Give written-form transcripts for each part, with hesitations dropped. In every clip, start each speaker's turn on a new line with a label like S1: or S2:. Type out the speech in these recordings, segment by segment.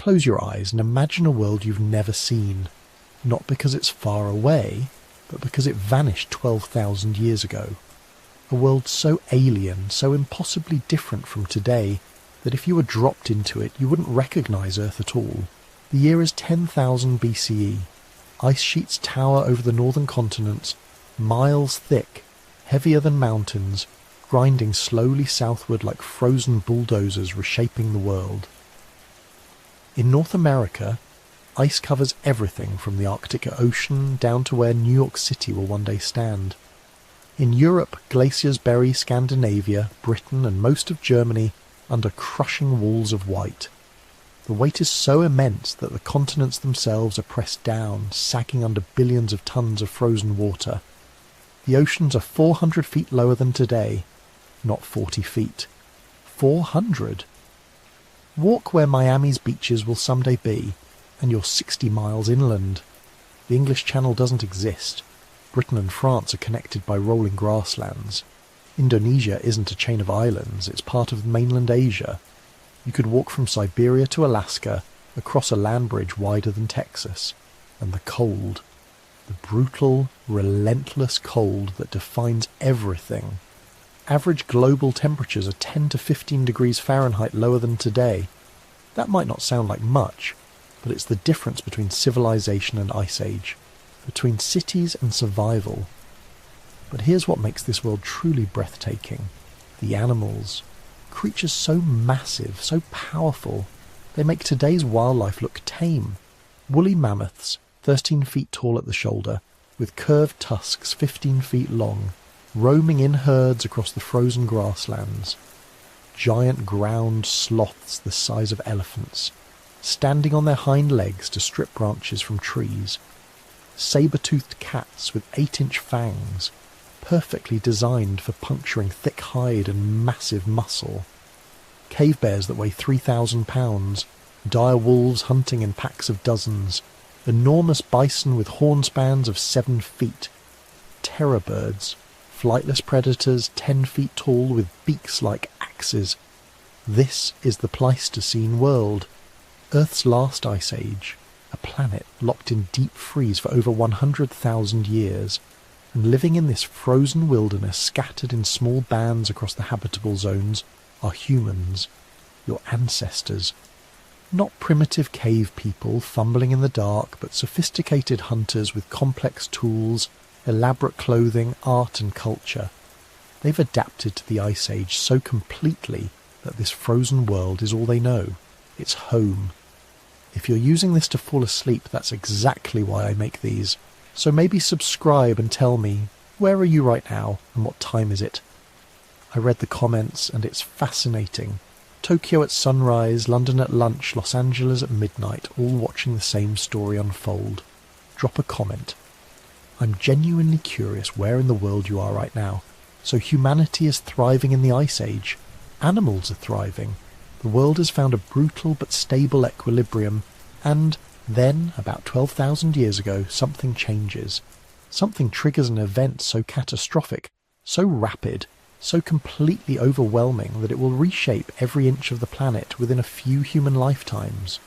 S1: close your eyes and imagine a world you've never seen, not because it's far away, but because it vanished 12,000 years ago. A world so alien, so impossibly different from today, that if you were dropped into it, you wouldn't recognise Earth at all. The year is 10,000 BCE. Ice sheets tower over the northern continents, miles thick, heavier than mountains, grinding slowly southward like frozen bulldozers reshaping the world. In North America, ice covers everything from the Arctic Ocean down to where New York City will one day stand. In Europe, glaciers bury Scandinavia, Britain and most of Germany under crushing walls of white. The weight is so immense that the continents themselves are pressed down, sagging under billions of tons of frozen water. The oceans are 400 feet lower than today, not 40 feet. 400! Walk where Miami's beaches will someday be, and you're 60 miles inland. The English Channel doesn't exist. Britain and France are connected by rolling grasslands. Indonesia isn't a chain of islands, it's part of mainland Asia. You could walk from Siberia to Alaska, across a land bridge wider than Texas. And the cold. The brutal, relentless cold that defines everything. Average global temperatures are 10 to 15 degrees Fahrenheit lower than today. That might not sound like much, but it's the difference between civilization and ice age, between cities and survival. But here's what makes this world truly breathtaking. The animals. Creatures so massive, so powerful, they make today's wildlife look tame. Woolly mammoths, 13 feet tall at the shoulder, with curved tusks 15 feet long, roaming in herds across the frozen grasslands. Giant ground sloths the size of elephants, standing on their hind legs to strip branches from trees. Saber-toothed cats with 8-inch fangs, perfectly designed for puncturing thick hide and massive muscle. Cave bears that weigh 3,000 pounds, dire wolves hunting in packs of dozens, enormous bison with horn spans of 7 feet, terror birds, flightless predators 10 feet tall with beaks like axes. This is the Pleistocene world, Earth's last ice age, a planet locked in deep freeze for over 100,000 years, and living in this frozen wilderness scattered in small bands across the habitable zones are humans, your ancestors. Not primitive cave people fumbling in the dark, but sophisticated hunters with complex tools, elaborate clothing, art and culture. They've adapted to the Ice Age so completely that this frozen world is all they know. It's home. If you're using this to fall asleep, that's exactly why I make these. So maybe subscribe and tell me, where are you right now and what time is it? I read the comments and it's fascinating. Tokyo at sunrise, London at lunch, Los Angeles at midnight, all watching the same story unfold. Drop a comment. I'm genuinely curious where in the world you are right now. So humanity is thriving in the Ice Age. Animals are thriving. The world has found a brutal but stable equilibrium, and then, about 12,000 years ago, something changes. Something triggers an event so catastrophic, so rapid, so completely overwhelming that it will reshape every inch of the planet within a few human lifetimes.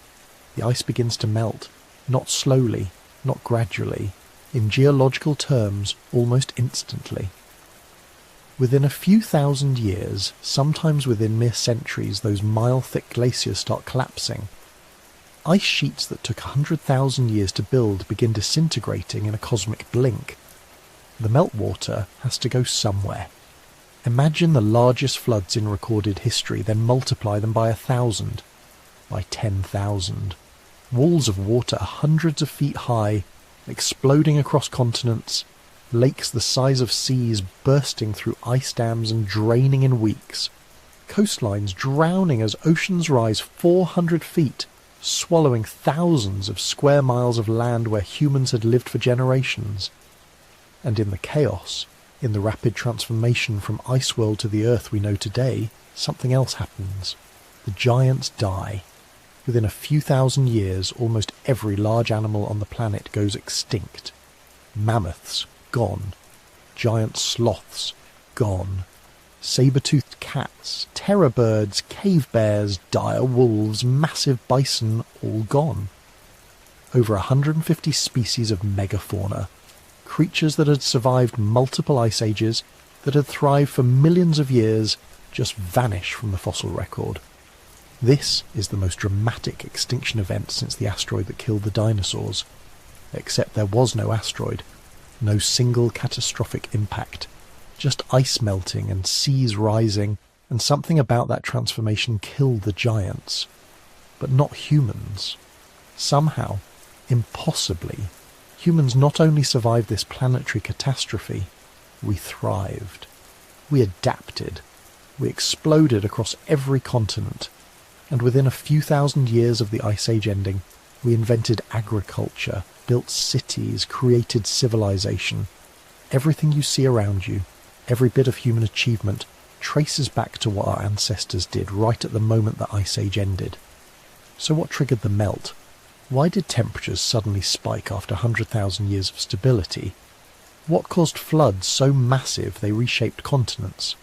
S1: The ice begins to melt, not slowly, not gradually, in geological terms, almost instantly. Within a few thousand years, sometimes within mere centuries, those mile-thick glaciers start collapsing. Ice sheets that took 100,000 years to build begin disintegrating in a cosmic blink. The meltwater has to go somewhere. Imagine the largest floods in recorded history, then multiply them by 1,000, by 10,000. Walls of water hundreds of feet high, exploding across continents, lakes the size of seas bursting through ice dams and draining in weeks, coastlines drowning as oceans rise 400 feet, swallowing thousands of square miles of land where humans had lived for generations. And in the chaos, in the rapid transformation from ice world to the Earth we know today, something else happens. The giants die. Within a few thousand years, almost every large animal on the planet goes extinct. Mammoths, gone. Giant sloths, gone. Saber-toothed cats, terror birds, cave bears, dire wolves, massive bison, all gone. Over 150 species of megafauna, creatures that had survived multiple ice ages, that had thrived for millions of years, just vanish from the fossil record. This is the most dramatic extinction event since the asteroid that killed the dinosaurs. Except there was no asteroid, no single catastrophic impact, just ice melting and seas rising, and something about that transformation killed the giants. But not humans. Somehow, impossibly, humans not only survived this planetary catastrophe, we thrived. We adapted. We exploded across every continent. And within a few thousand years of the Ice Age ending, we invented agriculture, built cities, created civilization. Everything you see around you, every bit of human achievement, traces back to what our ancestors did right at the moment the Ice Age ended. So what triggered the melt? Why did temperatures suddenly spike after 100,000 years of stability? What caused floods so massive they reshaped continents?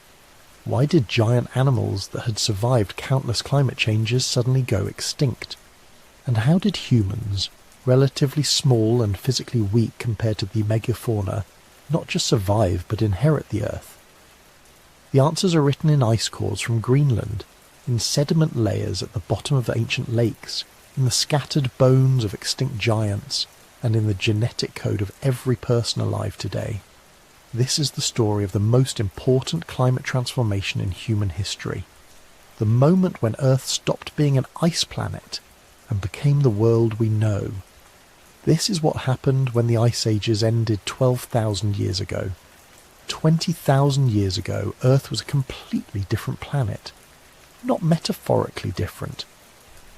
S1: Why did giant animals that had survived countless climate changes suddenly go extinct? And how did humans, relatively small and physically weak compared to the megafauna, not just survive but inherit the Earth? The answers are written in ice cores from Greenland, in sediment layers at the bottom of ancient lakes, in the scattered bones of extinct giants, and in the genetic code of every person alive today. This is the story of the most important climate transformation in human history. The moment when Earth stopped being an ice planet and became the world we know. This is what happened when the Ice Ages ended 12,000 years ago. 20,000 years ago, Earth was a completely different planet. Not metaphorically different.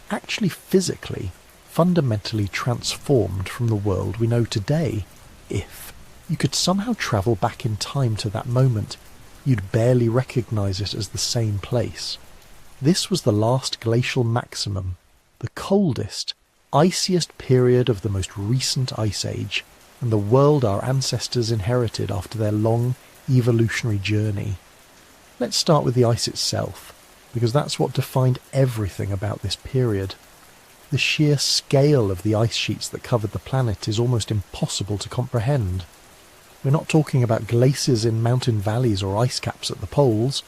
S1: Actually physically, fundamentally transformed from the world we know today. If you could somehow travel back in time to that moment, you'd barely recognise it as the same place. This was the last glacial maximum, the coldest, iciest period of the most recent ice age, and the world our ancestors inherited after their long evolutionary journey. Let's start with the ice itself, because that's what defined everything about this period. The sheer scale of the ice sheets that covered the planet is almost impossible to comprehend. We're not talking about glaciers in mountain valleys or ice caps at the poles.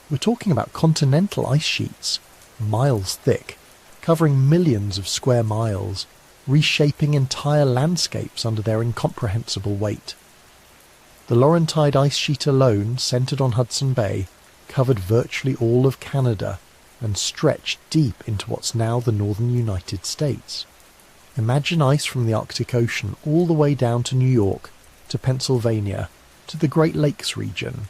S1: We're talking about continental ice sheets, miles thick, covering millions of square miles, reshaping entire landscapes under their incomprehensible weight. The Laurentide ice sheet alone, centred on Hudson Bay, covered virtually all of Canada and stretched deep into what's now the northern United States. Imagine ice from the Arctic Ocean all the way down to New York, to Pennsylvania, to the Great Lakes region.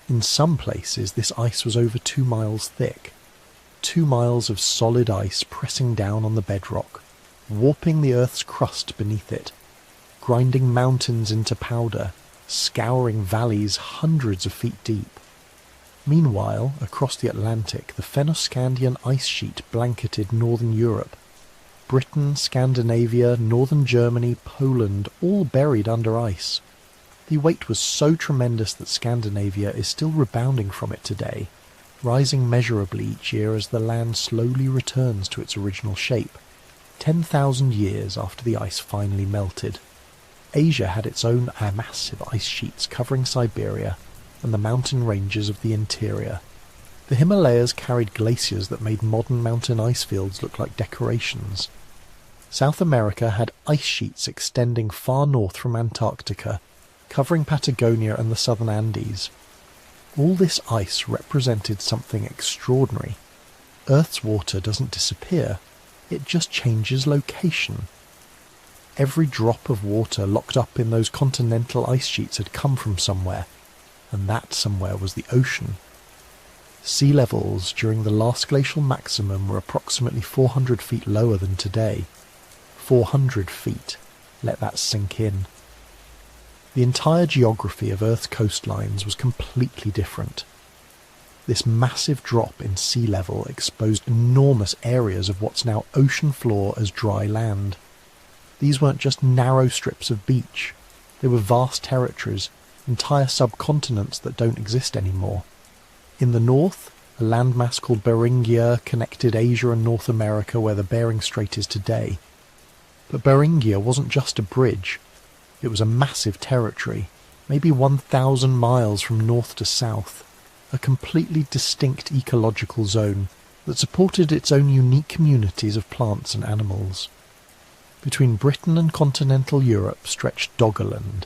S1: In some places this ice was over 2 miles thick. 2 miles of solid ice pressing down on the bedrock, warping the Earth's crust beneath it, grinding mountains into powder, scouring valleys hundreds of feet deep. Meanwhile, across the Atlantic, the Fennoscandian ice sheet blanketed northern Europe. Britain, Scandinavia, northern Germany, Poland, all buried under ice. The weight was so tremendous that Scandinavia is still rebounding from it today, rising measurably each year as the land slowly returns to its original shape, 10,000 years after the ice finally melted. Asia had its own massive ice sheets covering Siberia and the mountain ranges of the interior. The Himalayas carried glaciers that made modern mountain ice fields look like decorations. South America had ice sheets extending far north from Antarctica, covering Patagonia and the southern Andes. All this ice represented something extraordinary. Earth's water doesn't disappear, it just changes location. Every drop of water locked up in those continental ice sheets had come from somewhere, and that somewhere was the ocean. Sea levels during the last glacial maximum were approximately 400 feet lower than today. 400 feet. Let that sink in. The entire geography of Earth's coastlines was completely different. This massive drop in sea level exposed enormous areas of what's now ocean floor as dry land. These weren't just narrow strips of beach. They were vast territories, entire subcontinents that don't exist anymore. In the north, a landmass called Beringia connected Asia and North America where the Bering Strait is today. But Beringia wasn't just a bridge. It was a massive territory, maybe 1,000 miles from north to south, a completely distinct ecological zone that supported its own unique communities of plants and animals. Between Britain and continental Europe stretched Doggerland,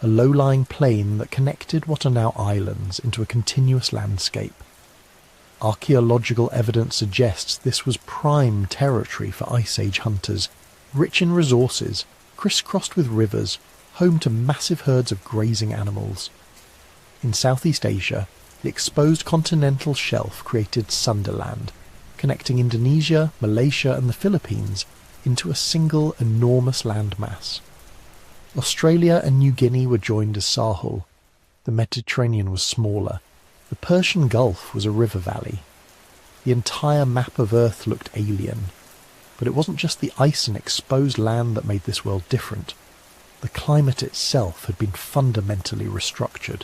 S1: a low-lying plain that connected what are now islands into a continuous landscape. Archaeological evidence suggests this was prime territory for Ice Age hunters, rich in resources, crisscrossed with rivers, home to massive herds of grazing animals. In Southeast Asia, the exposed continental shelf created Sunderland, connecting Indonesia, Malaysia and the Philippines into a single enormous landmass. Australia and New Guinea were joined as Sahul. The Mediterranean was smaller. The Persian Gulf was a river valley. The entire map of Earth looked alien. But it wasn't just the ice and exposed land that made this world different. The climate itself had been fundamentally restructured.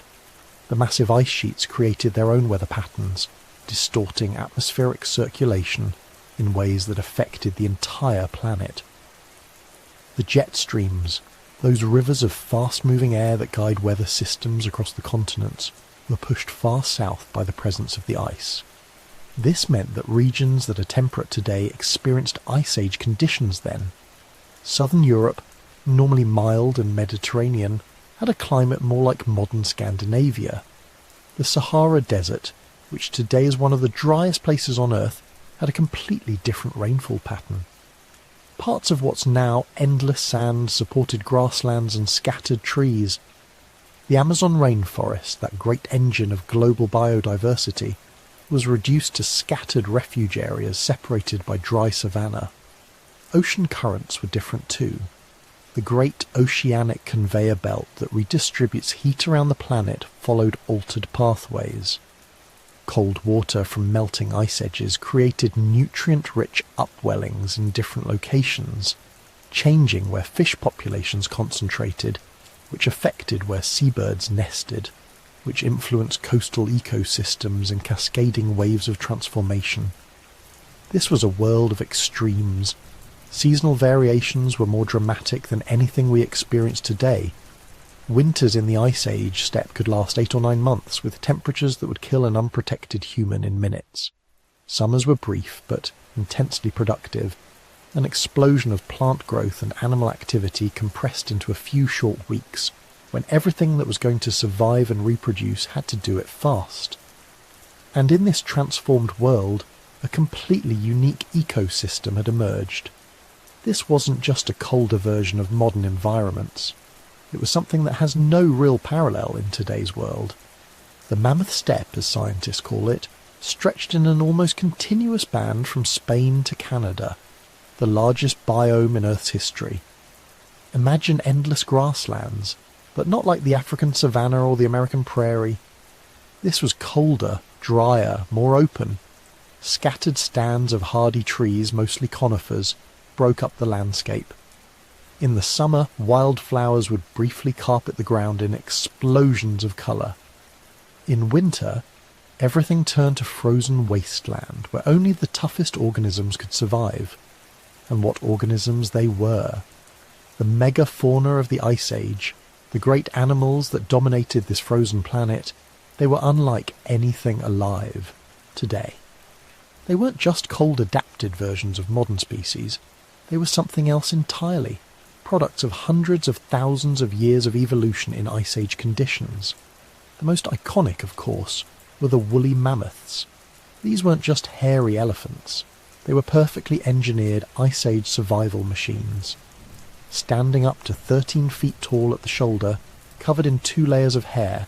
S1: The massive ice sheets created their own weather patterns, distorting atmospheric circulation in ways that affected the entire planet. The jet streams, those rivers of fast-moving air that guide weather systems across the continents, were pushed far south by the presence of the ice. This meant that regions that are temperate today experienced Ice Age conditions then. Southern Europe, normally mild and Mediterranean, had a climate more like modern Scandinavia. The Sahara Desert, which today is one of the driest places on Earth, had a completely different rainfall pattern. Parts of what's now endless sand supported grasslands and scattered trees. The Amazon rainforest, that great engine of global biodiversity, was reduced to scattered refuge areas separated by dry savanna. Ocean currents were different too. The great oceanic conveyor belt that redistributes heat around the planet followed altered pathways. Cold water from melting ice edges created nutrient-rich upwellings in different locations, changing where fish populations concentrated, which affected where seabirds nested, which influenced coastal ecosystems and cascading waves of transformation. This was a world of extremes. Seasonal variations were more dramatic than anything we experience today. Winters in the Ice Age steppe could last 8 or 9 months, with temperatures that would kill an unprotected human in minutes. Summers were brief, but intensely productive, an explosion of plant growth and animal activity compressed into a few short weeks, when everything that was going to survive and reproduce had to do it fast. And in this transformed world, a completely unique ecosystem had emerged. This wasn't just a colder version of modern environments. It was something that has no real parallel in today's world. The Mammoth Steppe, as scientists call it, stretched in an almost continuous band from Spain to Canada, the largest biome in Earth's history. Imagine endless grasslands, but not like the African savanna or the American prairie. This was colder, drier, more open. Scattered stands of hardy trees, mostly conifers, broke up the landscape. In the summer, wildflowers would briefly carpet the ground in explosions of colour. In winter, everything turned to frozen wasteland, where only the toughest organisms could survive. And what organisms they were. The megafauna of the Ice Age, the great animals that dominated this frozen planet, they were unlike anything alive today. They weren't just cold-adapted versions of modern species. They were something else entirely, products of hundreds of thousands of years of evolution in Ice Age conditions. The most iconic, of course, were the woolly mammoths. These weren't just hairy elephants. They were perfectly engineered Ice Age survival machines. Standing up to 13 feet tall at the shoulder, covered in 2 layers of hair,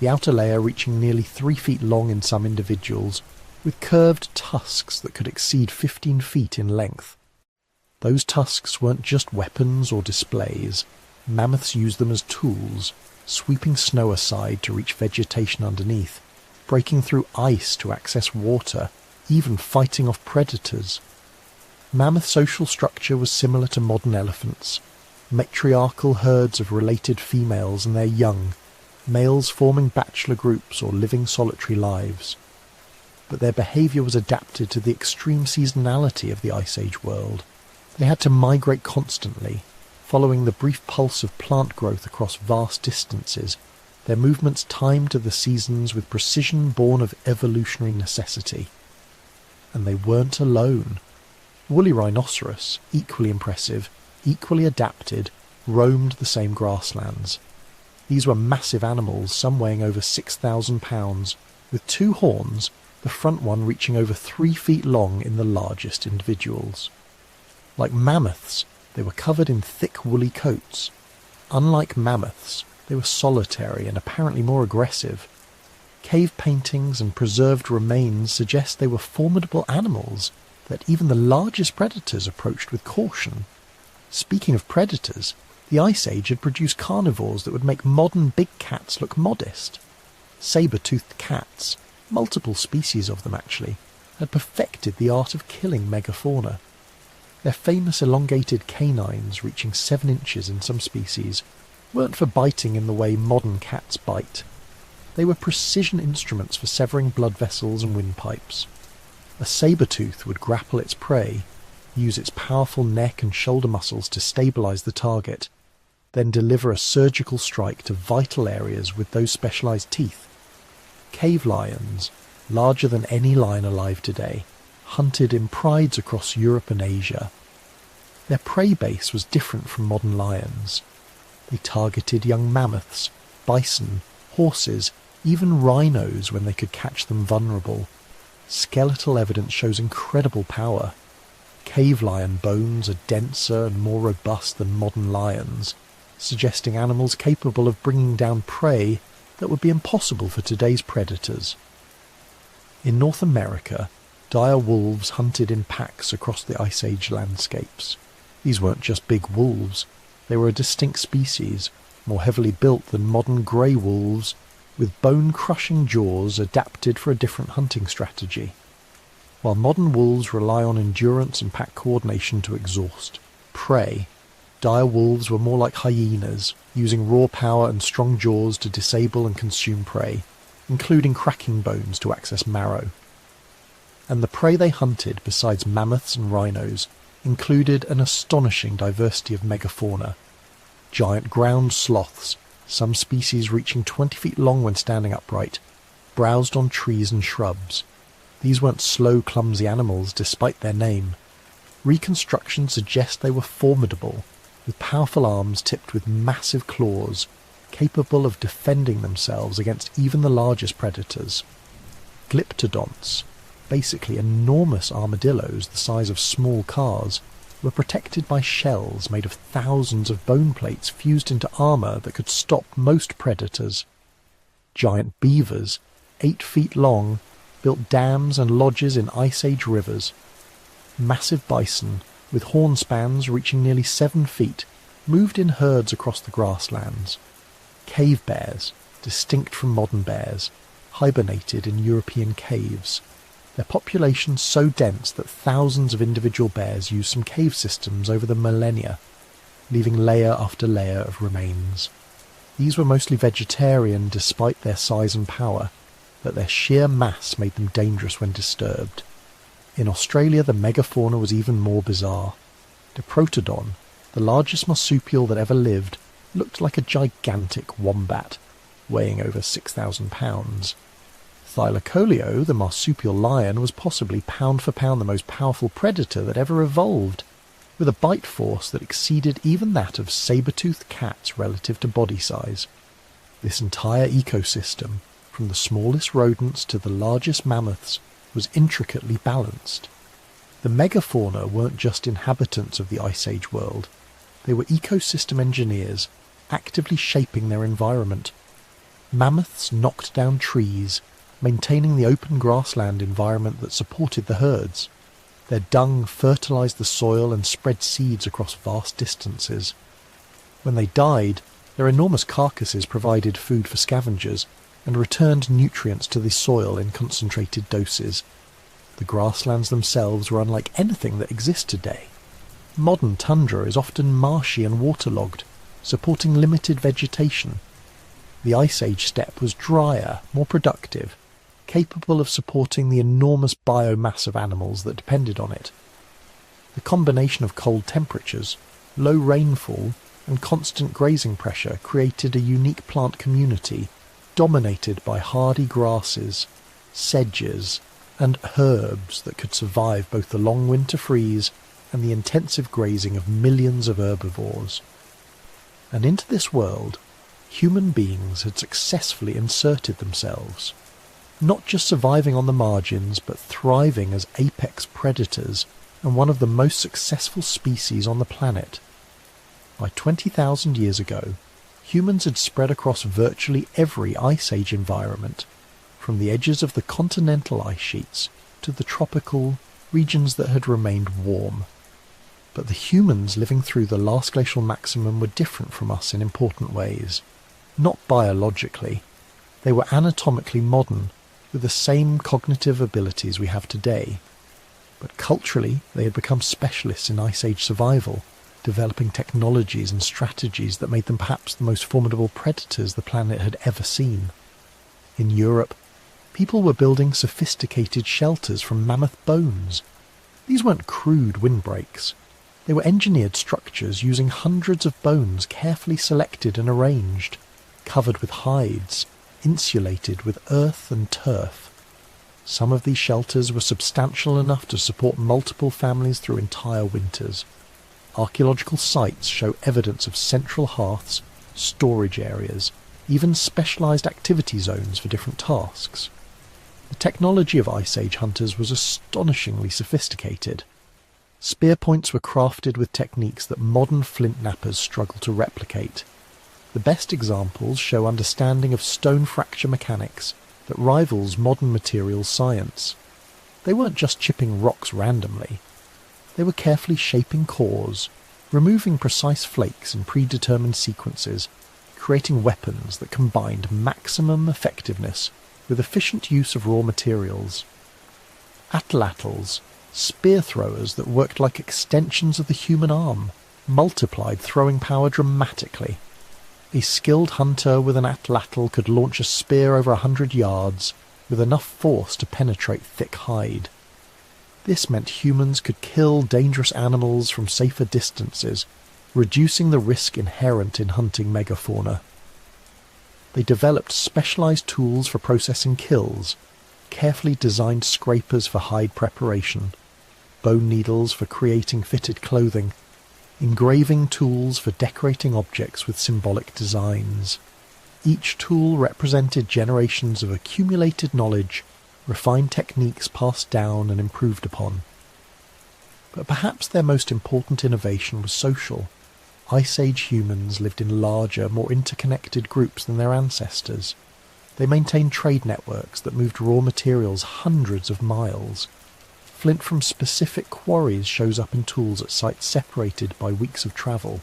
S1: the outer layer reaching nearly 3 feet long in some individuals, with curved tusks that could exceed 15 feet in length. Those tusks weren't just weapons or displays. Mammoths used them as tools, sweeping snow aside to reach vegetation underneath, breaking through ice to access water, even fighting off predators. Mammoth social structure was similar to modern elephants. Matriarchal herds of related females and their young, males forming bachelor groups or living solitary lives. but their behaviour was adapted to the extreme seasonality of the Ice Age world. They had to migrate constantly, following the brief pulse of plant growth across vast distances, their movements timed to the seasons with precision born of evolutionary necessity. And they weren't alone. Woolly rhinoceros, equally impressive, equally adapted, roamed the same grasslands. These were massive animals, some weighing over 6,000 pounds, with 2 horns, the front one reaching over 3 feet long in the largest individuals. Like mammoths, they were covered in thick woolly coats. Unlike mammoths, they were solitary and apparently more aggressive. Cave paintings and preserved remains suggest they were formidable animals that even the largest predators approached with caution. Speaking of predators, the Ice Age had produced carnivores that would make modern big cats look modest. Saber-toothed cats, multiple species of them actually, had perfected the art of killing megafauna. Their famous elongated canines, reaching 7 inches in some species, weren't for biting in the way modern cats bite. They were precision instruments for severing blood vessels and windpipes. A saber-tooth would grapple its prey, use its powerful neck and shoulder muscles to stabilise the target, then deliver a surgical strike to vital areas with those specialised teeth. Cave lions, larger than any lion alive today, hunted in prides across Europe and Asia. Their prey base was different from modern lions. They targeted young mammoths, bison, horses, even rhinos when they could catch them vulnerable. Skeletal evidence shows incredible power. Cave lion bones are denser and more robust than modern lions, suggesting animals capable of bringing down prey that would be impossible for today's predators. In North America, dire wolves hunted in packs across the Ice Age landscapes. These weren't just big wolves, they were a distinct species, more heavily built than modern grey wolves, with bone-crushing jaws adapted for a different hunting strategy. While modern wolves rely on endurance and pack coordination to exhaust prey, dire wolves were more like hyenas, using raw power and strong jaws to disable and consume prey, including cracking bones to access marrow. And the prey they hunted, besides mammoths and rhinos, included an astonishing diversity of megafauna. Giant ground sloths, some species reaching 20 feet long when standing upright, browsed on trees and shrubs. These weren't slow, clumsy animals despite their name. Reconstruction suggests they were formidable, with powerful arms tipped with massive claws, capable of defending themselves against even the largest predators. Glyptodonts, basically enormous armadillos the size of small cars, were protected by shells made of thousands of bone plates fused into armour that could stop most predators. Giant beavers, 8 feet long, built dams and lodges in Ice Age rivers. Massive bison, with horn spans reaching nearly 7 feet, moved in herds across the grasslands. Cave bears, distinct from modern bears, hibernated in European caves. Their population so dense that thousands of individual bears used some cave systems over the millennia, leaving layer after layer of remains. These were mostly vegetarian despite their size and power, but their sheer mass made them dangerous when disturbed. In Australia, the megafauna was even more bizarre. Diprotodon, the largest marsupial that ever lived, looked like a gigantic wombat, weighing over 6,000 pounds. Thylacoleo, the marsupial lion, was possibly pound for pound the most powerful predator that ever evolved, with a bite force that exceeded even that of saber-toothed cats relative to body size. This entire ecosystem, from the smallest rodents to the largest mammoths, was intricately balanced. The megafauna weren't just inhabitants of the Ice Age world. They were ecosystem engineers, actively shaping their environment. Mammoths knocked down trees, maintaining the open grassland environment that supported the herds. Their dung fertilized the soil and spread seeds across vast distances. When they died, their enormous carcasses provided food for scavengers and returned nutrients to the soil in concentrated doses. The grasslands themselves were unlike anything that exists today. Modern tundra is often marshy and waterlogged, supporting limited vegetation. The Ice Age steppe was drier, more productive. capable of supporting the enormous biomass of animals that depended on it. The combination of cold temperatures, low rainfall, and constant grazing pressure created a unique plant community dominated by hardy grasses, sedges, and herbs that could survive both the long winter freeze and the intensive grazing of millions of herbivores. And into this world, human beings had successfully inserted themselves, not just surviving on the margins, but thriving as apex predators and one of the most successful species on the planet. By 20,000 years ago, humans had spread across virtually every Ice Age environment, from the edges of the continental ice sheets to the tropical regions that had remained warm. But the humans living through the last glacial maximum were different from us in important ways. Not biologically. They were anatomically modern, with the same cognitive abilities we have today. But culturally, they had become specialists in Ice Age survival, developing technologies and strategies that made them perhaps the most formidable predators the planet had ever seen. In Europe, people were building sophisticated shelters from mammoth bones. These weren't crude windbreaks. They were engineered structures using hundreds of bones carefully selected and arranged, covered with hides, insulated with earth and turf. Some of these shelters were substantial enough to support multiple families through entire winters. Archaeological sites show evidence of central hearths, storage areas, even specialised activity zones for different tasks. The technology of Ice Age hunters was astonishingly sophisticated. Spear points were crafted with techniques that modern flint knappers struggle to replicate. The best examples show understanding of stone fracture mechanics that rivals modern materials science. They weren't just chipping rocks randomly. They were carefully shaping cores, removing precise flakes in predetermined sequences, creating weapons that combined maximum effectiveness with efficient use of raw materials. Atlatls, spear throwers that worked like extensions of the human arm, multiplied throwing power dramatically. A skilled hunter with an atlatl could launch a spear over 100 yards with enough force to penetrate thick hide. This meant humans could kill dangerous animals from safer distances, reducing the risk inherent in hunting megafauna. They developed specialized tools for processing kills, carefully designed scrapers for hide preparation, bone needles for creating fitted clothing, engraving tools for decorating objects with symbolic designs. Each tool represented generations of accumulated knowledge, refined techniques passed down and improved upon. But perhaps their most important innovation was social. Ice Age humans lived in larger, more interconnected groups than their ancestors. They maintained trade networks that moved raw materials hundreds of miles. Flint from specific quarries shows up in tools at sites separated by weeks of travel.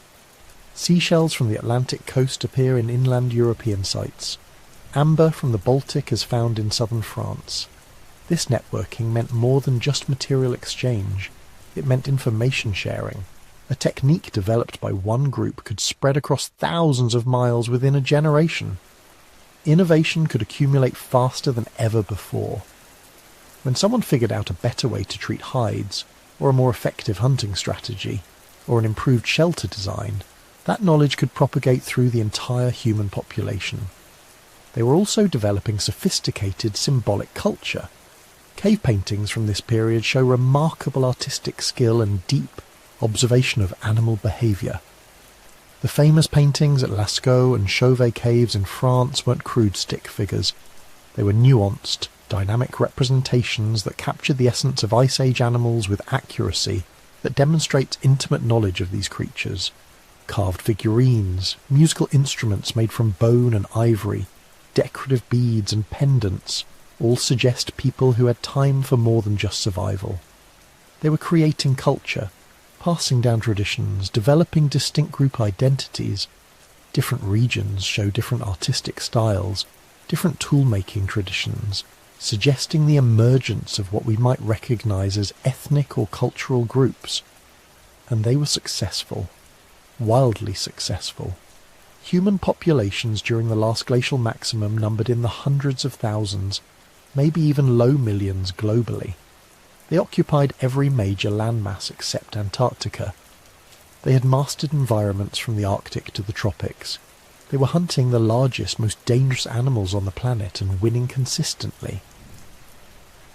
S1: Seashells from the Atlantic coast appear in inland European sites. Amber from the Baltic is found in southern France. This networking meant more than just material exchange. It meant information sharing. A technique developed by one group could spread across thousands of miles within a generation. Innovation could accumulate faster than ever before. When someone figured out a better way to treat hides, or a more effective hunting strategy, or an improved shelter design, that knowledge could propagate through the entire human population. They were also developing sophisticated symbolic culture. Cave paintings from this period show remarkable artistic skill and deep observation of animal behaviour. The famous paintings at Lascaux and Chauvet caves in France weren't crude stick figures. They were nuanced, dynamic representations that captured the essence of Ice Age animals with accuracy that demonstrates intimate knowledge of these creatures. Carved figurines, musical instruments made from bone and ivory, decorative beads and pendants all suggest people who had time for more than just survival. They were creating culture, passing down traditions, developing distinct group identities. Different regions show different artistic styles, different tool-making traditions, suggesting the emergence of what we might recognize as ethnic or cultural groups. And they were successful, wildly successful. Human populations during the last glacial maximum numbered in the hundreds of thousands, maybe even low millions globally. They occupied every major landmass except Antarctica. They had mastered environments from the Arctic to the tropics. They were hunting the largest, most dangerous animals on the planet and winning consistently.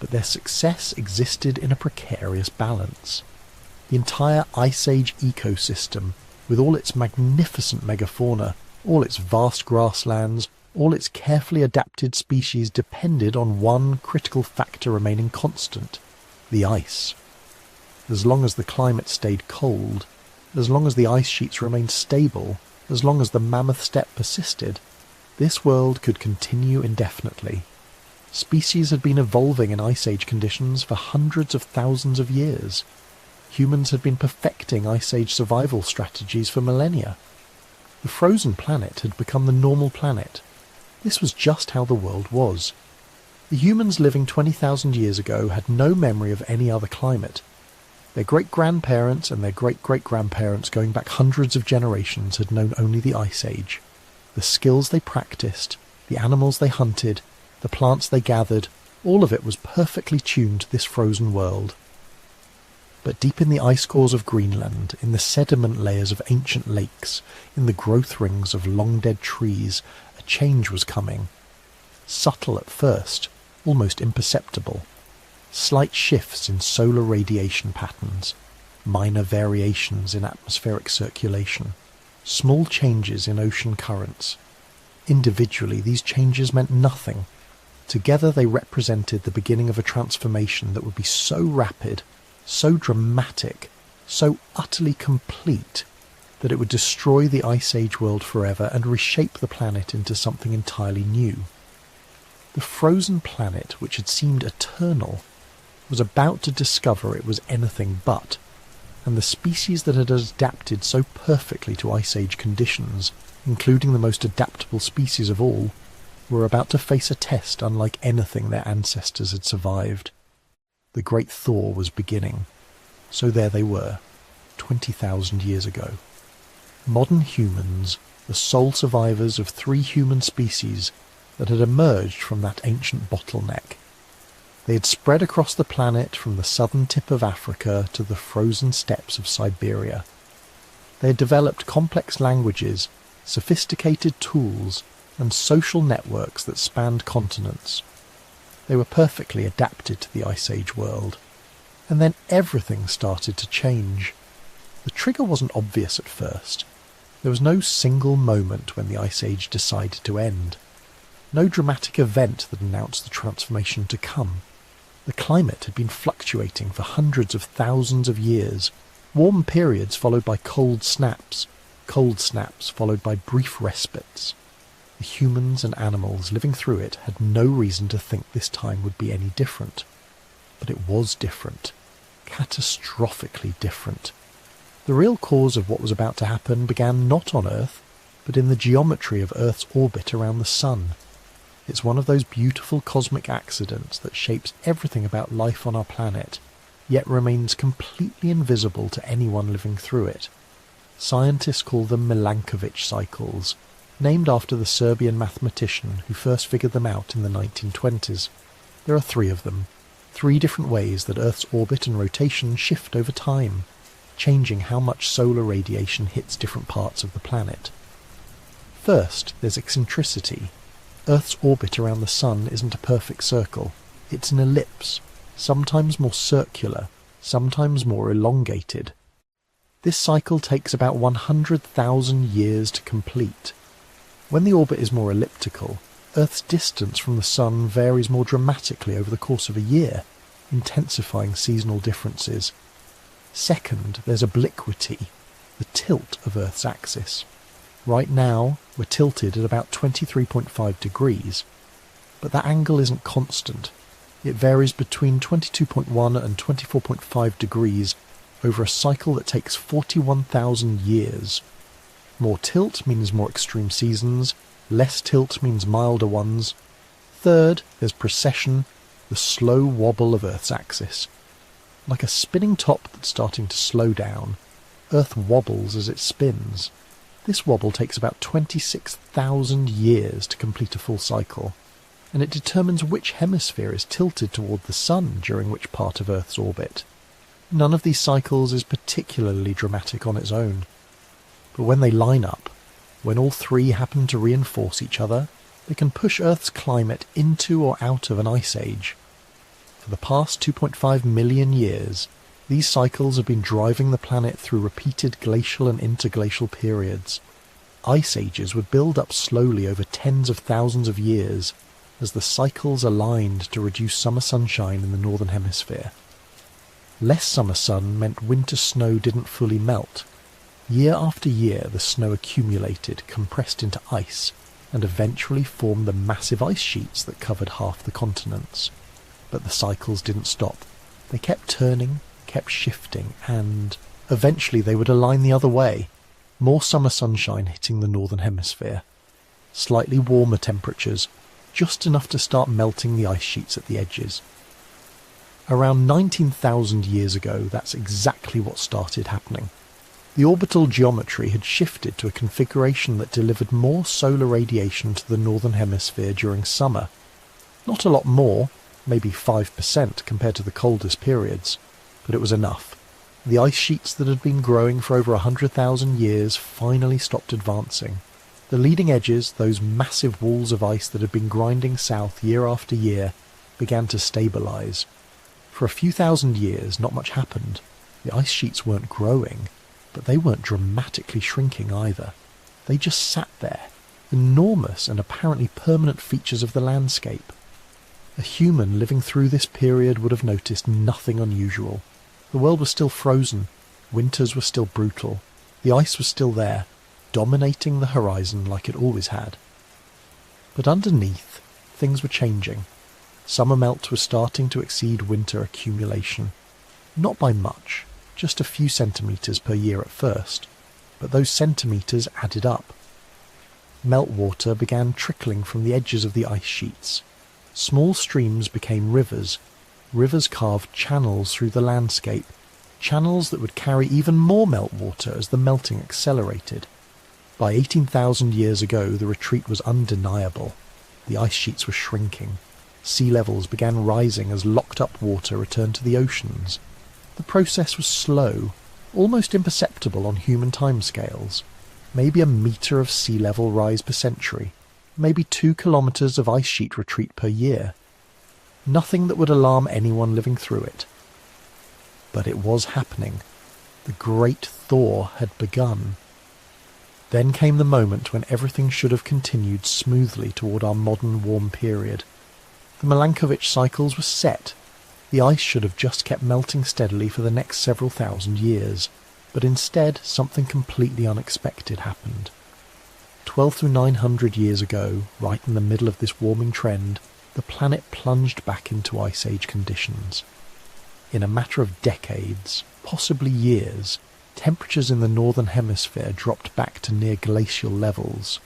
S1: But their success existed in a precarious balance. The entire Ice Age ecosystem, with all its magnificent megafauna, all its vast grasslands, all its carefully adapted species, depended on one critical factor remaining constant: the ice. As long as the climate stayed cold, as long as the ice sheets remained stable, as long as the mammoth steppe persisted, this world could continue indefinitely. Species had been evolving in Ice Age conditions for hundreds of thousands of years. Humans had been perfecting Ice Age survival strategies for millennia. The frozen planet had become the normal planet. This was just how the world was. The humans living 20,000 years ago had no memory of any other climate. Their great-grandparents and their great-great-grandparents going back hundreds of generations had known only the Ice Age. The skills they practiced, the animals they hunted, the plants they gathered, all of it was perfectly tuned to this frozen world. But deep in the ice cores of Greenland, in the sediment layers of ancient lakes, in the growth rings of long-dead trees, a change was coming. Subtle at first, almost imperceptible. Slight shifts in solar radiation patterns, minor variations in atmospheric circulation, small changes in ocean currents. Individually, these changes meant nothing. Together they represented the beginning of a transformation that would be so rapid, so dramatic, so utterly complete, that it would destroy the Ice Age world forever and reshape the planet into something entirely new. The frozen planet, which had seemed eternal, was about to discover it was anything but, and the species that had adapted so perfectly to Ice Age conditions, including the most adaptable species of all, were about to face a test unlike anything their ancestors had survived. The Great Thaw was beginning. So there they were, 20,000 years ago. Modern humans, the sole survivors of 3 human species that had emerged from that ancient bottleneck. They had spread across the planet from the southern tip of Africa to the frozen steppes of Siberia. They had developed complex languages, sophisticated tools, and social networks that spanned continents. They were perfectly adapted to the Ice Age world. And then everything started to change. The trigger wasn't obvious at first. There was no single moment when the Ice Age decided to end. No dramatic event that announced the transformation to come. The climate had been fluctuating for hundreds of thousands of years. Warm periods followed by cold snaps followed by brief respites. The humans and animals living through it had no reason to think this time would be any different. But it was different. Catastrophically different. The real cause of what was about to happen began not on Earth, but in the geometry of Earth's orbit around the Sun. It's one of those beautiful cosmic accidents that shapes everything about life on our planet, yet remains completely invisible to anyone living through it. Scientists call them Milankovitch cycles, named after the Serbian mathematician who first figured them out in the 1920s. There are 3 of them, 3 different ways that Earth's orbit and rotation shift over time, changing how much solar radiation hits different parts of the planet. First, there's eccentricity. Earth's orbit around the Sun isn't a perfect circle. It's an ellipse, sometimes more circular, sometimes more elongated. This cycle takes about 100,000 years to complete. When the orbit is more elliptical, Earth's distance from the Sun varies more dramatically over the course of a year, intensifying seasonal differences. Second, there's obliquity, the tilt of Earth's axis. Right now, we're tilted at about 23.5 degrees, but that angle isn't constant. It varies between 22.1 and 24.5 degrees over a cycle that takes 41,000 years. More tilt means more extreme seasons, less tilt means milder ones. Third, there's precession, the slow wobble of Earth's axis. Like a spinning top that's starting to slow down, Earth wobbles as it spins. This wobble takes about 26,000 years to complete a full cycle, and it determines which hemisphere is tilted toward the sun during which part of Earth's orbit. None of these cycles is particularly dramatic on its own, but when they line up, when all three happen to reinforce each other, they can push Earth's climate into or out of an ice age. For the past 2.5 million years, these cycles have been driving the planet through repeated glacial and interglacial periods. Ice ages would build up slowly over tens of thousands of years as the cycles aligned to reduce summer sunshine in the northern hemisphere. Less summer sun meant winter snow didn't fully melt. Year after year the snow accumulated, compressed into ice, and eventually formed the massive ice sheets that covered half the continents. But the cycles didn't stop. They kept turning, kept shifting, and eventually they would align the other way. More summer sunshine hitting the northern hemisphere. Slightly warmer temperatures, just enough to start melting the ice sheets at the edges. Around 19,000 years ago, that's exactly what started happening. The orbital geometry had shifted to a configuration that delivered more solar radiation to the northern hemisphere during summer. Not a lot more, maybe 5% compared to the coldest periods, but it was enough. The ice sheets that had been growing for over 100,000 years finally stopped advancing. The leading edges, those massive walls of ice that had been grinding south year after year, began to stabilise. For a few thousand years, not much happened. The ice sheets weren't growing, but they weren't dramatically shrinking either. They just sat there, enormous and apparently permanent features of the landscape. A human living through this period would have noticed nothing unusual. The world was still frozen, winters were still brutal, the ice was still there, dominating the horizon like it always had. But underneath, things were changing. Summer melt was starting to exceed winter accumulation. Not by much, just a few centimetres per year at first, but those centimetres added up. Meltwater began trickling from the edges of the ice sheets. Small streams became rivers. Rivers carved channels through the landscape, channels that would carry even more meltwater as the melting accelerated. By 18,000 years ago, the retreat was undeniable. The ice sheets were shrinking. Sea levels began rising as locked-up water returned to the oceans. The process was slow, almost imperceptible on human timescales. Maybe a metre of sea level rise per century, maybe 2 kilometres of ice sheet retreat per year. Nothing that would alarm anyone living through it. But it was happening. The great thaw had begun. Then came the moment when everything should have continued smoothly toward our modern warm period. The Milankovitch cycles were set. The ice should have just kept melting steadily for the next several thousand years, but instead something completely unexpected happened. 12 through 900 years ago, right in the middle of this warming trend, the planet plunged back into Ice Age conditions. In a matter of decades, possibly years, temperatures in the northern hemisphere dropped back to near glacial levels.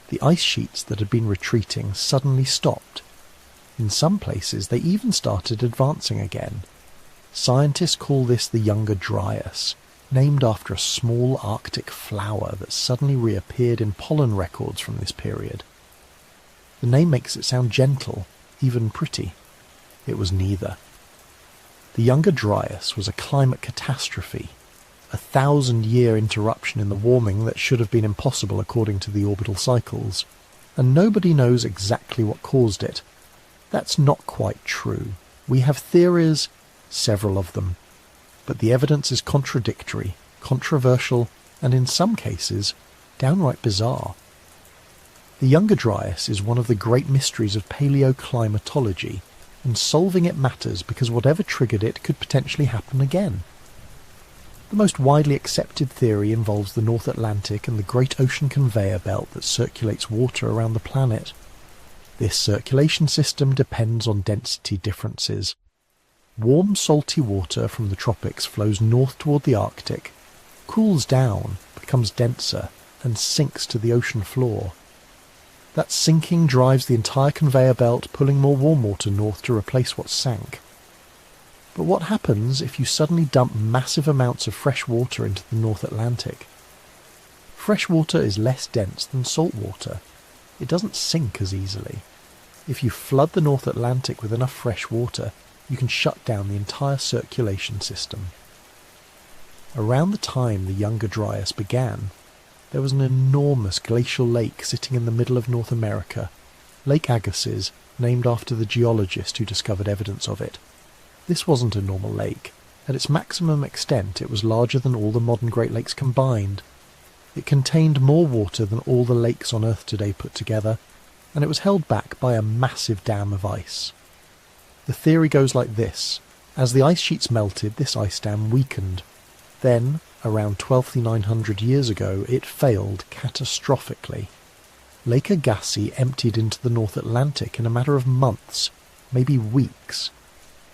S1: The ice sheets that had been retreating suddenly stopped. In some places they even started advancing again. Scientists call this the Younger Dryas, named after a small Arctic flower that suddenly reappeared in pollen records from this period. The name makes it sound gentle, even pretty. It was neither. The Younger Dryas was a climate catastrophe, a 1,000-year interruption in the warming that should have been impossible according to the orbital cycles, and nobody knows exactly what caused it. That's not quite true. We have theories, several of them, but the evidence is contradictory, controversial, and in some cases, downright bizarre. The Younger Dryas is one of the great mysteries of paleoclimatology, and solving it matters because whatever triggered it could potentially happen again. The most widely accepted theory involves the North Atlantic and the Great Ocean Conveyor Belt that circulates water around the planet. This circulation system depends on density differences. Warm, salty water from the tropics flows north toward the Arctic, cools down, becomes denser, and sinks to the ocean floor. That sinking drives the entire conveyor belt, pulling more warm water north to replace what sank. But what happens if you suddenly dump massive amounts of fresh water into the North Atlantic? Fresh water is less dense than salt water. It doesn't sink as easily. If you flood the North Atlantic with enough fresh water, you can shut down the entire circulation system. Around the time the Younger Dryas began, there was an enormous glacial lake sitting in the middle of North America, Lake Agassiz, named after the geologist who discovered evidence of it. This wasn't a normal lake. At its maximum extent, it was larger than all the modern Great Lakes combined. It contained more water than all the lakes on Earth today put together, and it was held back by a massive dam of ice. The theory goes like this. As the ice sheets melted, this ice dam weakened. Then, around 12,900 years ago, it failed catastrophically. Lake Agassiz emptied into the North Atlantic in a matter of months, maybe weeks.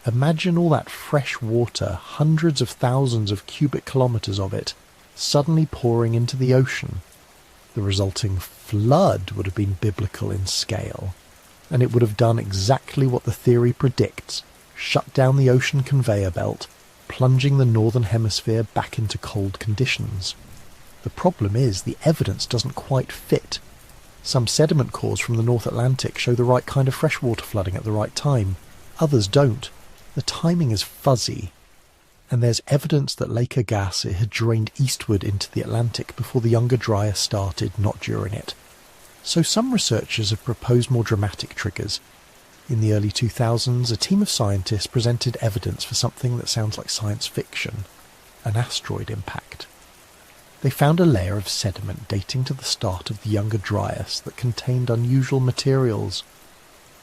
S1: Imagine all that fresh water, hundreds of thousands of cubic kilometres of it, suddenly pouring into the ocean. The resulting flood would have been biblical in scale, and it would have done exactly what the theory predicts, shut down the ocean conveyor belt, plunging the northern hemisphere back into cold conditions. The problem is the evidence doesn't quite fit. Some sediment cores from the North Atlantic show the right kind of freshwater flooding at the right time. Others don't. The timing is fuzzy. And there's evidence that Lake Agassiz had drained eastward into the Atlantic before the Younger Dryas started, not during it. So some researchers have proposed more dramatic triggers. In the early 2000s, a team of scientists presented evidence for something that sounds like science fiction, an asteroid impact. They found a layer of sediment dating to the start of the Younger Dryas that contained unusual materials.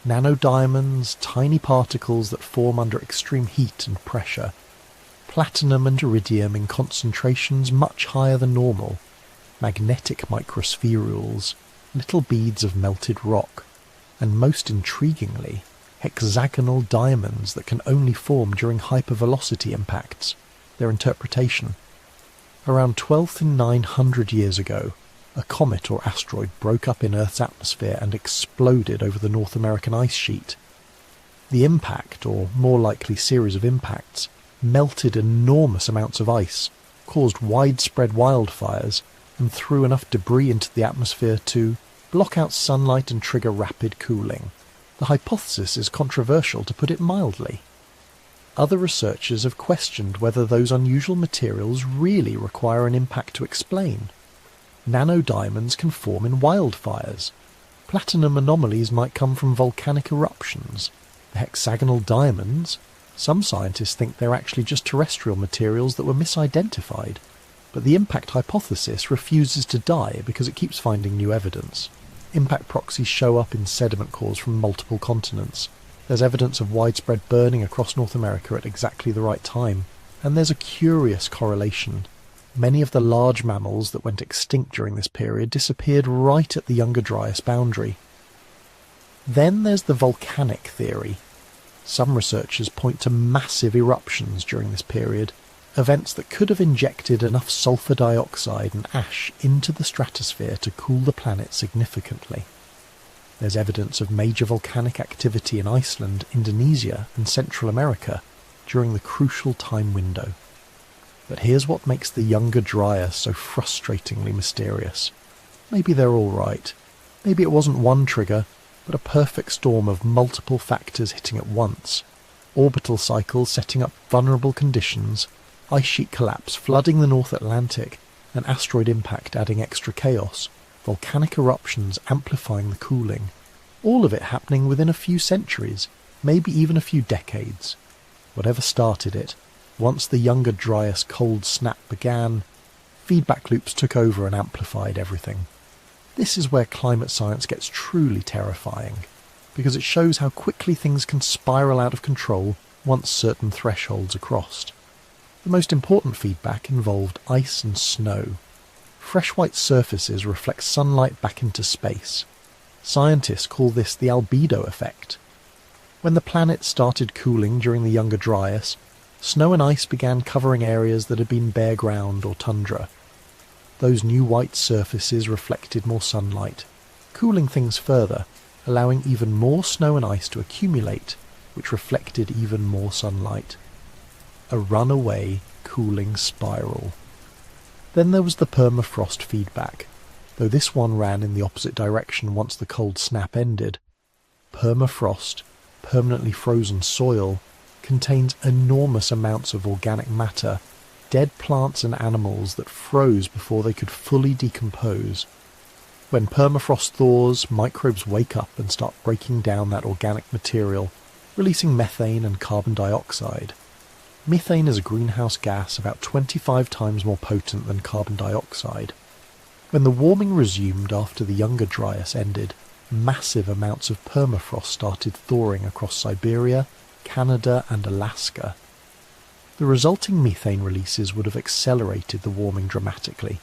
S1: Nanodiamonds, tiny particles that form under extreme heat and pressure. Platinum and iridium in concentrations much higher than normal. Magnetic microspherules, little beads of melted rock. And most intriguingly, hexagonal diamonds that can only form during hypervelocity impacts. Their interpretation. Around 12,900 years ago, a comet or asteroid broke up in Earth's atmosphere and exploded over the North American ice sheet. The impact, or more likely series of impacts, melted enormous amounts of ice, caused widespread wildfires, and threw enough debris into the atmosphere to block out sunlight and trigger rapid cooling. The hypothesis is controversial, to put it mildly. Other researchers have questioned whether those unusual materials really require an impact to explain. Nanodiamonds can form in wildfires. Platinum anomalies might come from volcanic eruptions. The hexagonal diamonds, some scientists think they're actually just terrestrial materials that were misidentified, but the impact hypothesis refuses to die because it keeps finding new evidence. Impact proxies show up in sediment cores from multiple continents. There's evidence of widespread burning across North America at exactly the right time, and there's a curious correlation. Many of the large mammals that went extinct during this period disappeared right at the Younger Dryas boundary. Then there's the volcanic theory. Some researchers point to massive eruptions during this period, events that could have injected enough sulfur dioxide and ash into the stratosphere to cool the planet significantly. There's evidence of major volcanic activity in Iceland, Indonesia, and Central America during the crucial time window. But here's what makes the Younger Dryas so frustratingly mysterious. Maybe they're all right. Maybe it wasn't one trigger, but a perfect storm of multiple factors hitting at once. Orbital cycles setting up vulnerable conditions, ice sheet collapse flooding the North Atlantic, an asteroid impact adding extra chaos, volcanic eruptions amplifying the cooling. All of it happening within a few centuries, maybe even a few decades. Whatever started it, once the Younger Dryas cold snap began, feedback loops took over and amplified everything. This is where climate science gets truly terrifying, because it shows how quickly things can spiral out of control once certain thresholds are crossed. The most important feedback involved ice and snow. Fresh white surfaces reflect sunlight back into space. Scientists call this the albedo effect. When the planet started cooling during the Younger Dryas, snow and ice began covering areas that had been bare ground or tundra. Those new white surfaces reflected more sunlight, cooling things further, allowing even more snow and ice to accumulate, which reflected even more sunlight. A runaway cooling spiral. Then there was the permafrost feedback, though this one ran in the opposite direction once the cold snap ended. permafrost, permanently frozen soil, contains enormous amounts of organic matter, dead plants and animals that froze before they could fully decompose. When permafrost thaws, microbes wake up and start breaking down that organic material, releasing methane and carbon dioxide. Methane is a greenhouse gas about 25 times more potent than carbon dioxide. When the warming resumed after the Younger Dryas ended, massive amounts of permafrost started thawing across Siberia, Canada and Alaska. The resulting methane releases would have accelerated the warming dramatically.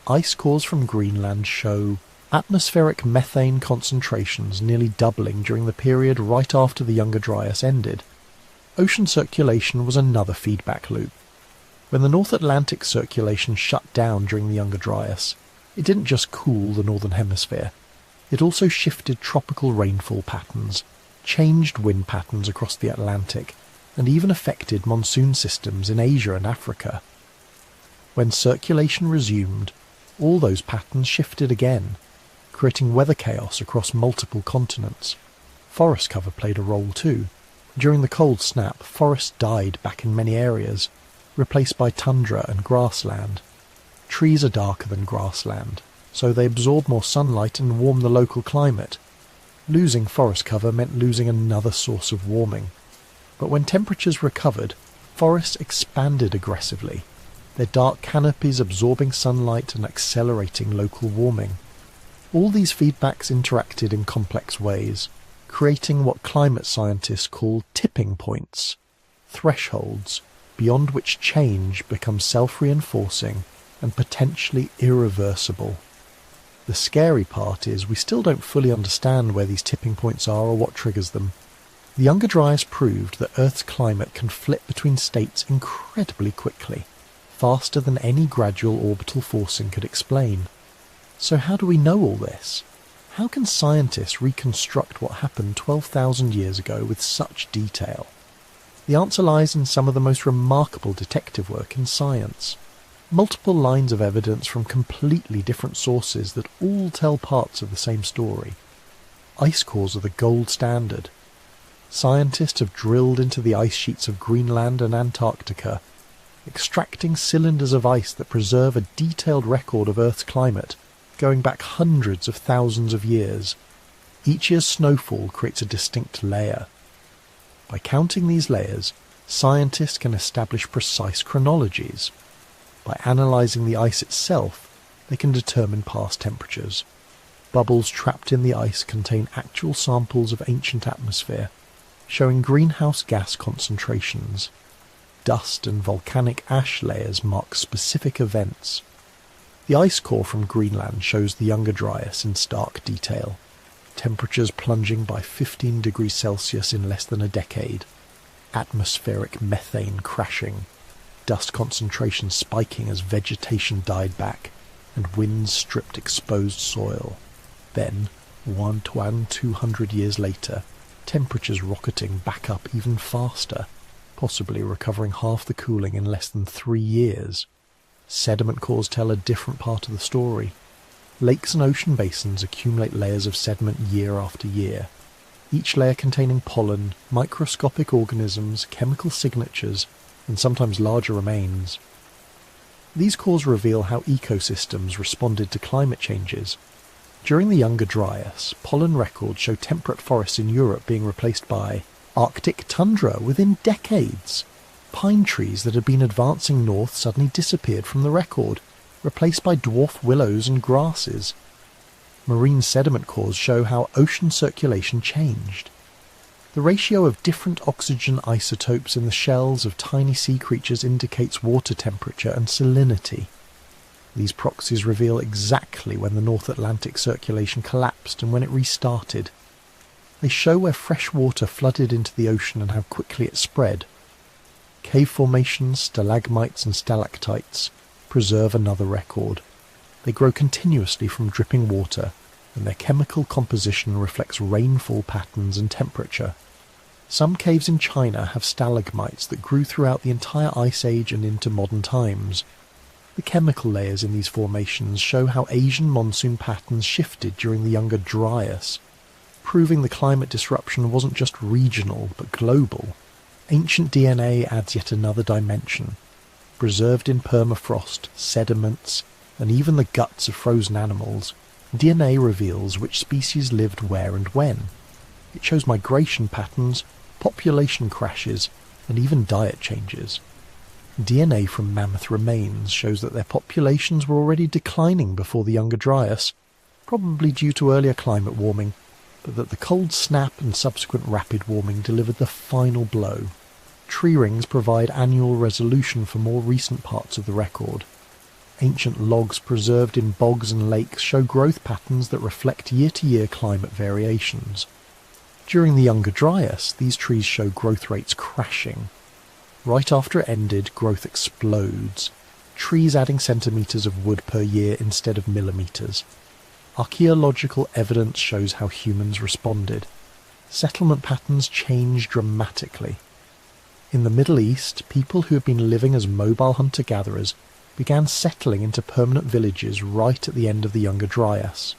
S1: Ice cores from Greenland show atmospheric methane concentrations nearly doubling during the period right after the Younger Dryas ended. Ocean circulation was another feedback loop. When the North Atlantic circulation shut down during the Younger Dryas, it didn't just cool the Northern Hemisphere. It also shifted tropical rainfall patterns, changed wind patterns across the Atlantic, and even affected monsoon systems in Asia and Africa. When circulation resumed, all those patterns shifted again, creating weather chaos across multiple continents. Forest cover played a role too. During the cold snap, forests died back in many areas, replaced by tundra and grassland. Trees are darker than grassland, so they absorb more sunlight and warm the local climate. Losing forest cover meant losing another source of warming. But when temperatures recovered, forests expanded aggressively, their dark canopies absorbing sunlight and accelerating local warming. All these feedbacks interacted in complex ways, creating what climate scientists call tipping points, thresholds, beyond which change becomes self-reinforcing and potentially irreversible. The scary part is we still don't fully understand where these tipping points are or what triggers them. The Younger Dryas proved that Earth's climate can flip between states incredibly quickly, faster than any gradual orbital forcing could explain. So how do we know all this? How can scientists reconstruct what happened 12,000 years ago with such detail? The answer lies in some of the most remarkable detective work in science. Multiple lines of evidence from completely different sources that all tell parts of the same story. Ice cores are the gold standard. Scientists have drilled into the ice sheets of Greenland and Antarctica, extracting cylinders of ice that preserve a detailed record of Earth's climate, going back hundreds of thousands of years. Each year's snowfall creates a distinct layer. By counting these layers, scientists can establish precise chronologies. By analysing the ice itself, they can determine past temperatures. Bubbles trapped in the ice contain actual samples of ancient atmosphere, showing greenhouse gas concentrations. Dust and volcanic ash layers mark specific events. The ice core from Greenland shows the Younger Dryas in stark detail. Temperatures plunging by 15 degrees Celsius in less than a decade. Atmospheric methane crashing. Dust concentration spiking as vegetation died back, and winds stripped exposed soil. Then, 200 years later, temperatures rocketing back up even faster, possibly recovering half the cooling in less than 3 years. Sediment cores tell a different part of the story. Lakes and ocean basins accumulate layers of sediment year after year, each layer containing pollen, microscopic organisms, chemical signatures, and sometimes larger remains. These cores reveal how ecosystems responded to climate changes. During the Younger Dryas, pollen records show temperate forests in Europe being replaced by Arctic tundra within decades. Pine trees that had been advancing north suddenly disappeared from the record, replaced by dwarf willows and grasses. Marine sediment cores show how ocean circulation changed. The ratio of different oxygen isotopes in the shells of tiny sea creatures indicates water temperature and salinity. These proxies reveal exactly when the North Atlantic circulation collapsed and when it restarted. They show where fresh water flooded into the ocean and how quickly it spread. Cave formations, stalagmites and stalactites preserve another record. They grow continuously from dripping water, and their chemical composition reflects rainfall patterns and temperature. Some caves in China have stalagmites that grew throughout the entire Ice Age and into modern times. The chemical layers in these formations show how Asian monsoon patterns shifted during the Younger Dryas. proving the climate disruption wasn't just regional but global. Ancient DNA adds yet another dimension. Preserved in permafrost, sediments, and even the guts of frozen animals, DNA reveals which species lived where and when. It shows migration patterns, population crashes, and even diet changes. DNA from mammoth remains shows that their populations were already declining before the Younger Dryas, probably due to earlier climate warming, but that the cold snap and subsequent rapid warming delivered the final blow. Tree rings provide annual resolution for more recent parts of the record. Ancient logs preserved in bogs and lakes show growth patterns that reflect year-to-year climate variations. During the Younger Dryas, these trees show growth rates crashing. Right after it ended, growth explodes, trees adding centimetres of wood per year instead of millimetres. Archaeological evidence shows how humans responded. Settlement patterns change dramatically. In the Middle East, people who had been living as mobile hunter-gatherers began settling into permanent villages right at the end of the Younger Dryas.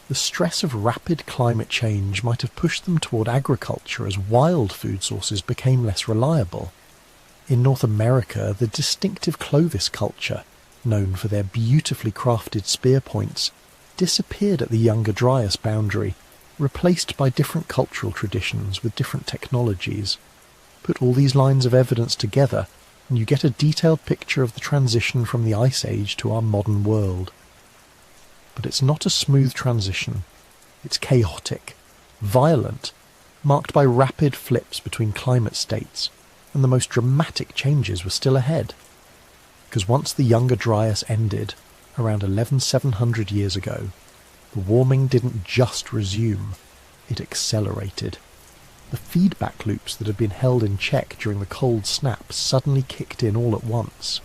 S1: The stress of rapid climate change might have pushed them toward agriculture as wild food sources became less reliable. In North America, the distinctive Clovis culture, known for their beautifully crafted spear points, disappeared at the Younger Dryas boundary, replaced by different cultural traditions with different technologies. Put all these lines of evidence together, and you get a detailed picture of the transition from the Ice Age to our modern world. But it's not a smooth transition. It's chaotic, violent, marked by rapid flips between climate states, and the most dramatic changes were still ahead. Because once the Younger Dryas ended, around 11,700 years ago, the warming didn't just resume, it accelerated. The feedback loops that had been held in check during the cold snap suddenly kicked in all at once.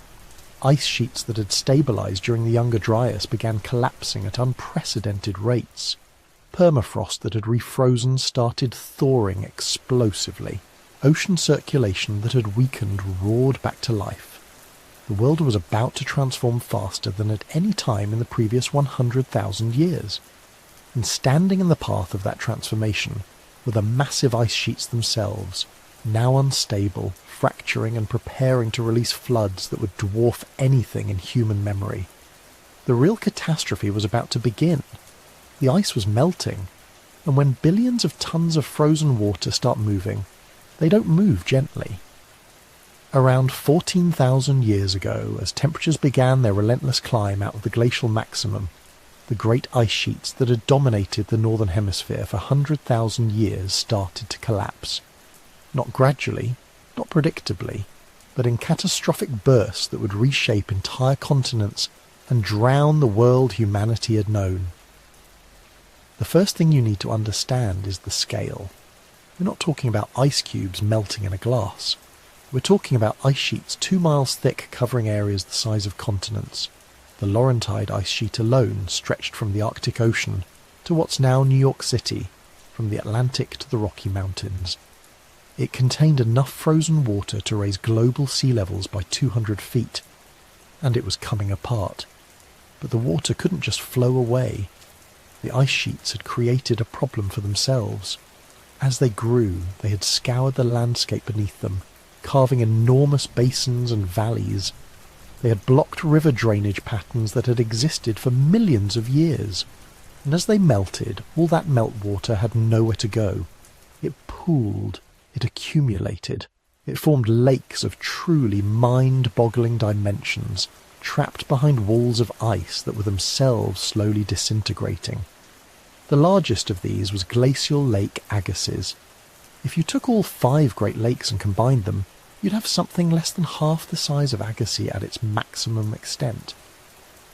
S1: Ice sheets that had stabilised during the Younger Dryas began collapsing at unprecedented rates. Permafrost that had refrozen started thawing explosively. Ocean circulation that had weakened roared back to life. The world was about to transform faster than at any time in the previous 100,000 years. And standing in the path of that transformation were the massive ice sheets themselves, now unstable, fracturing and preparing to release floods that would dwarf anything in human memory. The real catastrophe was about to begin. The ice was melting, and when billions of tons of frozen water start moving, they don't move gently. Around 14,000 years ago, as temperatures began their relentless climb out of the glacial maximum, the great ice sheets that had dominated the northern hemisphere for 100,000 years started to collapse. Not gradually, not predictably, but in catastrophic bursts that would reshape entire continents and drown the world humanity had known. The first thing you need to understand is the scale. We're not talking about ice cubes melting in a glass. We're talking about ice sheets 2 miles thick covering areas the size of continents. The Laurentide ice sheet alone stretched from the Arctic Ocean to what's now New York City, from the Atlantic to the Rocky Mountains. It contained enough frozen water to raise global sea levels by 200 feet, and it was coming apart. But the water couldn't just flow away. The ice sheets had created a problem for themselves. As they grew, they had scoured the landscape beneath them, carving enormous basins and valleys. They had blocked river drainage patterns that had existed for millions of years. And as they melted, all that meltwater had nowhere to go. It pooled, it accumulated. It formed lakes of truly mind-boggling dimensions, trapped behind walls of ice that were themselves slowly disintegrating. The largest of these was Glacial Lake Agassiz. If you took all 5 Great Lakes and combined them, you'd have something less than half the size of Agassiz at its maximum extent.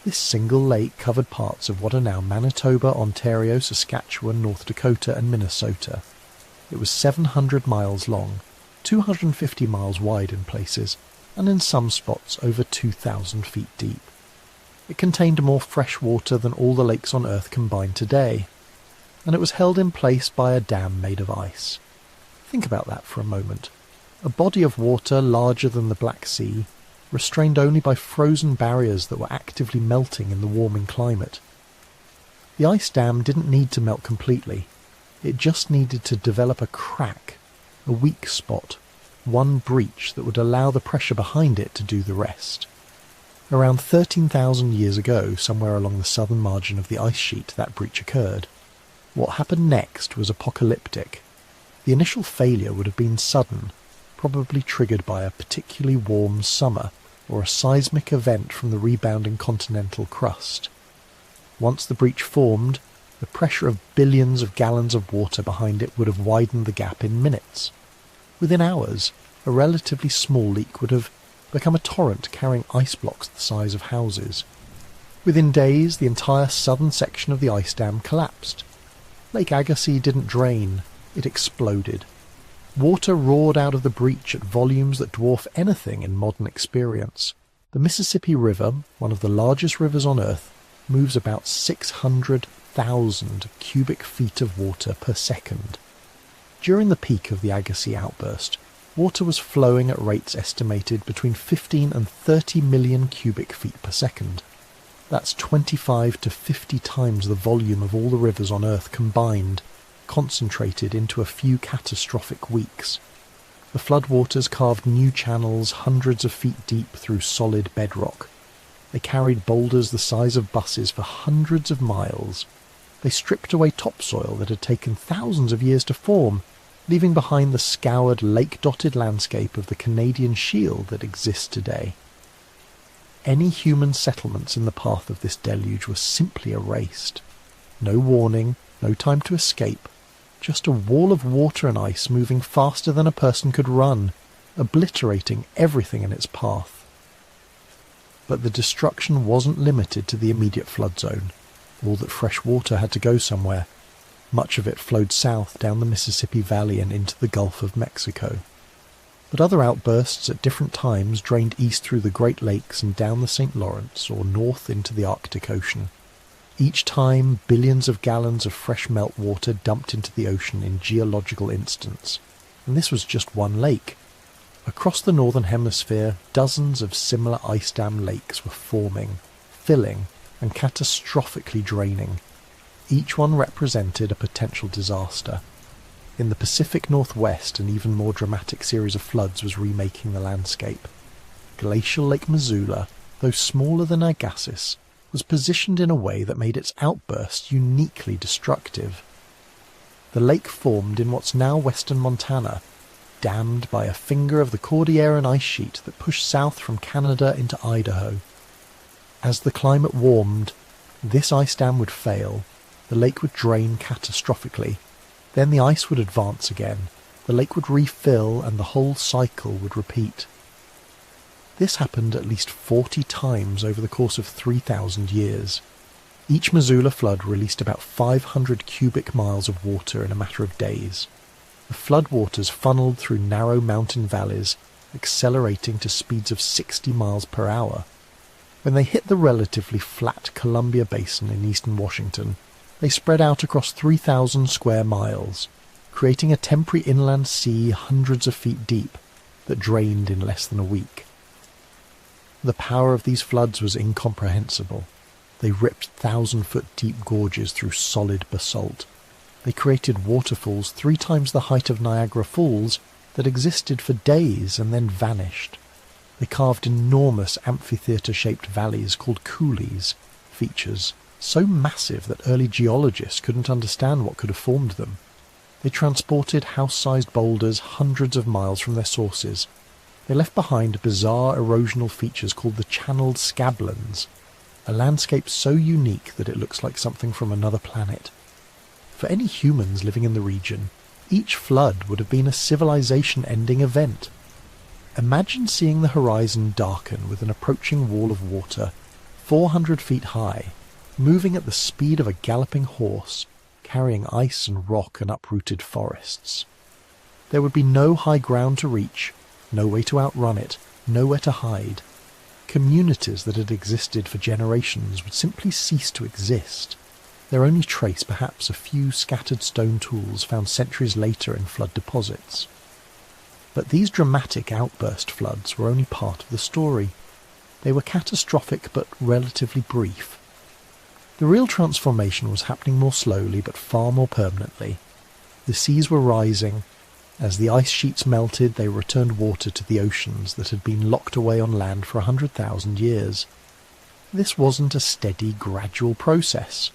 S1: This single lake covered parts of what are now Manitoba, Ontario, Saskatchewan, North Dakota and Minnesota. It was 700 miles long, 250 miles wide in places, and in some spots over 2,000 feet deep. It contained more fresh water than all the lakes on Earth combined today, and it was held in place by a dam made of ice. Think about that for a moment. A body of water larger than the Black Sea, restrained only by frozen barriers that were actively melting in the warming climate. The ice dam didn't need to melt completely. It just needed to develop a crack, a weak spot, one breach that would allow the pressure behind it to do the rest. Around 13,000 years ago, somewhere along the southern margin of the ice sheet, that breach occurred. What happened next was apocalyptic. The initial failure would have been sudden, probably triggered by a particularly warm summer or a seismic event from the rebounding continental crust. Once the breach formed, the pressure of billions of gallons of water behind it would have widened the gap in minutes. Within hours, a relatively small leak would have become a torrent carrying ice blocks the size of houses. Within days, the entire southern section of the ice dam collapsed. Lake Agassiz didn't drain, it exploded. Water roared out of the breach at volumes that dwarf anything in modern experience. The Mississippi River, one of the largest rivers on Earth, moves about 600,000 cubic feet of water per second. During the peak of the Agassiz outburst, water was flowing at rates estimated between 15 and 30 million cubic feet per second. That's 25 to 50 times the volume of all the rivers on Earth combined, concentrated into a few catastrophic weeks. The floodwaters carved new channels hundreds of feet deep through solid bedrock. They carried boulders the size of buses for hundreds of miles. They stripped away topsoil that had taken thousands of years to form, leaving behind the scoured, lake-dotted landscape of the Canadian Shield that exists today. Any human settlements in the path of this deluge were simply erased. No warning, no time to escape, just a wall of water and ice moving faster than a person could run, obliterating everything in its path. But the destruction wasn't limited to the immediate flood zone. All that fresh water had to go somewhere. Much of it flowed south down the Mississippi Valley and into the Gulf of Mexico. But other outbursts at different times drained east through the Great Lakes and down the St. Lawrence or north into the Arctic Ocean. Each time, billions of gallons of fresh meltwater dumped into the ocean in geological instants. And this was just one lake. Across the northern hemisphere, dozens of similar ice dam lakes were forming, filling, and catastrophically draining. Each one represented a potential disaster. In the Pacific Northwest, an even more dramatic series of floods was remaking the landscape. Glacial Lake Missoula, though smaller than Agassiz, was positioned in a way that made its outburst uniquely destructive. The lake formed in what's now western Montana, dammed by a finger of the Cordilleran ice sheet that pushed south from Canada into Idaho. As the climate warmed, this ice dam would fail, the lake would drain catastrophically, then the ice would advance again, the lake would refill, and the whole cycle would repeat. This happened at least 40 times over the course of 3,000 years. Each Missoula flood released about 500 cubic miles of water in a matter of days. The floodwaters funneled through narrow mountain valleys, accelerating to speeds of 60 miles per hour. When they hit the relatively flat Columbia Basin in eastern Washington, they spread out across 3,000 square miles, creating a temporary inland sea hundreds of feet deep that drained in less than a week. The power of these floods was incomprehensible. They ripped 1,000-foot-deep gorges through solid basalt. They created waterfalls 3 times the height of Niagara Falls that existed for days and then vanished. They carved enormous amphitheatre-shaped valleys called coulees, features so massive that early geologists couldn't understand what could have formed them. They transported house-sized boulders hundreds of miles from their sources. They left behind bizarre erosional features called the channeled scablands, a landscape so unique that it looks like something from another planet. For any humans living in the region, each flood would have been a civilization-ending event. Imagine seeing the horizon darken with an approaching wall of water, 400 feet high, moving at the speed of a galloping horse, carrying ice and rock and uprooted forests. There would be no high ground to reach, no way to outrun it, nowhere to hide. Communities that had existed for generations would simply cease to exist. Their only trace perhaps a few scattered stone tools found centuries later in flood deposits. But these dramatic outburst floods were only part of the story. They were catastrophic but relatively brief. The real transformation was happening more slowly but far more permanently. The seas were rising. As the ice sheets melted, they returned water to the oceans that had been locked away on land for 100,000 years. This wasn't a steady, gradual process.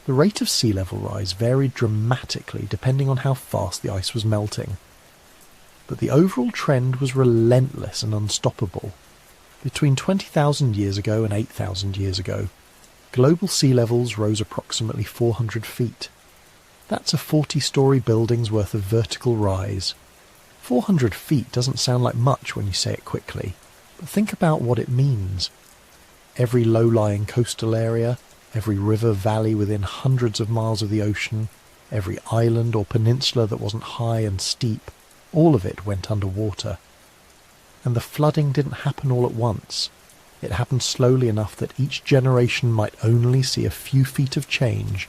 S1: The rate of sea level rise varied dramatically depending on how fast the ice was melting. But the overall trend was relentless and unstoppable. Between 20,000 years ago and 8,000 years ago, global sea levels rose approximately 400 feet. That's a 40-story building's worth of vertical rise. 400 feet doesn't sound like much when you say it quickly, but think about what it means. Every low-lying coastal area, every river valley within hundreds of miles of the ocean, every island or peninsula that wasn't high and steep, all of it went underwater. And the flooding didn't happen all at once. It happened slowly enough that each generation might only see a few feet of change,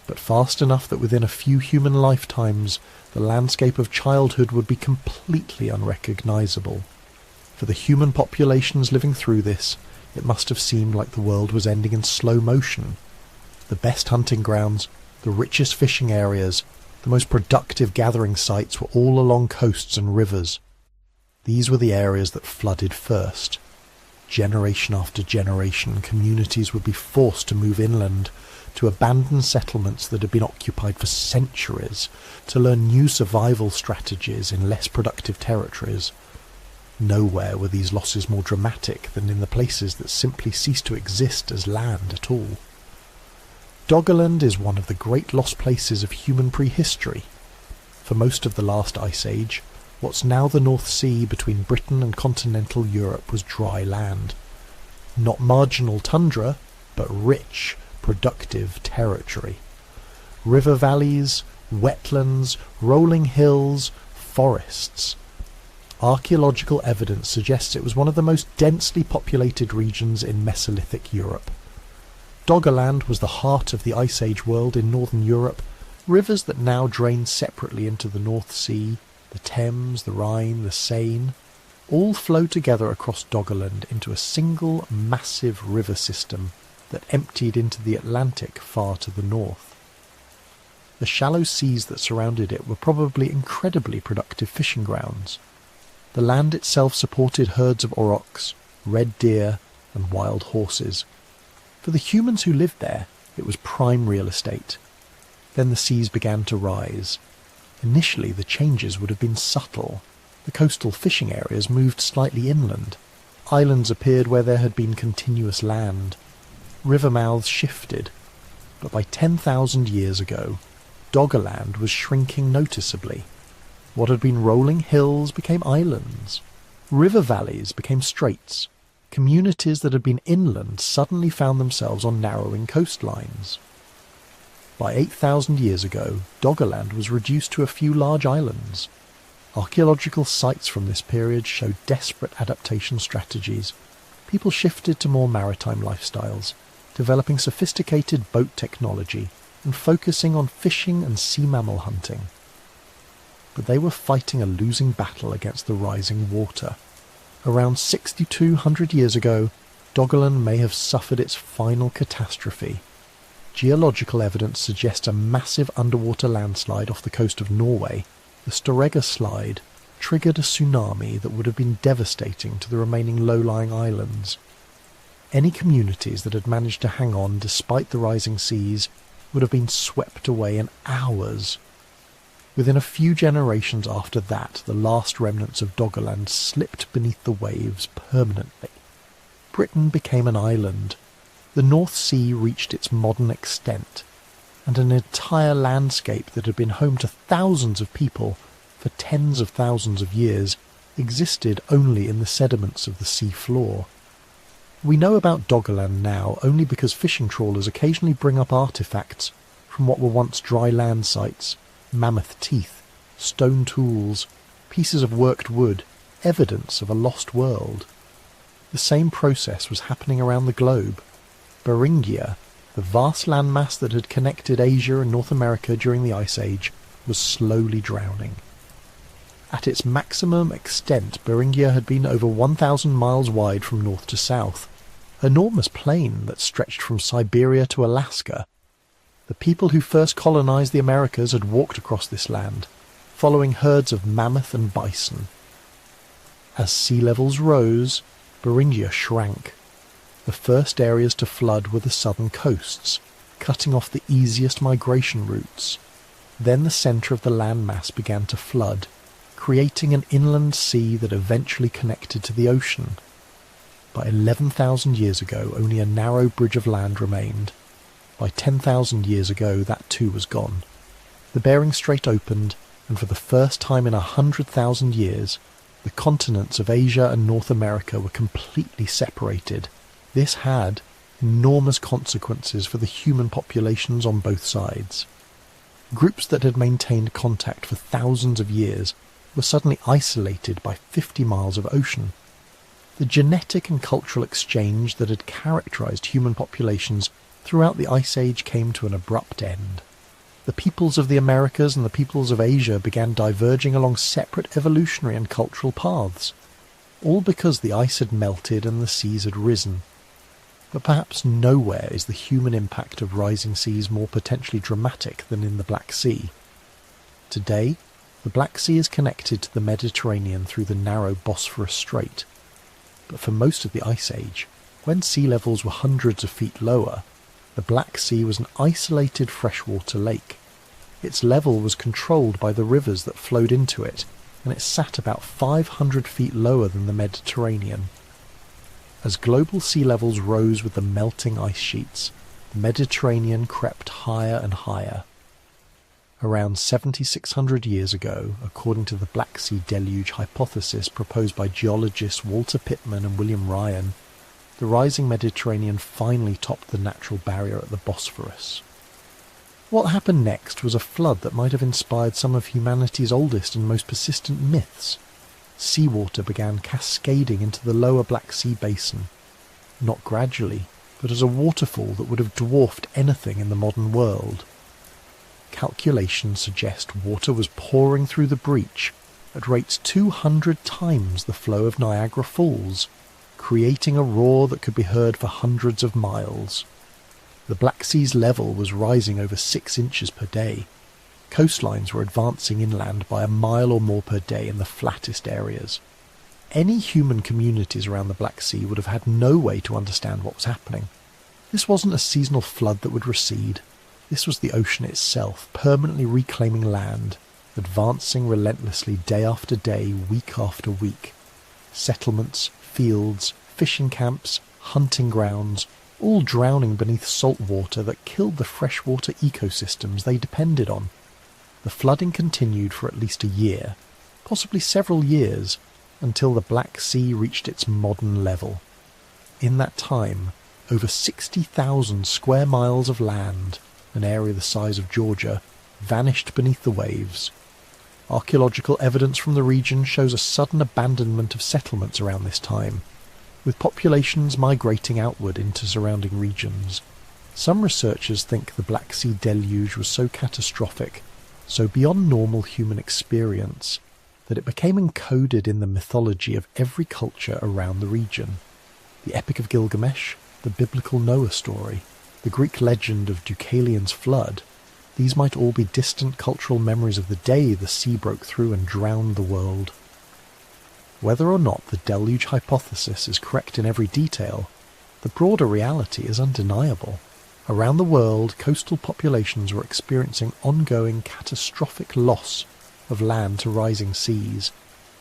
S1: but fast enough that within a few human lifetimes the landscape of childhood would be completely unrecognizable. For the human populations living through this, it must have seemed like the world was ending in slow motion. The best hunting grounds, the richest fishing areas, the most productive gathering sites were all along coasts and rivers. These were the areas that flooded first. Generation after generation, communities would be forced to move inland, to abandon settlements that had been occupied for centuries, to learn new survival strategies in less productive territories. Nowhere were these losses more dramatic than in the places that simply ceased to exist as land at all. Doggerland is one of the great lost places of human prehistory. For most of the last ice age, what's now the North Sea between Britain and continental Europe was dry land. Not marginal tundra, but rich, productive territory. River valleys, wetlands, rolling hills, forests. Archaeological evidence suggests it was one of the most densely populated regions in Mesolithic Europe. Doggerland was the heart of the Ice Age world in northern Europe. Rivers that now drain separately into the North Sea, the Thames, the Rhine, the Seine, all flow together across Doggerland into a single massive river system that emptied into the Atlantic far to the north. The shallow seas that surrounded it were probably incredibly productive fishing grounds. The land itself supported herds of aurochs, red deer, and wild horses. For the humans who lived there, it was prime real estate. Then the seas began to rise. Initially, the changes would have been subtle. The coastal fishing areas moved slightly inland. Islands appeared where there had been continuous land. River mouths shifted. But by 10,000 years ago, Doggerland was shrinking noticeably. What had been rolling hills became islands. River valleys became straits. Communities that had been inland suddenly found themselves on narrowing coastlines. By 8,000 years ago, Doggerland was reduced to a few large islands. Archaeological sites from this period show desperate adaptation strategies. People shifted to more maritime lifestyles, developing sophisticated boat technology and focusing on fishing and sea mammal hunting. But they were fighting a losing battle against the rising water. Around 6,200 years ago, Doggerland may have suffered its final catastrophe. Geological evidence suggests a massive underwater landslide off the coast of Norway. The Storegga slide triggered a tsunami that would have been devastating to the remaining low-lying islands. Any communities that had managed to hang on despite the rising seas would have been swept away in hours. Within a few generations after that, the last remnants of Doggerland slipped beneath the waves permanently. Britain became an island. The North Sea reached its modern extent, and an entire landscape that had been home to thousands of people for tens of thousands of years existed only in the sediments of the sea floor. We know about Doggerland now only because fishing trawlers occasionally bring up artefacts from what were once dry land sites, mammoth teeth, stone tools, pieces of worked wood, evidence of a lost world. The same process was happening around the globe. Beringia, the vast landmass that had connected Asia and North America during the Ice Age, was slowly drowning. At its maximum extent, Beringia had been over 1,000 miles wide from north to south, an enormous plain that stretched from Siberia to Alaska. The people who first colonized the Americas had walked across this land, following herds of mammoth and bison. As sea levels rose, Beringia shrank. The first areas to flood were the southern coasts, cutting off the easiest migration routes. Then the centre of the landmass began to flood, creating an inland sea that eventually connected to the ocean. By 11,000 years ago, only a narrow bridge of land remained. By 10,000 years ago, that too was gone. The Bering Strait opened, and for the first time in 100,000 years, the continents of Asia and North America were completely separated. This had enormous consequences for the human populations on both sides. Groups that had maintained contact for thousands of years were suddenly isolated by 50 miles of ocean. The genetic and cultural exchange that had characterized human populations throughout the Ice Age came to an abrupt end. The peoples of the Americas and the peoples of Asia began diverging along separate evolutionary and cultural paths, all because the ice had melted and the seas had risen. But perhaps nowhere is the human impact of rising seas more potentially dramatic than in the Black Sea. Today, the Black Sea is connected to the Mediterranean through the narrow Bosphorus Strait. But for most of the Ice Age, when sea levels were hundreds of feet lower, the Black Sea was an isolated freshwater lake. Its level was controlled by the rivers that flowed into it, and it sat about 500 feet lower than the Mediterranean. As global sea levels rose with the melting ice sheets, the Mediterranean crept higher and higher. Around 7,600 years ago, according to the Black Sea deluge hypothesis proposed by geologists Walter Pittman and William Ryan, the rising Mediterranean finally topped the natural barrier at the Bosphorus. What happened next was a flood that might have inspired some of humanity's oldest and most persistent myths. Seawater began cascading into the lower Black Sea basin, not gradually, but as a waterfall that would have dwarfed anything in the modern world. Calculations suggest water was pouring through the breach at rates 200 times the flow of Niagara Falls, creating a roar that could be heard for hundreds of miles. The Black Sea's level was rising over 6 inches per day. Coastlines were advancing inland by a mile or more per day in the flattest areas. Any human communities around the Black Sea would have had no way to understand what was happening. This wasn't a seasonal flood that would recede. This was the ocean itself, permanently reclaiming land, advancing relentlessly day after day, week after week. Settlements, fields, fishing camps, hunting grounds, all drowning beneath salt water that killed the freshwater ecosystems they depended on. The flooding continued for at least a year, possibly several years, until the Black Sea reached its modern level. In that time, over 60,000 square miles of land, an area the size of Georgia, vanished beneath the waves. Archaeological evidence from the region shows a sudden abandonment of settlements around this time, with populations migrating outward into surrounding regions. Some researchers think the Black Sea deluge was so catastrophic, so beyond normal human experience, that it became encoded in the mythology of every culture around the region. The Epic of Gilgamesh, the biblical Noah story, the Greek legend of Deucalion's flood, these might all be distant cultural memories of the day the sea broke through and drowned the world. Whether or not the deluge hypothesis is correct in every detail, the broader reality is undeniable. Around the world, coastal populations were experiencing ongoing catastrophic loss of land to rising seas,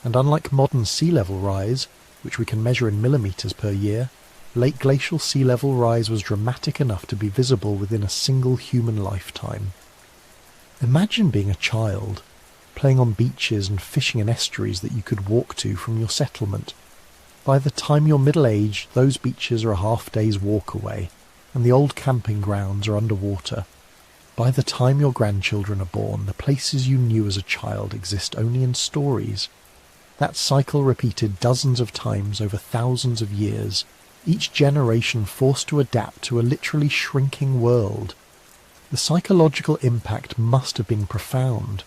S1: and unlike modern sea level rise, which we can measure in millimetres per year, late glacial sea level rise was dramatic enough to be visible within a single human lifetime. Imagine being a child, playing on beaches and fishing in estuaries that you could walk to from your settlement. By the time you're middle-aged, those beaches are a half-day's walk away, and the old camping grounds are underwater. By the time your grandchildren are born, the places you knew as a child exist only in stories. That cycle repeated dozens of times over thousands of years, each generation forced to adapt to a literally shrinking world. The psychological impact must have been profound.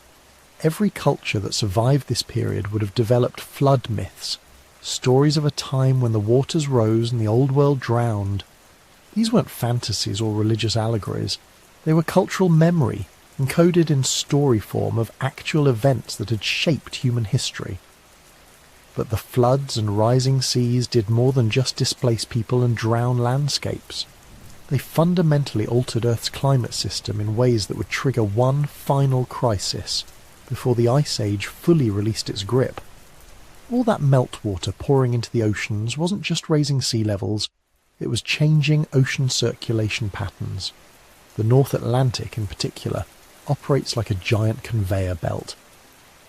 S1: Every culture that survived this period would have developed flood myths, stories of a time when the waters rose and the old world drowned. These weren't fantasies or religious allegories. They were cultural memory, encoded in story form of actual events that had shaped human history. But the floods and rising seas did more than just displace people and drown landscapes. They fundamentally altered Earth's climate system in ways that would trigger one final crisis before the Ice Age fully released its grip. All that meltwater pouring into the oceans wasn't just raising sea levels, it was changing ocean circulation patterns. The North Atlantic, in particular, operates like a giant conveyor belt.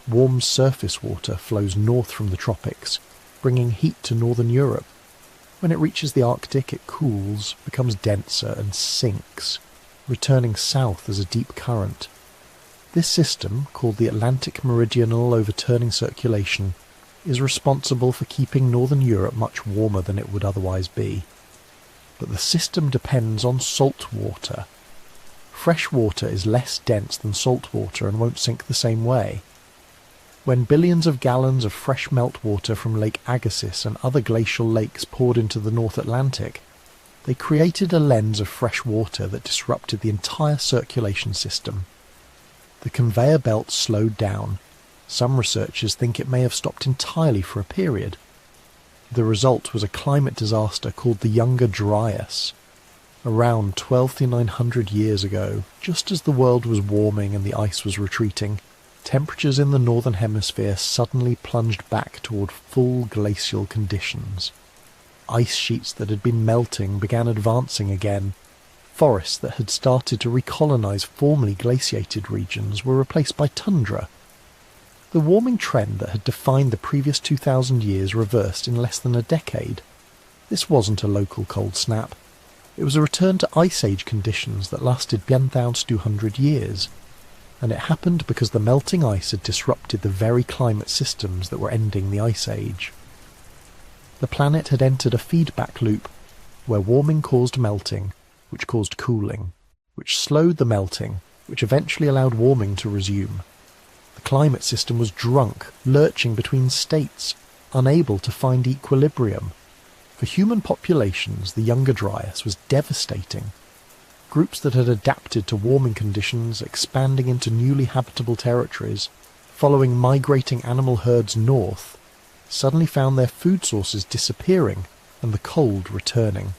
S1: Warm surface water flows north from the tropics, bringing heat to northern Europe. When it reaches the Arctic, it cools, becomes denser, and sinks, returning south as a deep current. This system, called the Atlantic Meridional Overturning Circulation, is responsible for keeping northern Europe much warmer than it would otherwise be. But the system depends on salt water. Fresh water is less dense than salt water and won't sink the same way. When billions of gallons of fresh meltwater from Lake Agassiz and other glacial lakes poured into the North Atlantic, they created a lens of fresh water that disrupted the entire circulation system. The conveyor belt slowed down. Some researchers think it may have stopped entirely for a period. The result was a climate disaster called the Younger Dryas. Around 12,900 years ago, just as the world was warming and the ice was retreating, temperatures in the northern hemisphere suddenly plunged back toward full glacial conditions. Ice sheets that had been melting began advancing again. Forests that had started to recolonize formerly glaciated regions were replaced by tundra. The warming trend that had defined the previous 2,000 years reversed in less than a decade. This wasn't a local cold snap. It was a return to Ice Age conditions that lasted 1,200 years. And it happened because the melting ice had disrupted the very climate systems that were ending the Ice Age. The planet had entered a feedback loop, where warming caused melting, which caused cooling, which slowed the melting, which eventually allowed warming to resume. The climate system was drunk, lurching between states, unable to find equilibrium. For human populations, the Younger Dryas was devastating. Groups that had adapted to warming conditions, expanding into newly habitable territories, following migrating animal herds north, suddenly found their food sources disappearing and the cold returning.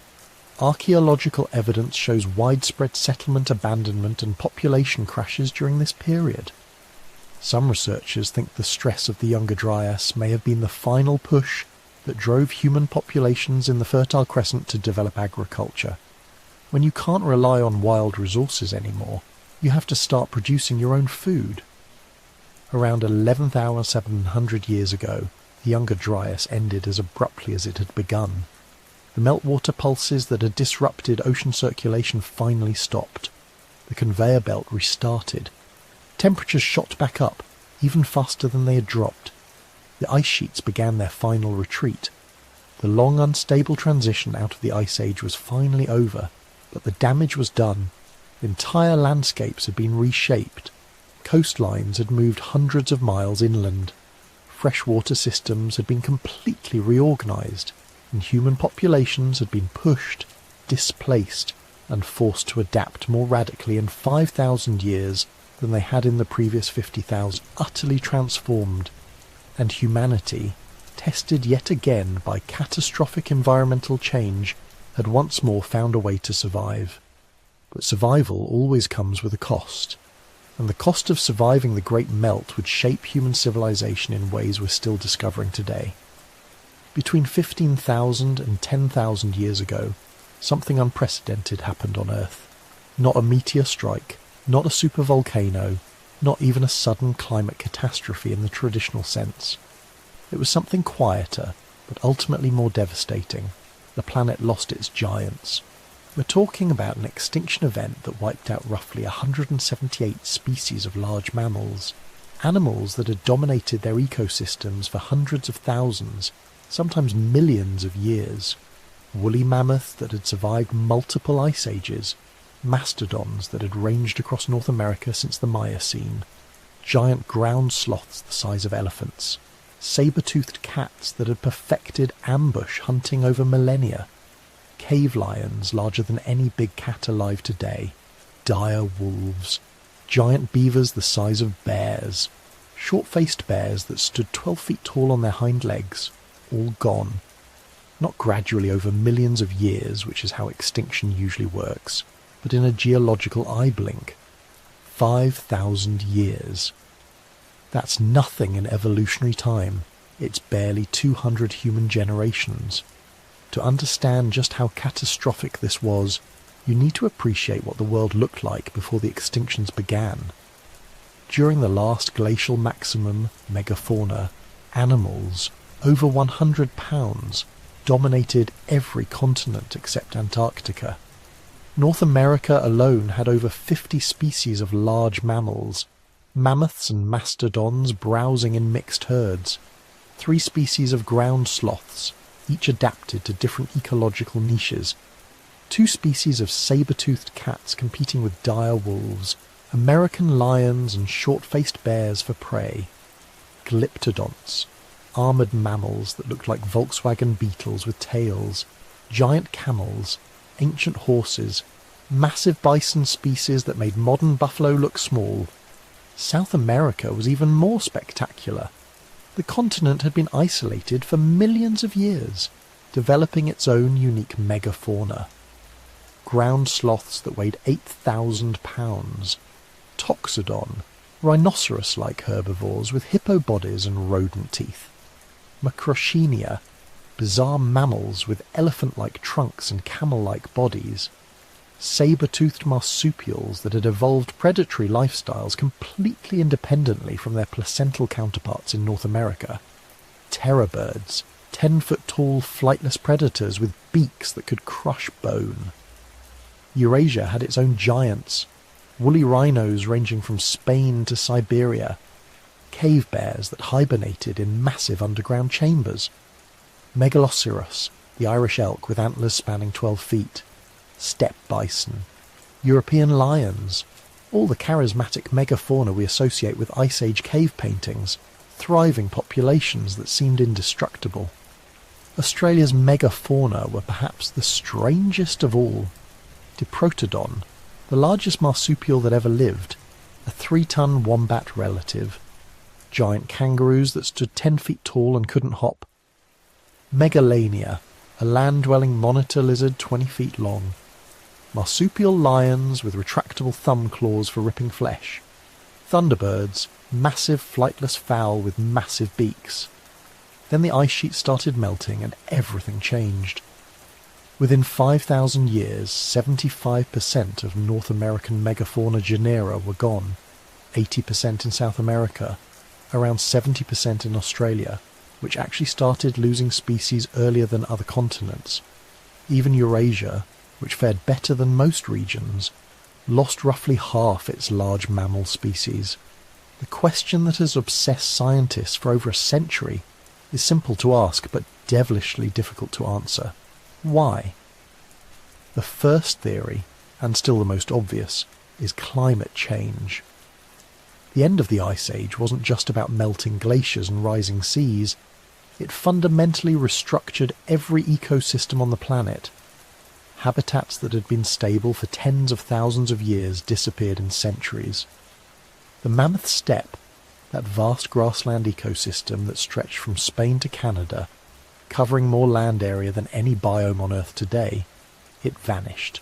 S1: Archaeological evidence shows widespread settlement abandonment and population crashes during this period. Some researchers think the stress of the Younger Dryas may have been the final push that drove human populations in the Fertile Crescent to develop agriculture. When you can't rely on wild resources anymore, you have to start producing your own food. Around 11,700 years ago, the Younger Dryas ended as abruptly as it had begun. The meltwater pulses that had disrupted ocean circulation finally stopped. The conveyor belt restarted. Temperatures shot back up, even faster than they had dropped. The ice sheets began their final retreat. The long, unstable transition out of the Ice Age was finally over. But the damage was done. Entire landscapes had been reshaped. Coastlines had moved hundreds of miles inland. Freshwater systems had been completely reorganized, and human populations had been pushed, displaced, and forced to adapt more radically in 5,000 years than they had in the previous 50,000, utterly transformed. And humanity, tested yet again by catastrophic environmental change, had once more found a way to survive. But survival always comes with a cost, and the cost of surviving the Great Melt would shape human civilization in ways we're still discovering today. Between 15,000 and 10,000 years ago, something unprecedented happened on Earth. Not a meteor strike, not a supervolcano, not even a sudden climate catastrophe in the traditional sense. It was something quieter, but ultimately more devastating. The planet lost its giants. We're talking about an extinction event that wiped out roughly 178 species of large mammals, animals that had dominated their ecosystems for hundreds of thousands, sometimes millions of years. Woolly mammoths that had survived multiple ice ages, mastodons that had ranged across North America since the Miocene, giant ground sloths the size of elephants, saber-toothed cats that had perfected ambush hunting over millennia, cave lions larger than any big cat alive today, dire wolves, giant beavers the size of bears, short-faced bears that stood 12 feet tall on their hind legs, all gone. Not gradually over millions of years, which is how extinction usually works, but in a geological eye blink. 5,000 years. That's nothing in evolutionary time. It's barely 200 human generations. To understand just how catastrophic this was, you need to appreciate what the world looked like before the extinctions began. During the last glacial maximum megafauna, animals, over 100 pounds, dominated every continent except Antarctica. North America alone had over 50 species of large mammals, mammoths and mastodons browsing in mixed herds, 3 species of ground sloths, each adapted to different ecological niches, 2 species of saber-toothed cats competing with dire wolves, American lions and short-faced bears for prey, glyptodonts, armoured mammals that looked like Volkswagen Beetles with tails, giant camels, ancient horses, massive bison species that made modern buffalo look small. South America was even more spectacular. The continent had been isolated for millions of years, developing its own unique megafauna. Ground sloths that weighed 8,000 pounds, toxodon, rhinoceros-like herbivores with hippo bodies and rodent teeth, macrochenia, bizarre mammals with elephant-like trunks and camel-like bodies, saber-toothed marsupials that had evolved predatory lifestyles completely independently from their placental counterparts in North America, terror birds, 10-foot-tall flightless predators with beaks that could crush bone. Eurasia had its own giants, woolly rhinos ranging from Spain to Siberia, cave bears that hibernated in massive underground chambers, Megaloceros, the Irish elk with antlers spanning 12 feet, steppe bison, European lions, all the charismatic megafauna we associate with Ice Age cave paintings, thriving populations that seemed indestructible. Australia's megafauna were perhaps the strangest of all. Diprotodon, the largest marsupial that ever lived, a 3-ton wombat relative. Giant kangaroos that stood 10 feet tall and couldn't hop. Megalania, a land-dwelling monitor lizard 20 feet long. Marsupial lions with retractable thumb claws for ripping flesh. Thunderbirds, massive flightless fowl with massive beaks. Then the ice sheet started melting and everything changed. Within 5,000 years, 75% of North American megafauna genera were gone, 80% in South America, around 70% in Australia, which actually started losing species earlier than other continents. Even Eurasia, which fared better than most regions, lost roughly half its large mammal species. The question that has obsessed scientists for over a century is simple to ask but devilishly difficult to answer. Why? The first theory, and still the most obvious, is climate change. The end of the Ice Age wasn't just about melting glaciers and rising seas. It fundamentally restructured every ecosystem on the planet. Habitats that had been stable for tens of thousands of years disappeared in centuries. The Mammoth Steppe, that vast grassland ecosystem that stretched from Spain to Canada, covering more land area than any biome on Earth today, it vanished.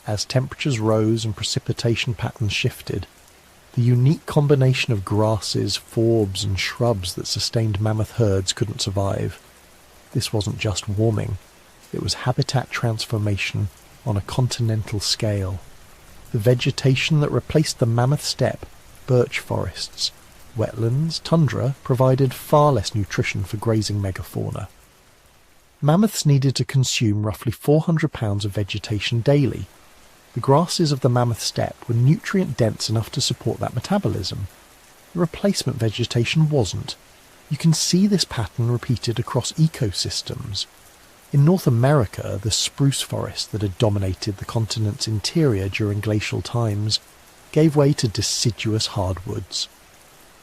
S1: As temperatures rose and precipitation patterns shifted, the unique combination of grasses, forbs and shrubs that sustained mammoth herds couldn't survive. This wasn't just warming, it was habitat transformation on a continental scale. The vegetation that replaced the Mammoth Steppe, birch forests, wetlands, tundra, provided far less nutrition for grazing megafauna. Mammoths needed to consume roughly 400 pounds of vegetation daily. The grasses of the Mammoth Steppe were nutrient-dense enough to support that metabolism. The replacement vegetation wasn't. You can see this pattern repeated across ecosystems. In North America, the spruce forest that had dominated the continent's interior during glacial times gave way to deciduous hardwoods.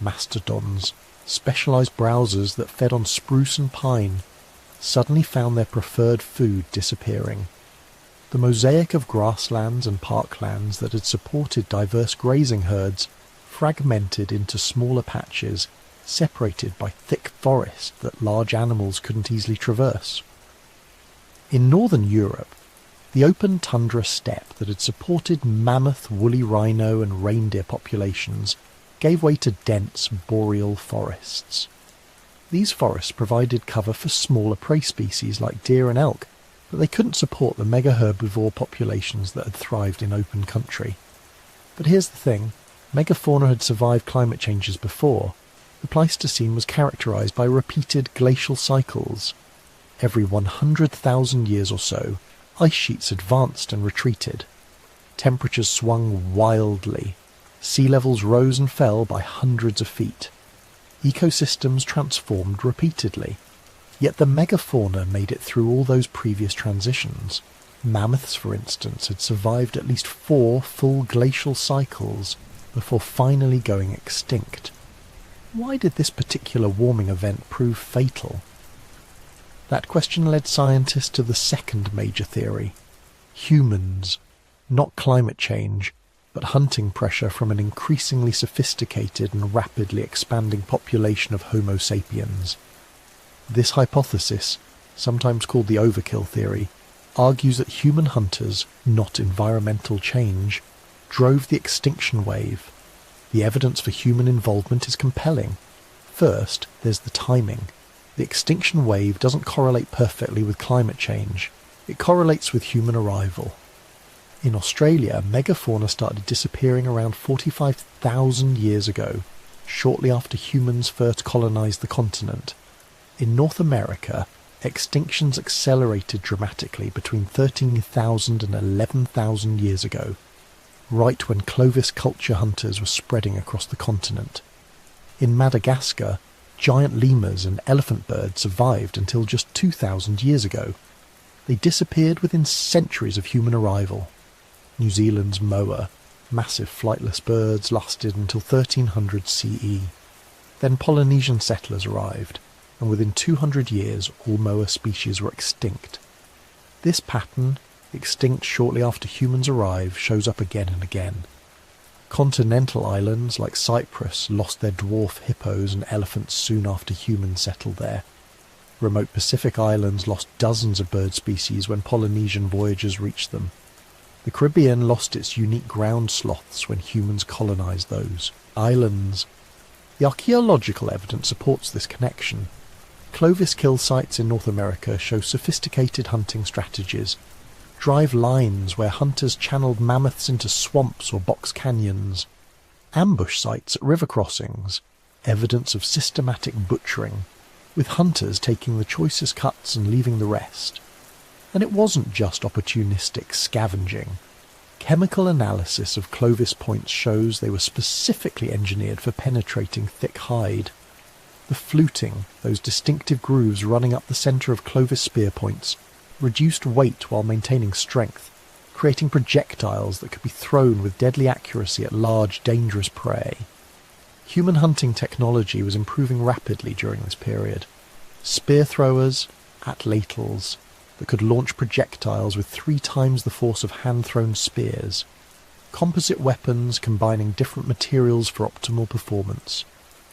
S1: Mastodons, specialized browsers that fed on spruce and pine, suddenly found their preferred food disappearing. The mosaic of grasslands and parklands that had supported diverse grazing herds fragmented into smaller patches, separated by thick forest that large animals couldn't easily traverse. In northern Europe, the open tundra steppe that had supported mammoth, woolly rhino and reindeer populations gave way to dense boreal forests. These forests provided cover for smaller prey species like deer and elk, but they couldn't support the mega-herbivore populations that had thrived in open country. But here's the thing, megafauna had survived climate changes before. The Pleistocene was characterised by repeated glacial cycles. Every 100,000 years or so, ice sheets advanced and retreated. Temperatures swung wildly. Sea levels rose and fell by hundreds of feet. Ecosystems transformed repeatedly. Yet the megafauna made it through all those previous transitions. Mammoths, for instance, had survived at least 4 full glacial cycles before finally going extinct. Why did this particular warming event prove fatal? That question led scientists to the second major theory. Humans, not climate change, but hunting pressure from an increasingly sophisticated and rapidly expanding population of Homo sapiens. This hypothesis, sometimes called the overkill theory, argues that human hunters, not environmental change, drove the extinction wave. The evidence for human involvement is compelling. First, there's the timing. The extinction wave doesn't correlate perfectly with climate change. It correlates with human arrival. In Australia, megafauna started disappearing around 45,000 years ago, shortly after humans first colonised the continent. In North America, extinctions accelerated dramatically between 13,000 and 11,000 years ago, right when Clovis culture hunters were spreading across the continent. In Madagascar, giant lemurs and elephant birds survived until just 2,000 years ago. They disappeared within centuries of human arrival. New Zealand's moa, massive flightless birds, lasted until 1300 CE. Then Polynesian settlers arrived, and within 200 years all moa species were extinct. This pattern, extinct shortly after humans arrive, shows up again and again. Continental islands like Cyprus lost their dwarf hippos and elephants soon after humans settled there. Remote Pacific islands lost dozens of bird species when Polynesian voyagers reached them. The Caribbean lost its unique ground sloths when humans colonised those islands. The archaeological evidence supports this connection. Clovis kill sites in North America show sophisticated hunting strategies. Drive lines where hunters channeled mammoths into swamps or box canyons. Ambush sites at river crossings, evidence of systematic butchering, with hunters taking the choicest cuts and leaving the rest. And it wasn't just opportunistic scavenging. Chemical analysis of Clovis points shows they were specifically engineered for penetrating thick hide. The fluting, those distinctive grooves running up the centre of Clovis spear points, reduced weight while maintaining strength, creating projectiles that could be thrown with deadly accuracy at large, dangerous prey. Human hunting technology was improving rapidly during this period. Spear throwers, atlatls, that could launch projectiles with 3 times the force of hand-thrown spears. Composite weapons combining different materials for optimal performance.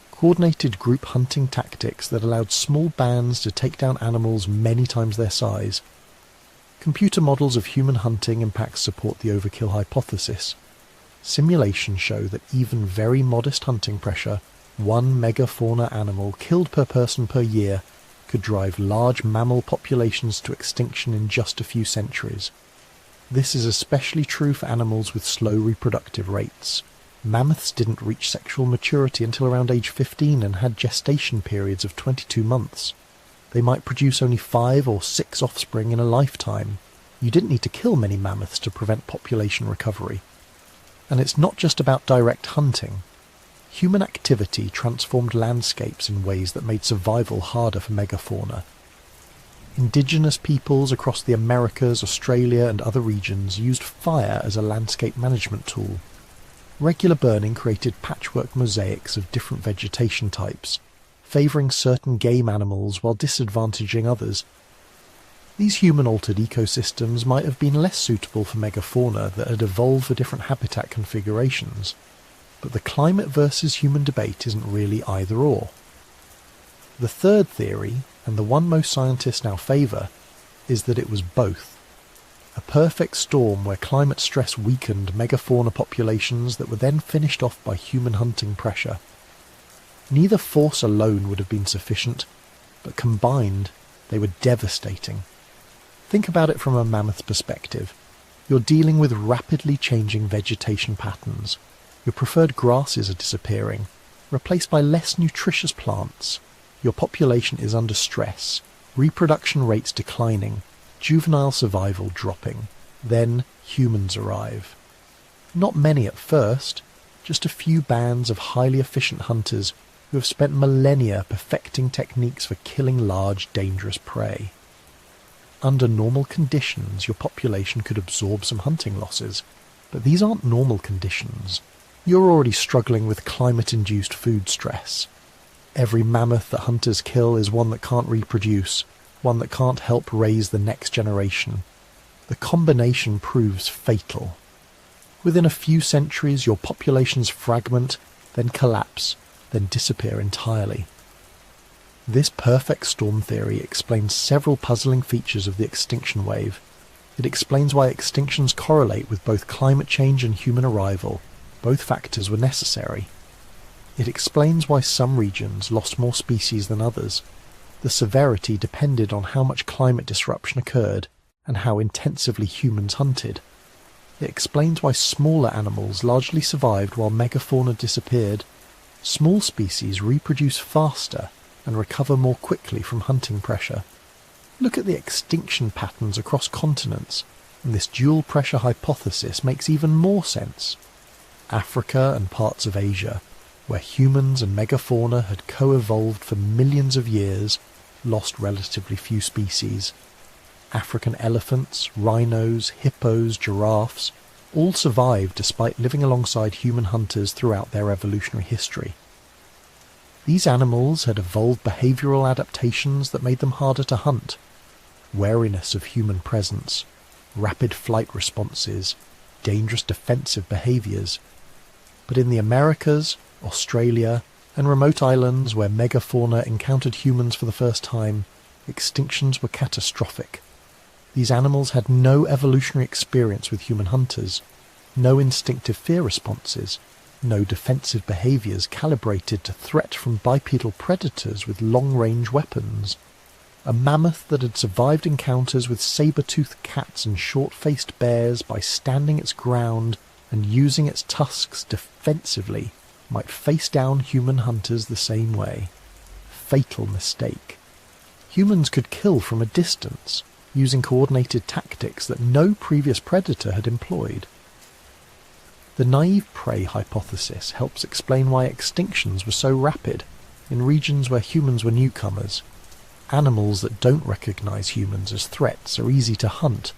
S1: Coordinated group hunting tactics that allowed small bands to take down animals many times their size. Computer models of human hunting impacts support the overkill hypothesis. Simulations show that even very modest hunting pressure, 1 megafauna animal killed per person per year, could drive large mammal populations to extinction in just a few centuries. This is especially true for animals with slow reproductive rates. Mammoths didn't reach sexual maturity until around age 15 and had gestation periods of 22 months. They might produce only 5 or 6 offspring in a lifetime. You didn't need to kill many mammoths to prevent population recovery. And it's not just about direct hunting. Human activity transformed landscapes in ways that made survival harder for megafauna. Indigenous peoples across the Americas, Australia and other regions used fire as a landscape management tool. Regular burning created patchwork mosaics of different vegetation types, favouring certain game animals while disadvantaging others. These human-altered ecosystems might have been less suitable for megafauna that had evolved for different habitat configurations, but the climate versus human debate isn't really either-or. The third theory, and the one most scientists now favour, is that it was both. A perfect storm where climate stress weakened megafauna populations that were then finished off by human hunting pressure. Neither force alone would have been sufficient, but combined they were devastating. Think about it from a mammoth's perspective. You're dealing with rapidly changing vegetation patterns. Your preferred grasses are disappearing, replaced by less nutritious plants. Your population is under stress, reproduction rates declining, juvenile survival dropping. Then humans arrive. Not many at first, just a few bands of highly efficient hunters who have spent millennia perfecting techniques for killing large, dangerous prey. Under normal conditions, your population could absorb some hunting losses, but these aren't normal conditions. You're already struggling with climate-induced food stress. Every mammoth that hunters kill is one that can't reproduce, one that can't help raise the next generation. The combination proves fatal. Within a few centuries, your populations fragment, then collapse, then disappear entirely. This perfect storm theory explains several puzzling features of the extinction wave. It explains why extinctions correlate with both climate change and human arrival. Both factors were necessary. It explains why some regions lost more species than others. The severity depended on how much climate disruption occurred and how intensively humans hunted. It explains why smaller animals largely survived while megafauna disappeared. Small species reproduce faster and recover more quickly from hunting pressure. Look at the extinction patterns across continents, and this dual pressure hypothesis makes even more sense. Africa and parts of Asia, where humans and megafauna had co-evolved for millions of years, lost relatively few species. African elephants, rhinos, hippos, giraffes, all survived despite living alongside human hunters throughout their evolutionary history. These animals had evolved behavioural adaptations that made them harder to hunt. Wariness of human presence, rapid flight responses, dangerous defensive behaviours. But in the Americas, Australia, and remote islands where megafauna encountered humans for the first time, extinctions were catastrophic. These animals had no evolutionary experience with human hunters, no instinctive fear responses, no defensive behaviours calibrated to threat from bipedal predators with long-range weapons. A mammoth that had survived encounters with saber-toothed cats and short-faced bears by standing its ground and using its tusks defensively might face down human hunters the same way. Fatal mistake. Humans could kill from a distance, using coordinated tactics that no previous predator had employed. The naive prey hypothesis helps explain why extinctions were so rapid in regions where humans were newcomers. Animals that don't recognize humans as threats are easy to hunt.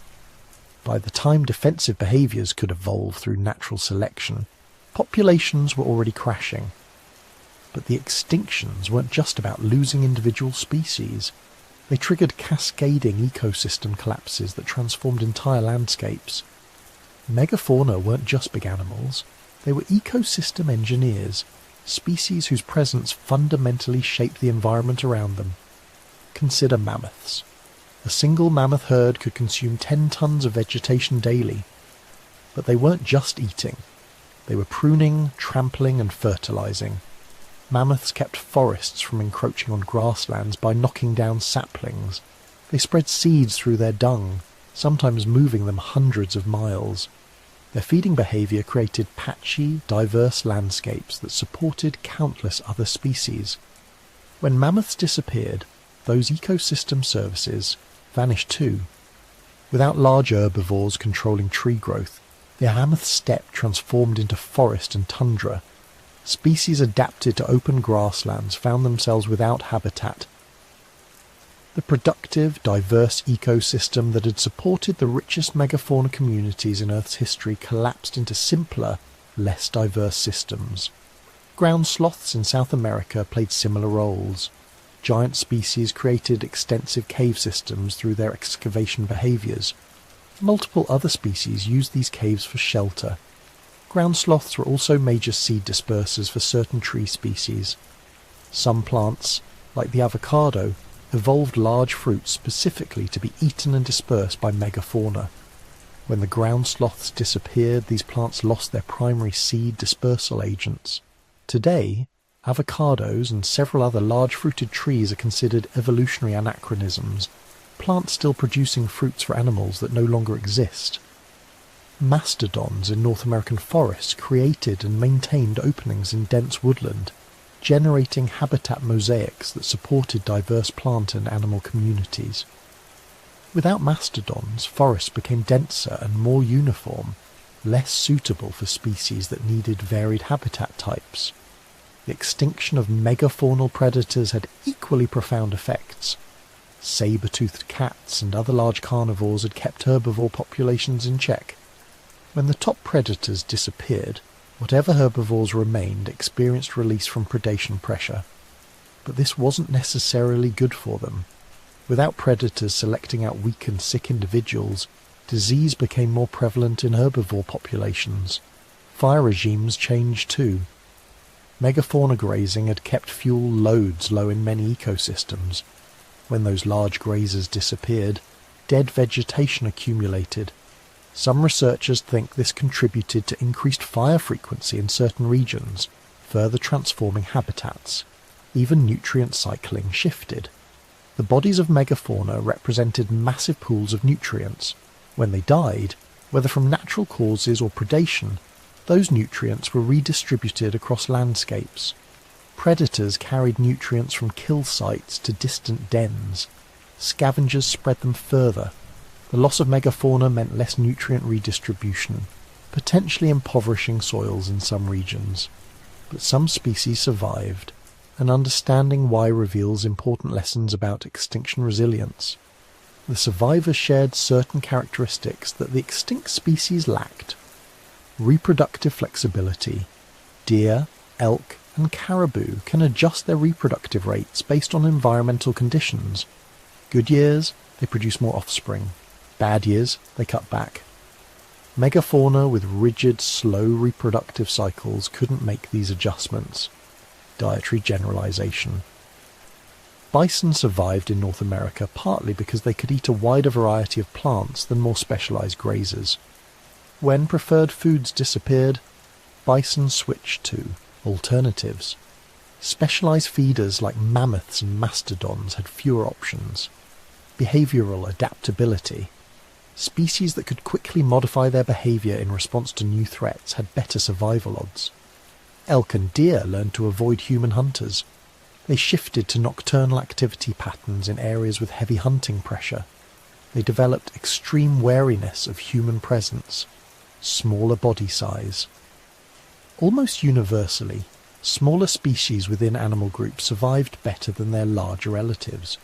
S1: By the time defensive behaviors could evolve through natural selection, populations were already crashing. But the extinctions weren't just about losing individual species. They triggered cascading ecosystem collapses that transformed entire landscapes. Megafauna weren't just big animals, they were ecosystem engineers, species whose presence fundamentally shaped the environment around them. Consider mammoths. A single mammoth herd could consume 10 tons of vegetation daily. But they weren't just eating. They were pruning, trampling and fertilizing. Mammoths kept forests from encroaching on grasslands by knocking down saplings. They spread seeds through their dung, sometimes moving them hundreds of miles. Their feeding behaviour created patchy, diverse landscapes that supported countless other species. When mammoths disappeared, those ecosystem services vanished too. Without large herbivores controlling tree growth, the mammoth steppe transformed into forest and tundra. Species adapted to open grasslands found themselves without habitat. The productive, diverse ecosystem that had supported the richest megafauna communities in Earth's history collapsed into simpler, less diverse systems. Ground sloths in South America played similar roles. Giant species created extensive cave systems through their excavation behaviours. Multiple other species used these caves for shelter. Ground sloths were also major seed dispersers for certain tree species. Some plants, like the avocado, evolved large fruits specifically to be eaten and dispersed by megafauna. When the ground sloths disappeared, these plants lost their primary seed dispersal agents. Today, avocados and several other large-fruited trees are considered evolutionary anachronisms, plants still producing fruits for animals that no longer exist. Mastodons in North American forests created and maintained openings in dense woodland, generating habitat mosaics that supported diverse plant and animal communities. Without mastodons, forests became denser and more uniform, less suitable for species that needed varied habitat types. The extinction of megafaunal predators had equally profound effects. Saber-toothed cats and other large carnivores had kept herbivore populations in check. When the top predators disappeared, whatever herbivores remained experienced release from predation pressure. But this wasn't necessarily good for them. Without predators selecting out weak and sick individuals, disease became more prevalent in herbivore populations. Fire regimes changed too. Megafauna grazing had kept fuel loads low in many ecosystems. When those large grazers disappeared, dead vegetation accumulated. Some researchers think this contributed to increased fire frequency in certain regions, further transforming habitats. Even nutrient cycling shifted. The bodies of megafauna represented massive pools of nutrients. When they died, whether from natural causes or predation, those nutrients were redistributed across landscapes. Predators carried nutrients from kill sites to distant dens. Scavengers spread them further. The loss of megafauna meant less nutrient redistribution, potentially impoverishing soils in some regions. But some species survived, and understanding why reveals important lessons about extinction resilience. The survivors shared certain characteristics that the extinct species lacked. Reproductive flexibility. Deer, elk, and caribou can adjust their reproductive rates based on environmental conditions. Good years, they produce more offspring. Bad years, they cut back. Megafauna with rigid, slow reproductive cycles couldn't make these adjustments. Dietary generalization. Bison survived in North America partly because they could eat a wider variety of plants than more specialized grazers. When preferred foods disappeared, bison switched to alternatives. Specialized feeders like mammoths and mastodons had fewer options. Behavioral adaptability. Species that could quickly modify their behavior in response to new threats had better survival odds. Elk and deer learned to avoid human hunters. They shifted to nocturnal activity patterns in areas with heavy hunting pressure. They developed extreme wariness of human presence. Smaller body size. Almost universally, smaller species within animal groups survived better than their larger relatives.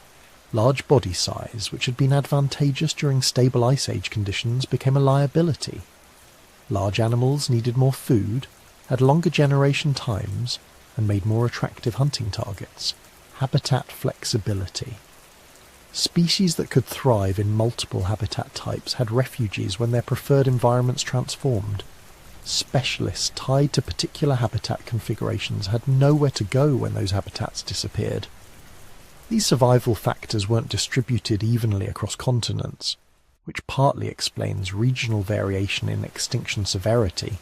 S1: Large body size, which had been advantageous during stable Ice Age conditions, became a liability. Large animals needed more food, had longer generation times, and made more attractive hunting targets. Habitat flexibility. Species that could thrive in multiple habitat types had refuges when their preferred environments transformed. Specialists tied to particular habitat configurations had nowhere to go when those habitats disappeared. These survival factors weren't distributed evenly across continents, which partly explains regional variation in extinction severity.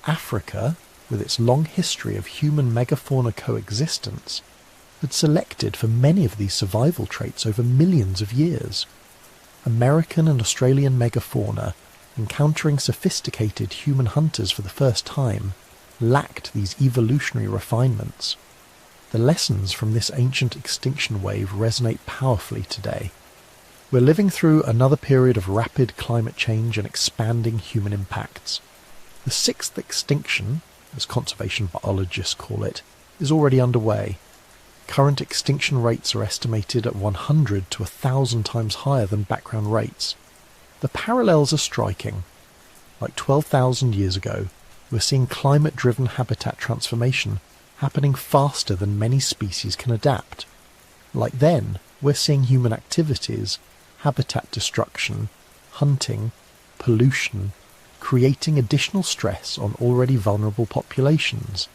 S1: Africa, with its long history of human megafauna coexistence, had selected for many of these survival traits over millions of years. American and Australian megafauna, encountering sophisticated human hunters for the first time, lacked these evolutionary refinements. The lessons from this ancient extinction wave resonate powerfully today. We're living through another period of rapid climate change and expanding human impacts. The sixth extinction, as conservation biologists call it, is already underway. Current extinction rates are estimated at 100 to 1,000 times higher than background rates. The parallels are striking. Like 12,000 years ago, we're seeing climate-driven habitat transformation happening faster than many species can adapt. Like then, we're seeing human activities, habitat destruction, hunting, pollution, creating additional stress on already vulnerable populations.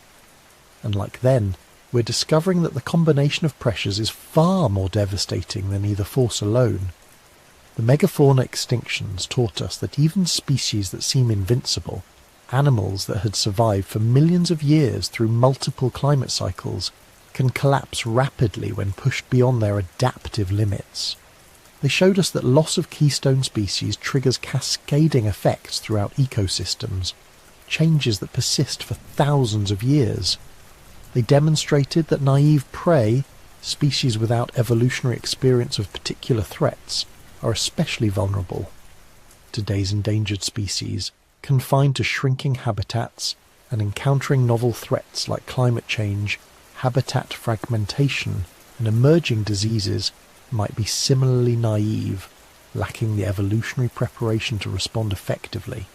S1: And like then, we're discovering that the combination of pressures is far more devastating than either force alone. The megafauna extinctions taught us that even species that seem invincible, animals that had survived for millions of years through multiple climate cycles, can collapse rapidly when pushed beyond their adaptive limits. They showed us that loss of keystone species triggers cascading effects throughout ecosystems, changes that persist for thousands of years. They demonstrated that naive prey, species without evolutionary experience of particular threats, are especially vulnerable. Today's endangered species, confined to shrinking habitats and encountering novel threats like climate change, habitat fragmentation, and emerging diseases, might be similarly naive, lacking the evolutionary preparation to respond effectively.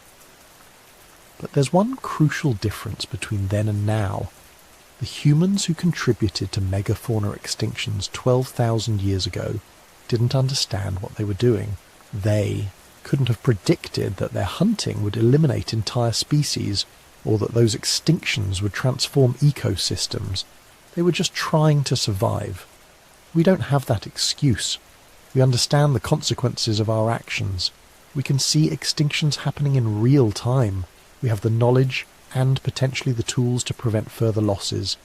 S1: But there's one crucial difference between then and now. The humans who contributed to megafauna extinctions 12,000 years ago didn't understand what they were doing. They couldn't have predicted that their hunting would eliminate entire species, or that those extinctions would transform ecosystems. They were just trying to survive. We don't have that excuse. We understand the consequences of our actions. We can see extinctions happening in real time. We have the knowledge and potentially the tools to prevent further losses.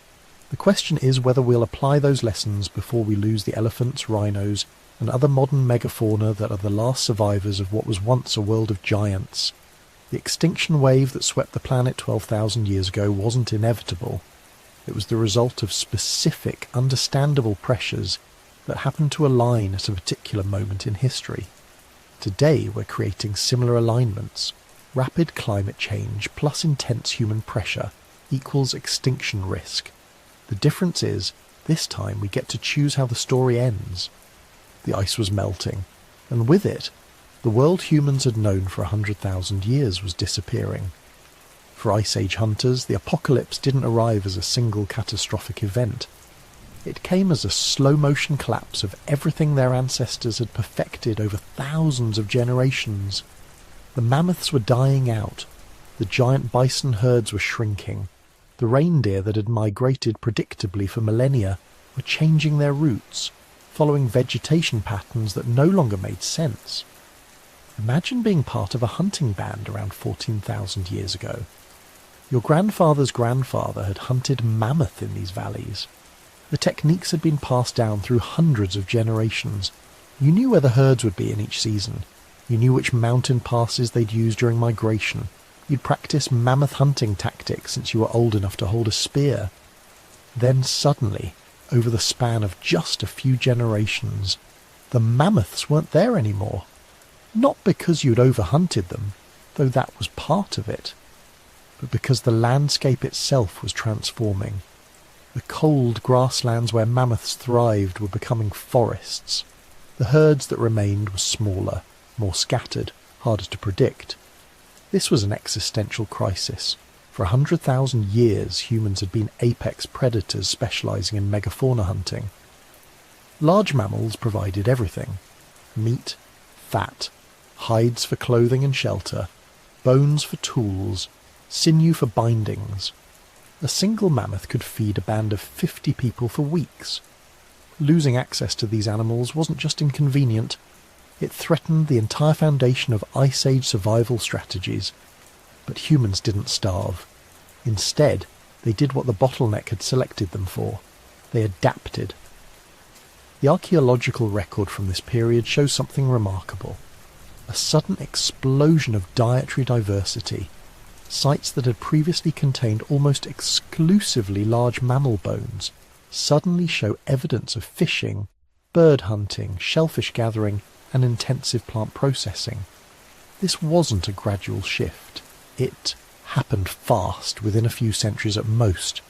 S1: The question is whether we'll apply those lessons before we lose the elephants, rhinos, and other modern megafauna that are the last survivors of what was once a world of giants. The extinction wave that swept the planet 12,000 years ago wasn't inevitable. It was the result of specific, understandable pressures that happened to align at a particular moment in history. Today we're creating similar alignments. Rapid climate change plus intense human pressure equals extinction risk. The difference is, this time we get to choose how the story ends. The ice was melting, and with it, the world humans had known for 100,000 years was disappearing. For Ice Age hunters, the apocalypse didn't arrive as a single catastrophic event. It came as a slow-motion collapse of everything their ancestors had perfected over thousands of generations. The mammoths were dying out, the giant bison herds were shrinking, the reindeer that had migrated predictably for millennia were changing their routes, following vegetation patterns that no longer made sense. Imagine being part of a hunting band around 14,000 years ago. Your grandfather's grandfather had hunted mammoth in these valleys. The techniques had been passed down through hundreds of generations. You knew where the herds would be in each season. You knew which mountain passes they'd use during migration. You'd practiced mammoth hunting tactics since you were old enough to hold a spear. Then suddenly, over the span of just a few generations, the mammoths weren't there anymore. Not because you'd overhunted them, though that was part of it, but because the landscape itself was transforming. The cold grasslands where mammoths thrived were becoming forests. The herds that remained were smaller, more scattered, harder to predict. This was an existential crisis. For 100,000 years, humans had been apex predators specializing in megafauna hunting. Large mammals provided everything: meat, fat, hides for clothing and shelter, bones for tools, sinew for bindings. A single mammoth could feed a band of 50 people for weeks. Losing access to these animals wasn't just inconvenient, it threatened the entire foundation of Ice Age survival strategies. But humans didn't starve. Instead, they did what the bottleneck had selected them for. They adapted. The archaeological record from this period shows something remarkable. A sudden explosion of dietary diversity. Sites that had previously contained almost exclusively large mammal bones suddenly show evidence of fishing, bird hunting, shellfish gathering, and intensive plant processing. This wasn't a gradual shift. It happened fast, within a few centuries at most.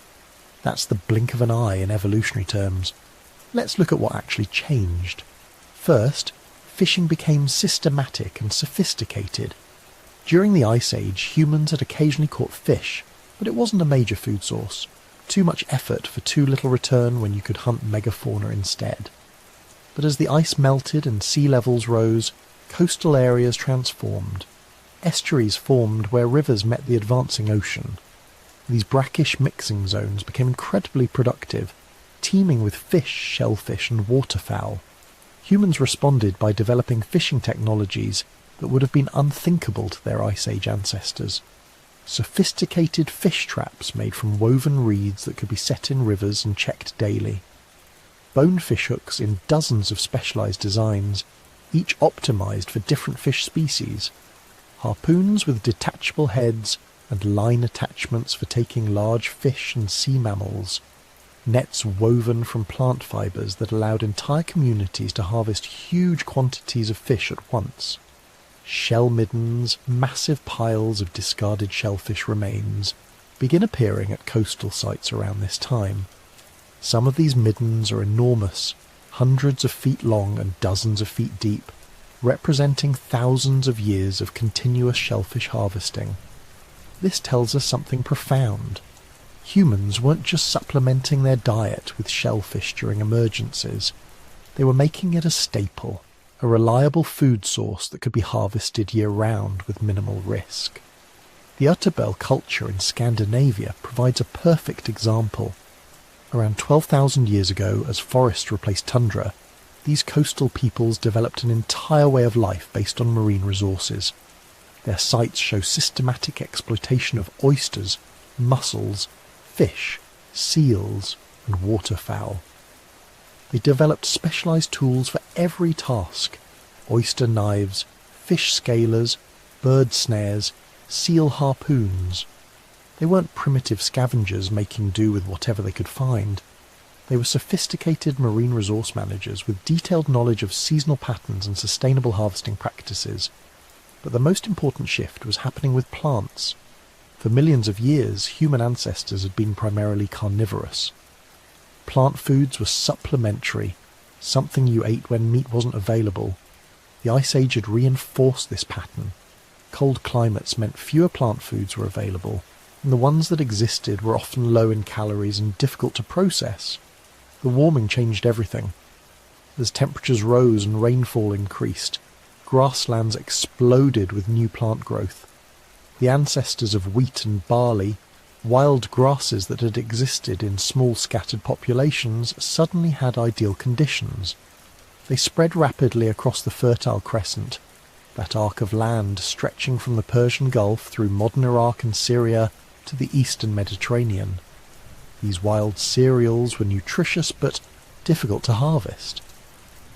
S1: That's the blink of an eye in evolutionary terms. Let's look at what actually changed. First, fishing became systematic and sophisticated. During the Ice Age, humans had occasionally caught fish, but it wasn't a major food source. Too much effort for too little return when you could hunt megafauna instead. But as the ice melted and sea levels rose, coastal areas transformed. Estuaries formed where rivers met the advancing ocean. These brackish mixing zones became incredibly productive, teeming with fish, shellfish and waterfowl. Humans responded by developing fishing technologies that would have been unthinkable to their Ice Age ancestors. Sophisticated fish traps made from woven reeds that could be set in rivers and checked daily. Boned fishhooks in dozens of specialised designs, each optimised for different fish species. Harpoons with detachable heads and line attachments for taking large fish and sea mammals. Nets woven from plant fibres that allowed entire communities to harvest huge quantities of fish at once. Shell middens, massive piles of discarded shellfish remains, begin appearing at coastal sites around this time. Some of these middens are enormous, hundreds of feet long and dozens of feet deep, representing thousands of years of continuous shellfish harvesting. This tells us something profound. Humans weren't just supplementing their diet with shellfish during emergencies. They were making it a staple, a reliable food source that could be harvested year-round with minimal risk. The Utterbell culture in Scandinavia provides a perfect example. Around 12,000 years ago, as forest replaced tundra, these coastal peoples developed an entire way of life based on marine resources. Their sites show systematic exploitation of oysters, mussels, fish, seals, and waterfowl. They developed specialised tools for every task: oyster knives, fish scalers, bird snares, seal harpoons. They weren't primitive scavengers making do with whatever they could find. They were sophisticated marine resource managers with detailed knowledge of seasonal patterns and sustainable harvesting practices. But the most important shift was happening with plants. For millions of years, human ancestors had been primarily carnivorous. Plant foods were supplementary, something you ate when meat wasn't available. The Ice Age had reinforced this pattern. Cold climates meant fewer plant foods were available, and the ones that existed were often low in calories and difficult to process. The warming changed everything. As temperatures rose and rainfall increased, grasslands exploded with new plant growth. The ancestors of wheat and barley, wild grasses that had existed in small scattered populations, suddenly had ideal conditions. They spread rapidly across the Fertile Crescent, that arc of land stretching from the Persian Gulf through modern Iraq and Syria to the eastern Mediterranean. These wild cereals were nutritious but difficult to harvest.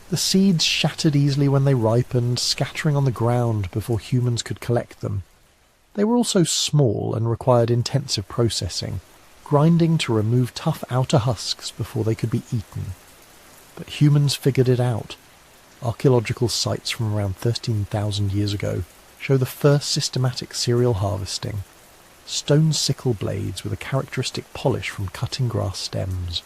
S1: The seeds shattered easily when they ripened, scattering on the ground before humans could collect them. They were also small and required intensive processing, grinding to remove tough outer husks before they could be eaten. But humans figured it out. Archaeological sites from around 13,000 years ago show the first systematic cereal harvesting. Stone sickle blades with a characteristic polish from cutting grass stems.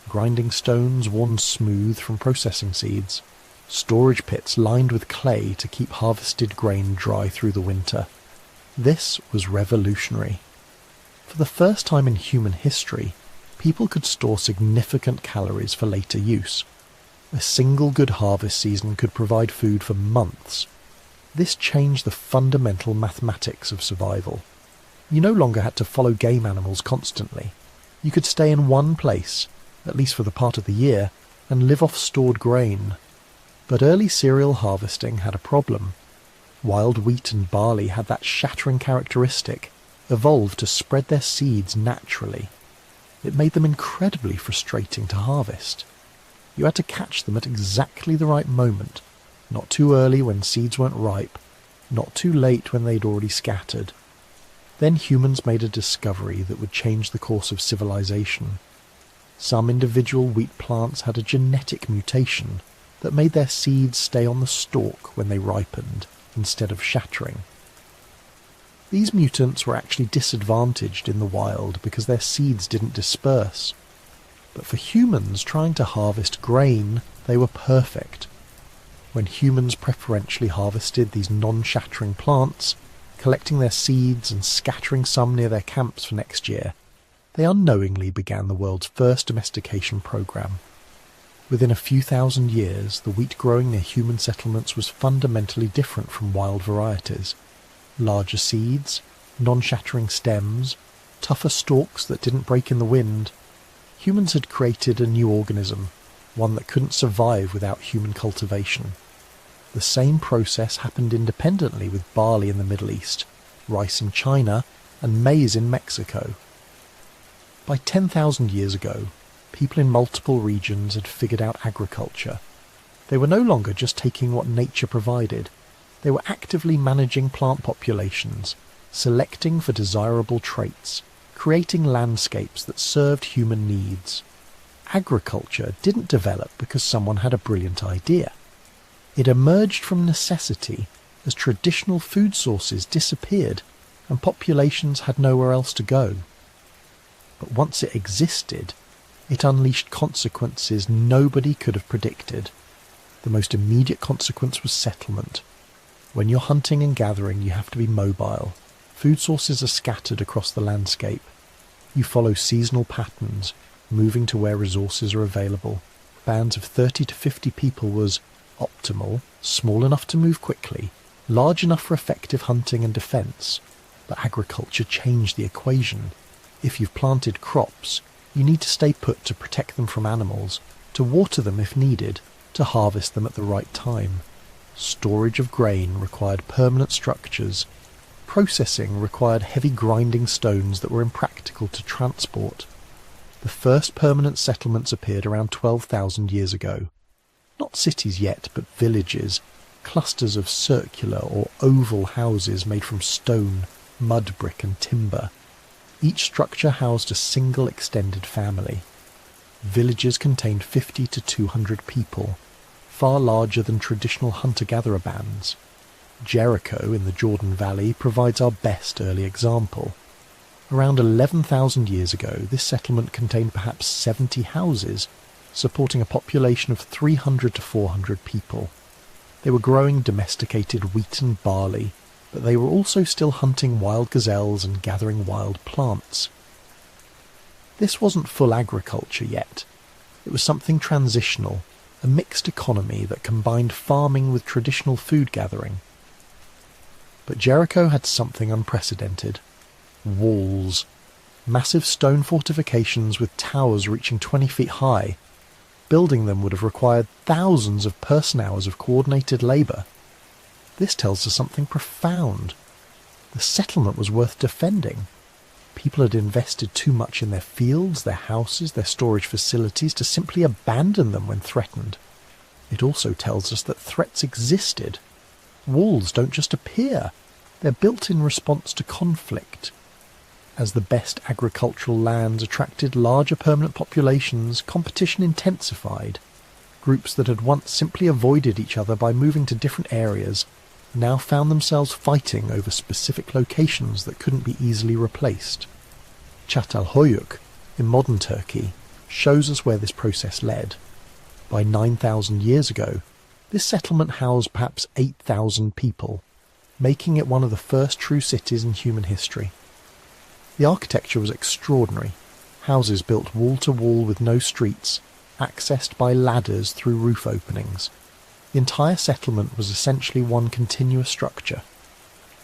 S1: Grinding stones worn smooth from processing seeds. Storage pits lined with clay to keep harvested grain dry through the winter. This was revolutionary. For the first time in human history, people could store significant calories for later use. A single good harvest season could provide food for months. This changed the fundamental mathematics of survival. You no longer had to follow game animals constantly. You could stay in one place, at least for the part of the year, and live off stored grain. But early cereal harvesting had a problem. Wild wheat and barley had that shattering characteristic, evolved to spread their seeds naturally. It made them incredibly frustrating to harvest. You had to catch them at exactly the right moment, not too early when seeds weren't ripe, not too late when they'd already scattered. Then humans made a discovery that would change the course of civilization. Some individual wheat plants had a genetic mutation that made their seeds stay on the stalk when they ripened, instead of shattering. These mutants were actually disadvantaged in the wild because their seeds didn't disperse. But for humans trying to harvest grain, they were perfect. When humans preferentially harvested these non-shattering plants, collecting their seeds and scattering some near their camps for next year, they unknowingly began the world's first domestication program. Within a few thousand years, the wheat growing near human settlements was fundamentally different from wild varieties. Larger seeds, non-shattering stems, tougher stalks that didn't break in the wind. Humans had created a new organism, one that couldn't survive without human cultivation. The same process happened independently with barley in the Middle East, rice in China, and maize in Mexico. By 10,000 years ago, people in multiple regions had figured out agriculture. They were no longer just taking what nature provided. They were actively managing plant populations, selecting for desirable traits, creating landscapes that served human needs. Agriculture didn't develop because someone had a brilliant idea. It emerged from necessity as traditional food sources disappeared and populations had nowhere else to go. But once it existed, it unleashed consequences nobody could have predicted. The most immediate consequence was settlement. When you're hunting and gathering, you have to be mobile. Food sources are scattered across the landscape. You follow seasonal patterns, moving to where resources are available. Bands of 30 to 50 people was optimal, small enough to move quickly, large enough for effective hunting and defence. But agriculture changed the equation. If you've planted crops, you need to stay put to protect them from animals, to water them if needed, to harvest them at the right time. Storage of grain required permanent structures. Processing required heavy grinding stones that were impractical to transport. The first permanent settlements appeared around 12,000 years ago. Not cities yet, but villages, clusters of circular or oval houses made from stone, mud brick and timber. Each structure housed a single extended family. Villages contained 50 to 200 people, far larger than traditional hunter-gatherer bands. Jericho in the Jordan Valley provides our best early example. Around 11,000 years ago, this settlement contained perhaps 70 houses, supporting a population of 300 to 400 people. They were growing domesticated wheat and barley, but they were also still hunting wild gazelles and gathering wild plants. This wasn't full agriculture yet. It was something transitional, a mixed economy that combined farming with traditional food gathering. But Jericho had something unprecedented. Walls. Massive stone fortifications with towers reaching 20 feet high. Building them would have required thousands of person-hours of coordinated labour. This tells us something profound. The settlement was worth defending. People had invested too much in their fields, their houses, their storage facilities to simply abandon them when threatened. It also tells us that threats existed. Walls don't just appear. They're built in response to conflict. As the best agricultural lands attracted larger permanent populations, competition intensified. Groups that had once simply avoided each other by moving to different areas now found themselves fighting over specific locations that couldn't be easily replaced. Çatalhöyük, in modern Turkey, shows us where this process led. By 9,000 years ago, this settlement housed perhaps 8,000 people, making it one of the first true cities in human history. The architecture was extraordinary. Houses built wall to wall with no streets, accessed by ladders through roof openings. The entire settlement was essentially one continuous structure.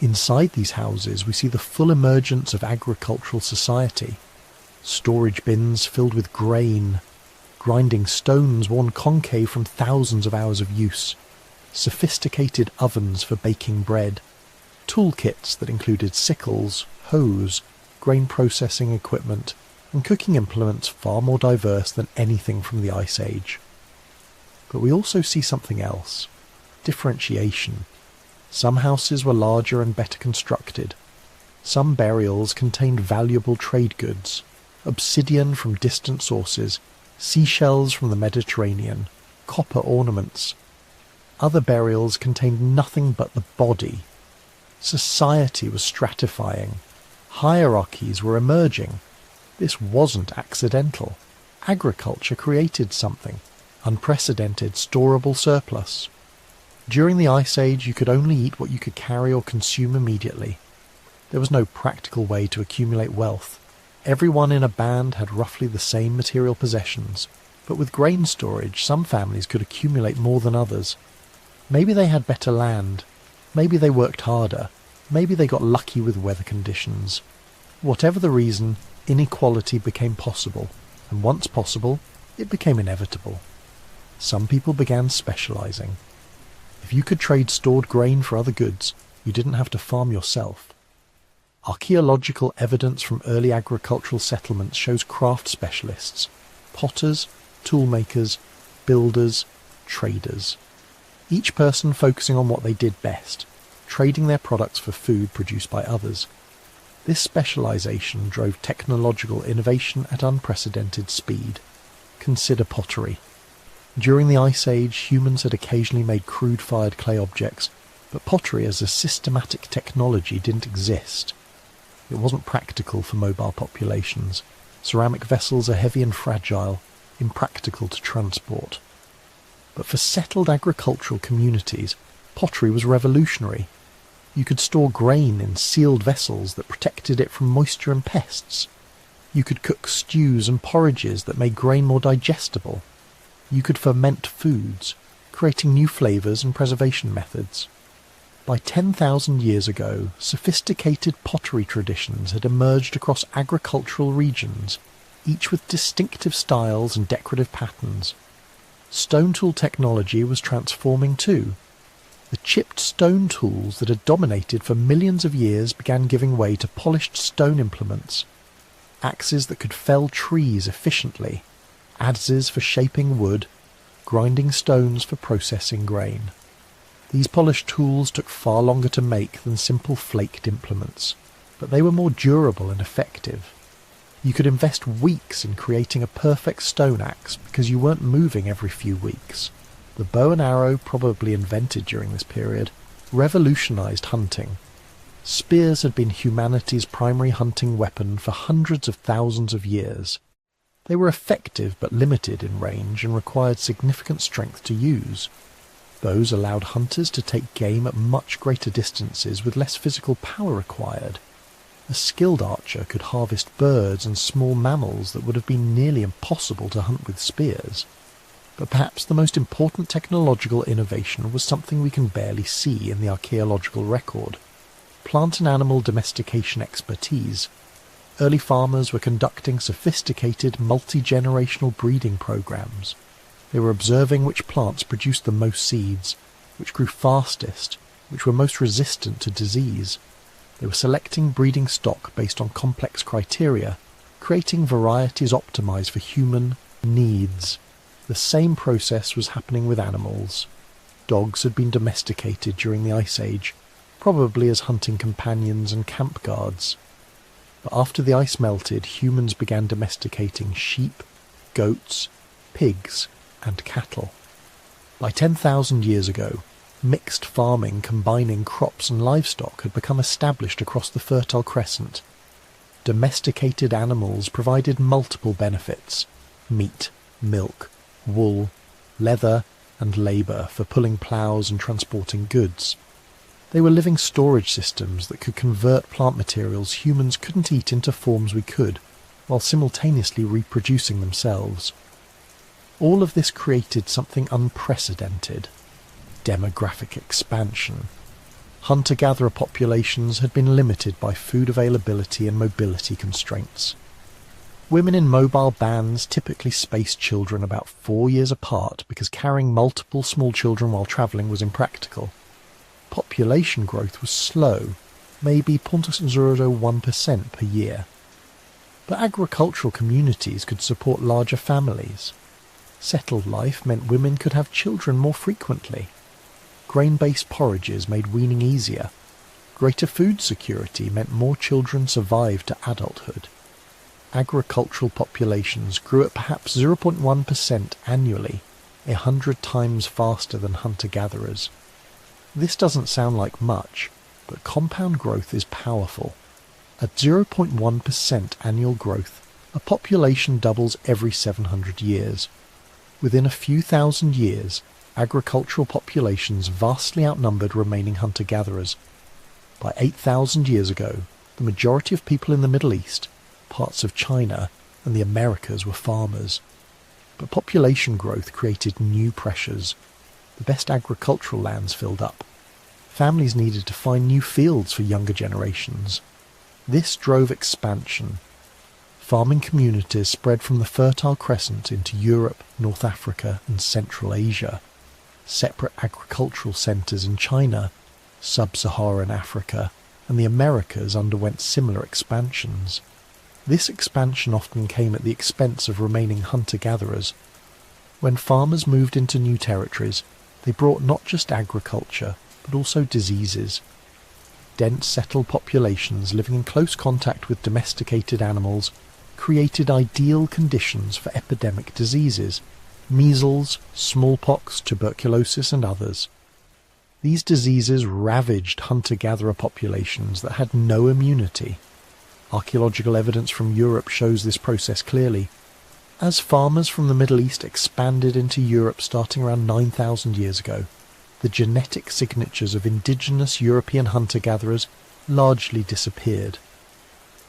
S1: Inside these houses we see the full emergence of agricultural society. Storage bins filled with grain, grinding stones worn concave from thousands of hours of use, sophisticated ovens for baking bread, toolkits that included sickles, hoes, grain processing equipment, and cooking implements far more diverse than anything from the Ice Age. But we also see something else. Differentiation. Some houses were larger and better constructed. Some burials contained valuable trade goods, obsidian from distant sources, seashells from the Mediterranean, copper ornaments. Other burials contained nothing but the body. Society was stratifying. Hierarchies were emerging. This wasn't accidental. Agriculture created something. Unprecedented storable surplus. During the Ice Age, you could only eat what you could carry or consume immediately. There was no practical way to accumulate wealth. Everyone in a band had roughly the same material possessions, but with grain storage, some families could accumulate more than others. Maybe they had better land, maybe they worked harder, maybe they got lucky with weather conditions. Whatever the reason, inequality became possible, and once possible, it became inevitable. Some people began specializing. If you could trade stored grain for other goods, you didn't have to farm yourself. Archaeological evidence from early agricultural settlements shows craft specialists, potters, toolmakers, builders, traders. Each person focusing on what they did best, trading their products for food produced by others. This specialization drove technological innovation at unprecedented speed. Consider pottery. During the Ice Age, humans had occasionally made crude-fired clay objects, but pottery as a systematic technology didn't exist. It wasn't practical for mobile populations. Ceramic vessels are heavy and fragile, impractical to transport. But for settled agricultural communities, pottery was revolutionary. You could store grain in sealed vessels that protected it from moisture and pests. You could cook stews and porridges that made grain more digestible. You could ferment foods, creating new flavours and preservation methods. By 10,000 years ago, sophisticated pottery traditions had emerged across agricultural regions, each with distinctive styles and decorative patterns. Stone tool technology was transforming too. The chipped stone tools that had dominated for millions of years began giving way to polished stone implements. Axes that could fell trees efficiently, adzes for shaping wood, grinding stones for processing grain. These polished tools took far longer to make than simple flaked implements, but they were more durable and effective. You could invest weeks in creating a perfect stone axe because you weren't moving every few weeks. The bow and arrow, probably invented during this period, revolutionized hunting. Spears had been humanity's primary hunting weapon for hundreds of thousands of years. They were effective but limited in range and required significant strength to use. Bows allowed hunters to take game at much greater distances with less physical power required. A skilled archer could harvest birds and small mammals that would have been nearly impossible to hunt with spears. But perhaps the most important technological innovation was something we can barely see in the archaeological record: plant and animal domestication expertise. Early farmers were conducting sophisticated multi-generational breeding programs. They were observing which plants produced the most seeds, which grew fastest, which were most resistant to disease. They were selecting breeding stock based on complex criteria, creating varieties optimized for human needs. The same process was happening with animals. Dogs had been domesticated during the Ice Age, probably as hunting companions and camp guards. But after the ice melted, humans began domesticating sheep, goats, pigs, and cattle. By 10,000 years ago, mixed farming combining crops and livestock had become established across the Fertile Crescent. Domesticated animals provided multiple benefits: meat, milk, wool, leather, and labour for pulling ploughs and transporting goods. They were living storage systems that could convert plant materials humans couldn't eat into forms we could, while simultaneously reproducing themselves. All of this created something unprecedented: demographic expansion. Hunter-gatherer populations had been limited by food availability and mobility constraints. Women in mobile bands typically spaced children about 4 years apart because carrying multiple small children while travelling was impractical. Population growth was slow, maybe 0.01% per year. But agricultural communities could support larger families. Settled life meant women could have children more frequently. Grain-based porridges made weaning easier. Greater food security meant more children survived to adulthood. Agricultural populations grew at perhaps 0.1% annually, 100 times faster than hunter-gatherers. This doesn't sound like much, but compound growth is powerful. At 0.1% annual growth, a population doubles every 700 years. Within a few thousand years, agricultural populations vastly outnumbered remaining hunter-gatherers. By 8,000 years ago, the majority of people in the Middle East, parts of China and the Americas were farmers. But population growth created new pressures. The best agricultural lands filled up. Families needed to find new fields for younger generations. This drove expansion. Farming communities spread from the Fertile Crescent into Europe, North Africa and Central Asia. Separate agricultural centres in China, Sub-Saharan Africa and the Americas underwent similar expansions. This expansion often came at the expense of remaining hunter-gatherers. When farmers moved into new territories, they brought not just agriculture, but also diseases. Dense settled populations living in close contact with domesticated animals created ideal conditions for epidemic diseases, measles, smallpox, tuberculosis and others. These diseases ravaged hunter-gatherer populations that had no immunity. Archaeological evidence from Europe shows this process clearly. As farmers from the Middle East expanded into Europe starting around 9,000 years ago, the genetic signatures of indigenous European hunter-gatherers largely disappeared.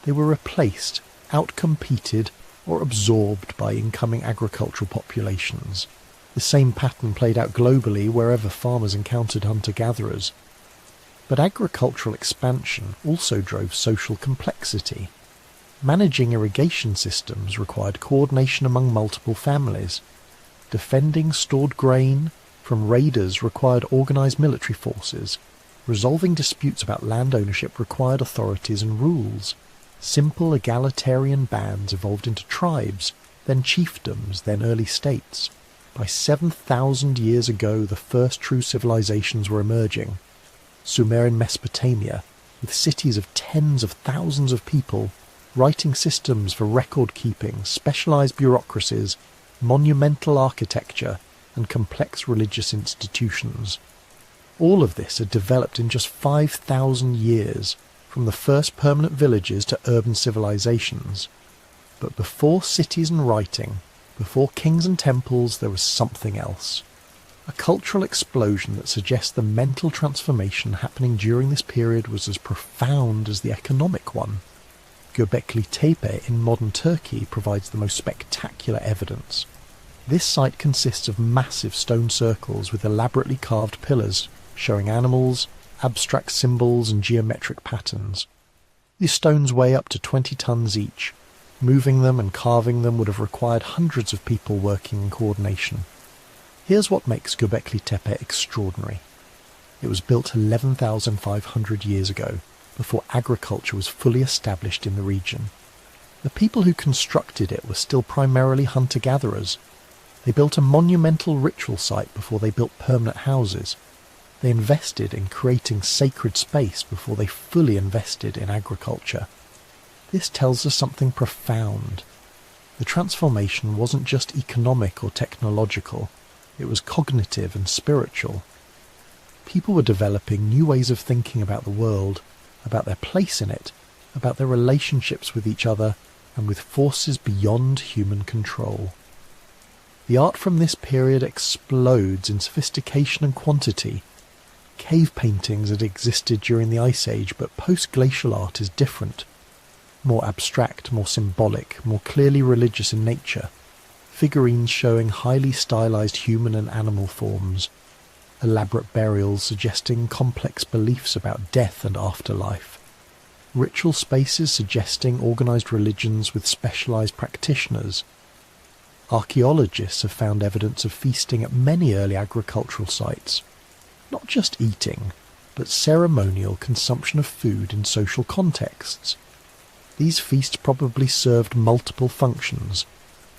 S1: They were replaced, outcompeted, or absorbed by incoming agricultural populations. The same pattern played out globally wherever farmers encountered hunter-gatherers. But agricultural expansion also drove social complexity. Managing irrigation systems required coordination among multiple families. Defending stored grain from raiders required organised military forces. Resolving disputes about land ownership required authorities and rules. Simple egalitarian bands evolved into tribes, then chiefdoms, then early states. By 7,000 years ago, the first true civilizations were emerging. Sumerian Mesopotamia, with cities of tens of thousands of people, writing systems for record-keeping, specialized bureaucracies, monumental architecture, and complex religious institutions. All of this had developed in just 5,000 years, from the first permanent villages to urban civilizations. But before cities and writing, before kings and temples, there was something else. A cultural explosion that suggests the mental transformation happening during this period was as profound as the economic one. Göbekli Tepe in modern Turkey provides the most spectacular evidence. This site consists of massive stone circles with elaborately carved pillars, showing animals, abstract symbols and geometric patterns. These stones weigh up to 20 tons each. Moving them and carving them would have required hundreds of people working in coordination. Here's what makes Göbekli Tepe extraordinary. It was built 11,500 years ago, before agriculture was fully established in the region. The people who constructed it were still primarily hunter-gatherers. They built a monumental ritual site before they built permanent houses. They invested in creating sacred space before they fully invested in agriculture. This tells us something profound. The transformation wasn't just economic or technological, it was cognitive and spiritual. People were developing new ways of thinking about the world, about their place in it, about their relationships with each other, and with forces beyond human control. The art from this period explodes in sophistication and quantity. Cave paintings had existed during the Ice Age, but post-glacial art is different. More abstract, more symbolic, more clearly religious in nature. Figurines showing highly stylized human and animal forms. Elaborate burials suggesting complex beliefs about death and afterlife. Ritual spaces suggesting organized religions with specialized practitioners. Archaeologists have found evidence of feasting at many early agricultural sites. Not just eating, but ceremonial consumption of food in social contexts. These feasts probably served multiple functions,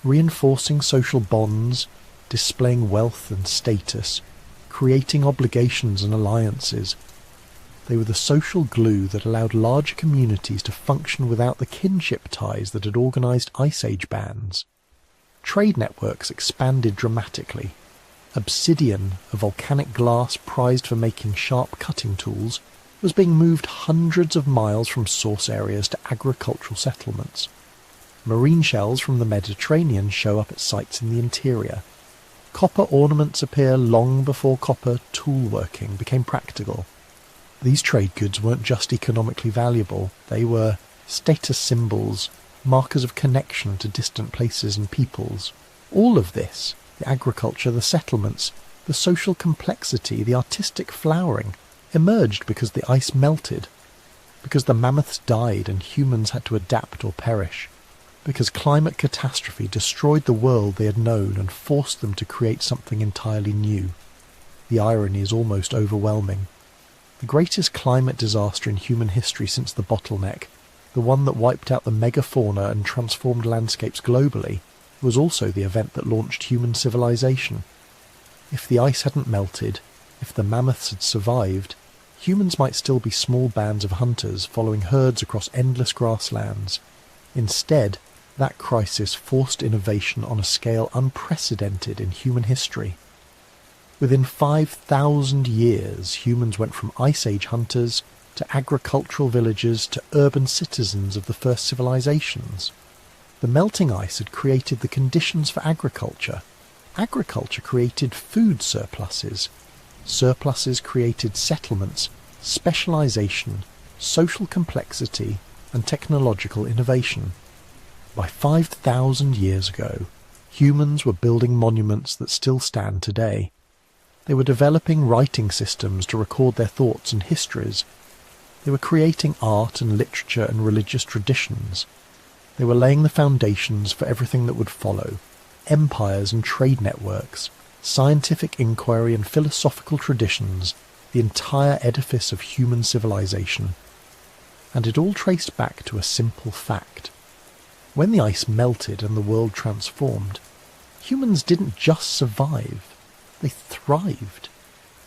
S1: reinforcing social bonds, displaying wealth and status, creating obligations and alliances. They were the social glue that allowed larger communities to function without the kinship ties that had organized Ice Age bands. Trade networks expanded dramatically. Obsidian, a volcanic glass prized for making sharp cutting tools, was being moved hundreds of miles from source areas to agricultural settlements. Marine shells from the Mediterranean show up at sites in the interior. Copper ornaments appear long before copper toolworking became practical. These trade goods weren't just economically valuable, they were status symbols, markers of connection to distant places and peoples. All of this, the agriculture, the settlements, the social complexity, the artistic flowering, emerged because the ice melted, because the mammoths died and humans had to adapt or perish, because climate catastrophe destroyed the world they had known and forced them to create something entirely new. The irony is almost overwhelming. The greatest climate disaster in human history since the bottleneck, the one that wiped out the megafauna and transformed landscapes globally, was also the event that launched human civilization. If the ice hadn't melted, if the mammoths had survived, humans might still be small bands of hunters following herds across endless grasslands. Instead, that crisis forced innovation on a scale unprecedented in human history. Within 5,000 years, humans went from Ice Age hunters to agricultural villagers to urban citizens of the first civilizations. The melting ice had created the conditions for agriculture. Agriculture created food surpluses. Surpluses created settlements, specialization, social complexity, and technological innovation. By 5,000 years ago, humans were building monuments that still stand today. They were developing writing systems to record their thoughts and histories. They were creating art and literature and religious traditions. They were laying the foundations for everything that would follow: empires and trade networks, scientific inquiry and philosophical traditions, the entire edifice of human civilization. And it all traced back to a simple fact. When the ice melted and the world transformed, humans didn't just survive, they thrived.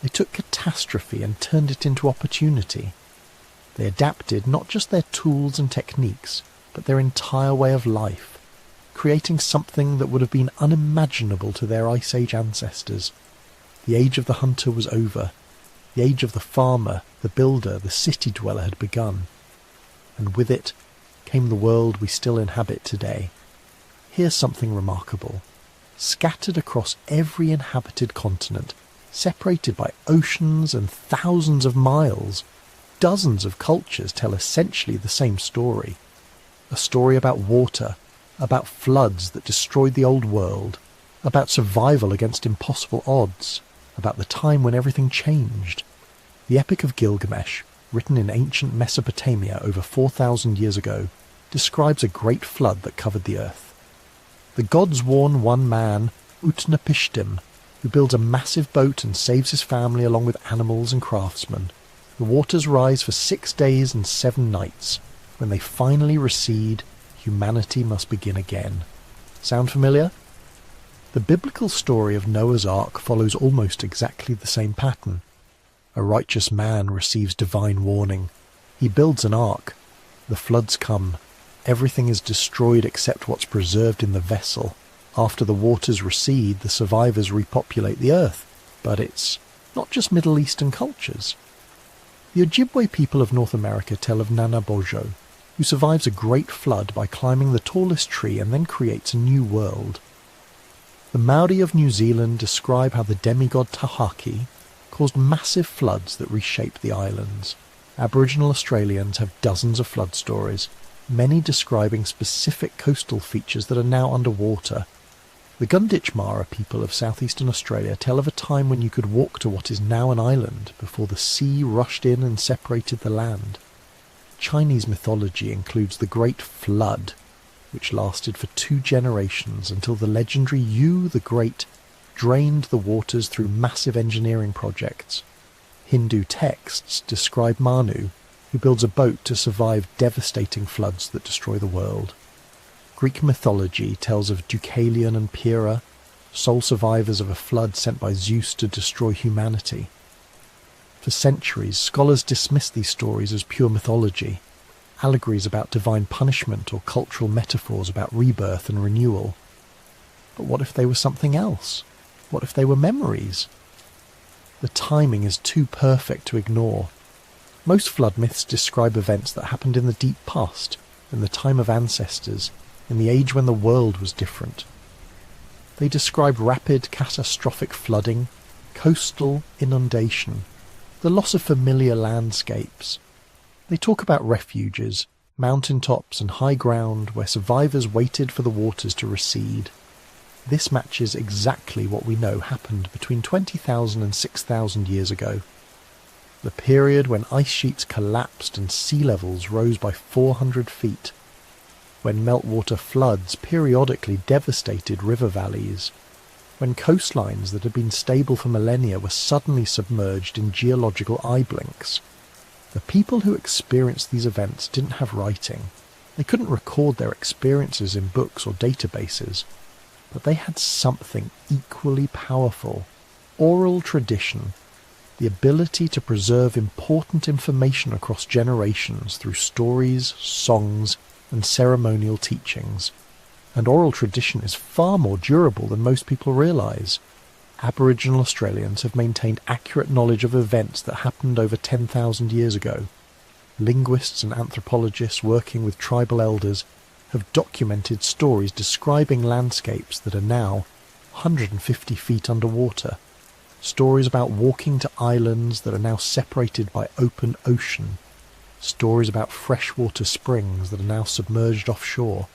S1: They took catastrophe and turned it into opportunity. They adapted not just their tools and techniques, but their entire way of life, creating something that would have been unimaginable to their Ice Age ancestors. The age of the hunter was over. The age of the farmer, the builder, the city dweller had begun. And with it came the world we still inhabit today. Here's something remarkable. Scattered across every inhabited continent, separated by oceans and thousands of miles, dozens of cultures tell essentially the same story. A story about water, about floods that destroyed the old world, about survival against impossible odds, about the time when everything changed. The Epic of Gilgamesh, written in ancient Mesopotamia over 4,000 years ago, describes a great flood that covered the earth. The gods warn one man, Utnapishtim, who builds a massive boat and saves his family along with animals and craftsmen. The waters rise for 6 days and 7 nights. When they finally recede, humanity must begin again. Sound familiar? The biblical story of Noah's Ark follows almost exactly the same pattern. A righteous man receives divine warning. He builds an ark. The floods come. Everything is destroyed except what's preserved in the vessel. After the waters recede, the survivors repopulate the earth. But it's not just Middle Eastern cultures. The Ojibwe people of North America tell of Nana Bojo, who survives a great flood by climbing the tallest tree and then creates a new world. The Maori of New Zealand describe how the demigod Tahaki caused massive floods that reshaped the islands. Aboriginal Australians have dozens of flood stories, many describing specific coastal features that are now underwater. The Gunditjmara people of southeastern Australia tell of a time when you could walk to what is now an island before the sea rushed in and separated the land. Chinese mythology includes the Great Flood, which lasted for 2 generations until the legendary Yu the Great drained the waters through massive engineering projects. Hindu texts describe Manu, who builds a boat to survive devastating floods that destroy the world. Greek mythology tells of Deucalion and Pyrrha, sole survivors of a flood sent by Zeus to destroy humanity. For centuries, scholars dismissed these stories as pure mythology, allegories about divine punishment or cultural metaphors about rebirth and renewal. But what if they were something else? What if they were memories? The timing is too perfect to ignore. Most flood myths describe events that happened in the deep past, in the time of ancestors, in the age when the world was different. They describe rapid, catastrophic flooding, coastal inundation, the loss of familiar landscapes. They talk about refuges, mountain tops and high ground where survivors waited for the waters to recede. This matches exactly what we know happened between 20,000 and 6,000 years ago. The period when ice sheets collapsed and sea levels rose by 400 feet, when meltwater floods periodically devastated river valleys, when coastlines that had been stable for millennia were suddenly submerged in geological eye blinks. The people who experienced these events didn't have writing. They couldn't record their experiences in books or databases, but they had something equally powerful: oral tradition, the ability to preserve important information across generations through stories, songs, and ceremonial teachings. And oral tradition is far more durable than most people realise. Aboriginal Australians have maintained accurate knowledge of events that happened over 10,000 years ago. Linguists and anthropologists working with tribal elders have documented stories describing landscapes that are now 150 feet underwater. Stories about walking to islands that are now separated by open ocean. Stories about freshwater springs that are now submerged offshore.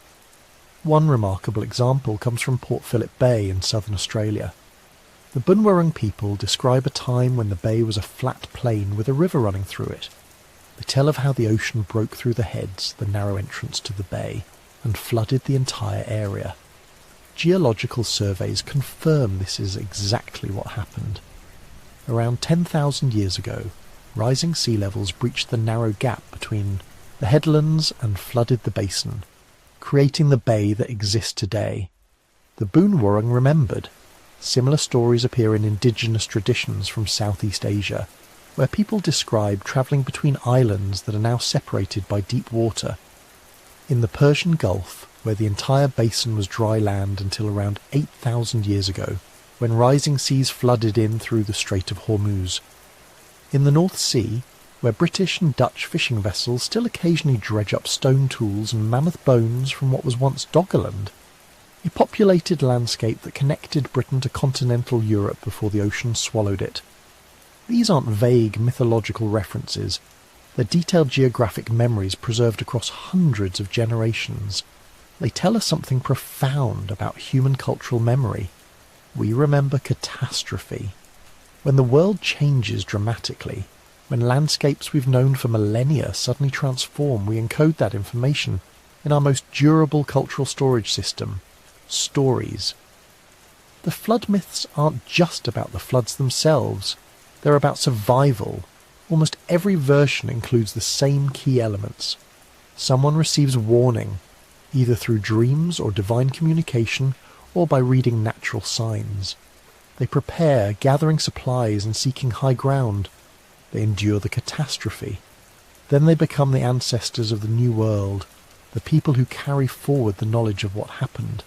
S1: One remarkable example comes from Port Phillip Bay in southern Australia. The Bunwurrung people describe a time when the bay was a flat plain with a river running through it. They tell of how the ocean broke through the heads, the narrow entrance to the bay, and flooded the entire area. Geological surveys confirm this is exactly what happened. Around 10,000 years ago, rising sea levels breached the narrow gap between the headlands and flooded the basin, creating the bay that exists today. The Bunwurrung remembered. Similar stories appear in indigenous traditions from Southeast Asia, where people describe travelling between islands that are now separated by deep water. In the Persian Gulf, where the entire basin was dry land until around 8,000 years ago, when rising seas flooded in through the Strait of Hormuz. In the North Sea, where British and Dutch fishing vessels still occasionally dredge up stone tools and mammoth bones from what was once Doggerland, a populated landscape that connected Britain to continental Europe before the ocean swallowed it. These aren't vague mythological references. They're detailed geographic memories preserved across hundreds of generations. They tell us something profound about human cultural memory. We remember catastrophe. When the world changes dramatically, when landscapes we've known for millennia suddenly transform, we encode that information in our most durable cultural storage system: stories. The flood myths aren't just about the floods themselves. They're about survival. Almost every version includes the same key elements. Someone receives warning, either through dreams or divine communication, or by reading natural signs. They prepare, gathering supplies and seeking high ground. They endure the catastrophe. Then they become the ancestors of the new world, the people who carry forward the knowledge of what happened.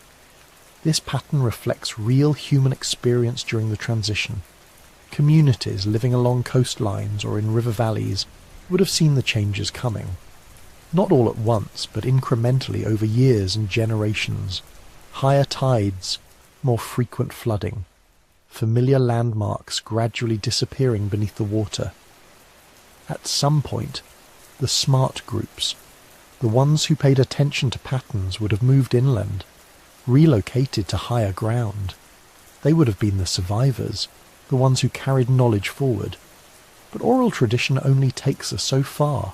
S1: This pattern reflects real human experience during the transition. Communities living along coastlines or in river valleys would have seen the changes coming. Not all at once, but incrementally over years and generations. Higher tides, more frequent flooding, familiar landmarks gradually disappearing beneath the water. At some point, the smart groups, the ones who paid attention to patterns, would have moved inland, relocated to higher ground. They would have been the survivors, the ones who carried knowledge forward. But oral tradition only takes us so far.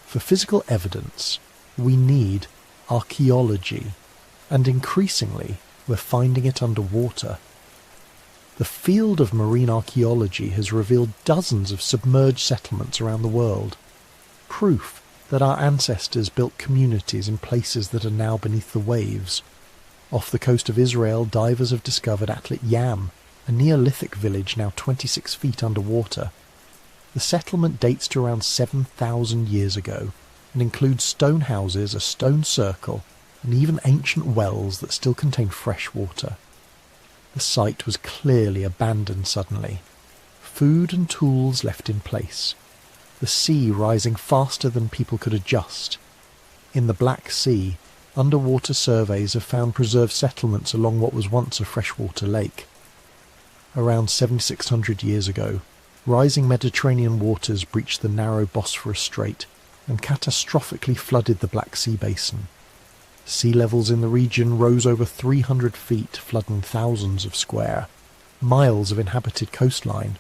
S1: For physical evidence, we need archaeology, and increasingly we're finding it underwater. The field of marine archaeology has revealed dozens of submerged settlements around the world, proof that our ancestors built communities in places that are now beneath the waves. Off the coast of Israel, divers have discovered Atlit Yam, a Neolithic village now 26 feet underwater. The settlement dates to around 7,000 years ago and includes stone houses, a stone circle, and even ancient wells that still contain fresh water. The site was clearly abandoned suddenly. Food and tools left in place. The sea rising faster than people could adjust. In the Black Sea, underwater surveys have found preserved settlements along what was once a freshwater lake. Around 7,600 years ago, rising Mediterranean waters breached the narrow Bosphorus Strait, and catastrophically flooded the Black Sea basin. Sea levels in the region rose over 300 feet, flooding thousands of square miles of inhabited coastline.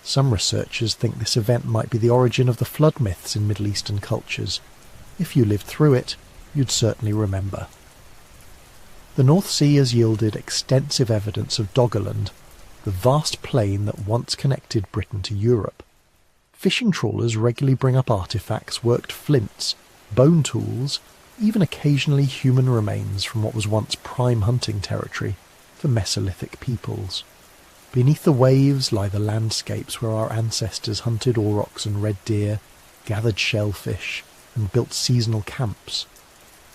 S1: Some researchers think this event might be the origin of the flood myths in Middle Eastern cultures. If you lived through it, you'd certainly remember. The North Sea has yielded extensive evidence of Doggerland, the vast plain that once connected Britain to Europe. Fishing trawlers regularly bring up artefacts, worked flints, bone tools, even occasionally human remains from what was once prime hunting territory for Mesolithic peoples. Beneath the waves lie the landscapes where our ancestors hunted aurochs and red deer, gathered shellfish, and built seasonal camps,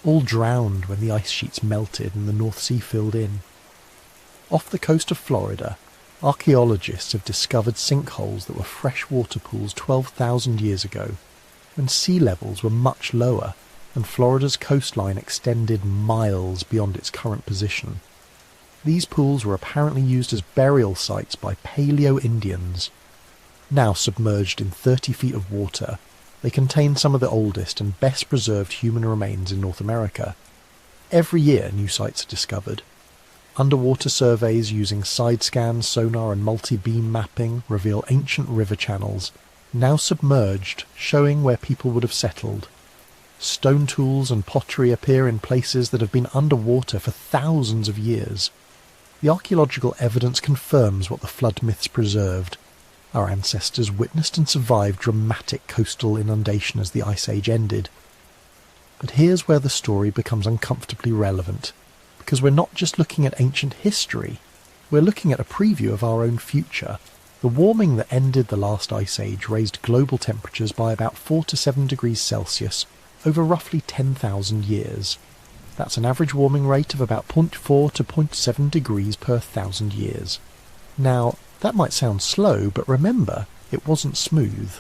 S1: all drowned when the ice sheets melted and the North Sea filled in. Off the coast of Florida, archaeologists have discovered sinkholes that were freshwater pools 12,000 years ago, when sea levels were much lower and Florida's coastline extended miles beyond its current position. These pools were apparently used as burial sites by Paleo-Indians. Now submerged in 30 feet of water, they contain some of the oldest and best preserved human remains in North America. Every year new sites are discovered. Underwater surveys using side scans, sonar and multi-beam mapping reveal ancient river channels, now submerged, showing where people would have settled. Stone tools and pottery appear in places that have been underwater for thousands of years. The archaeological evidence confirms what the flood myths preserved. Our ancestors witnessed and survived dramatic coastal inundation as the Ice Age ended. But here's where the story becomes uncomfortably relevant, because we're not just looking at ancient history, we're looking at a preview of our own future. The warming that ended the last Ice Age raised global temperatures by about 4 to 7 degrees Celsius over roughly 10,000 years. That's an average warming rate of about 0.4 to 0.7 degrees per 1,000 years. Now, that might sound slow, but remember, it wasn't smooth.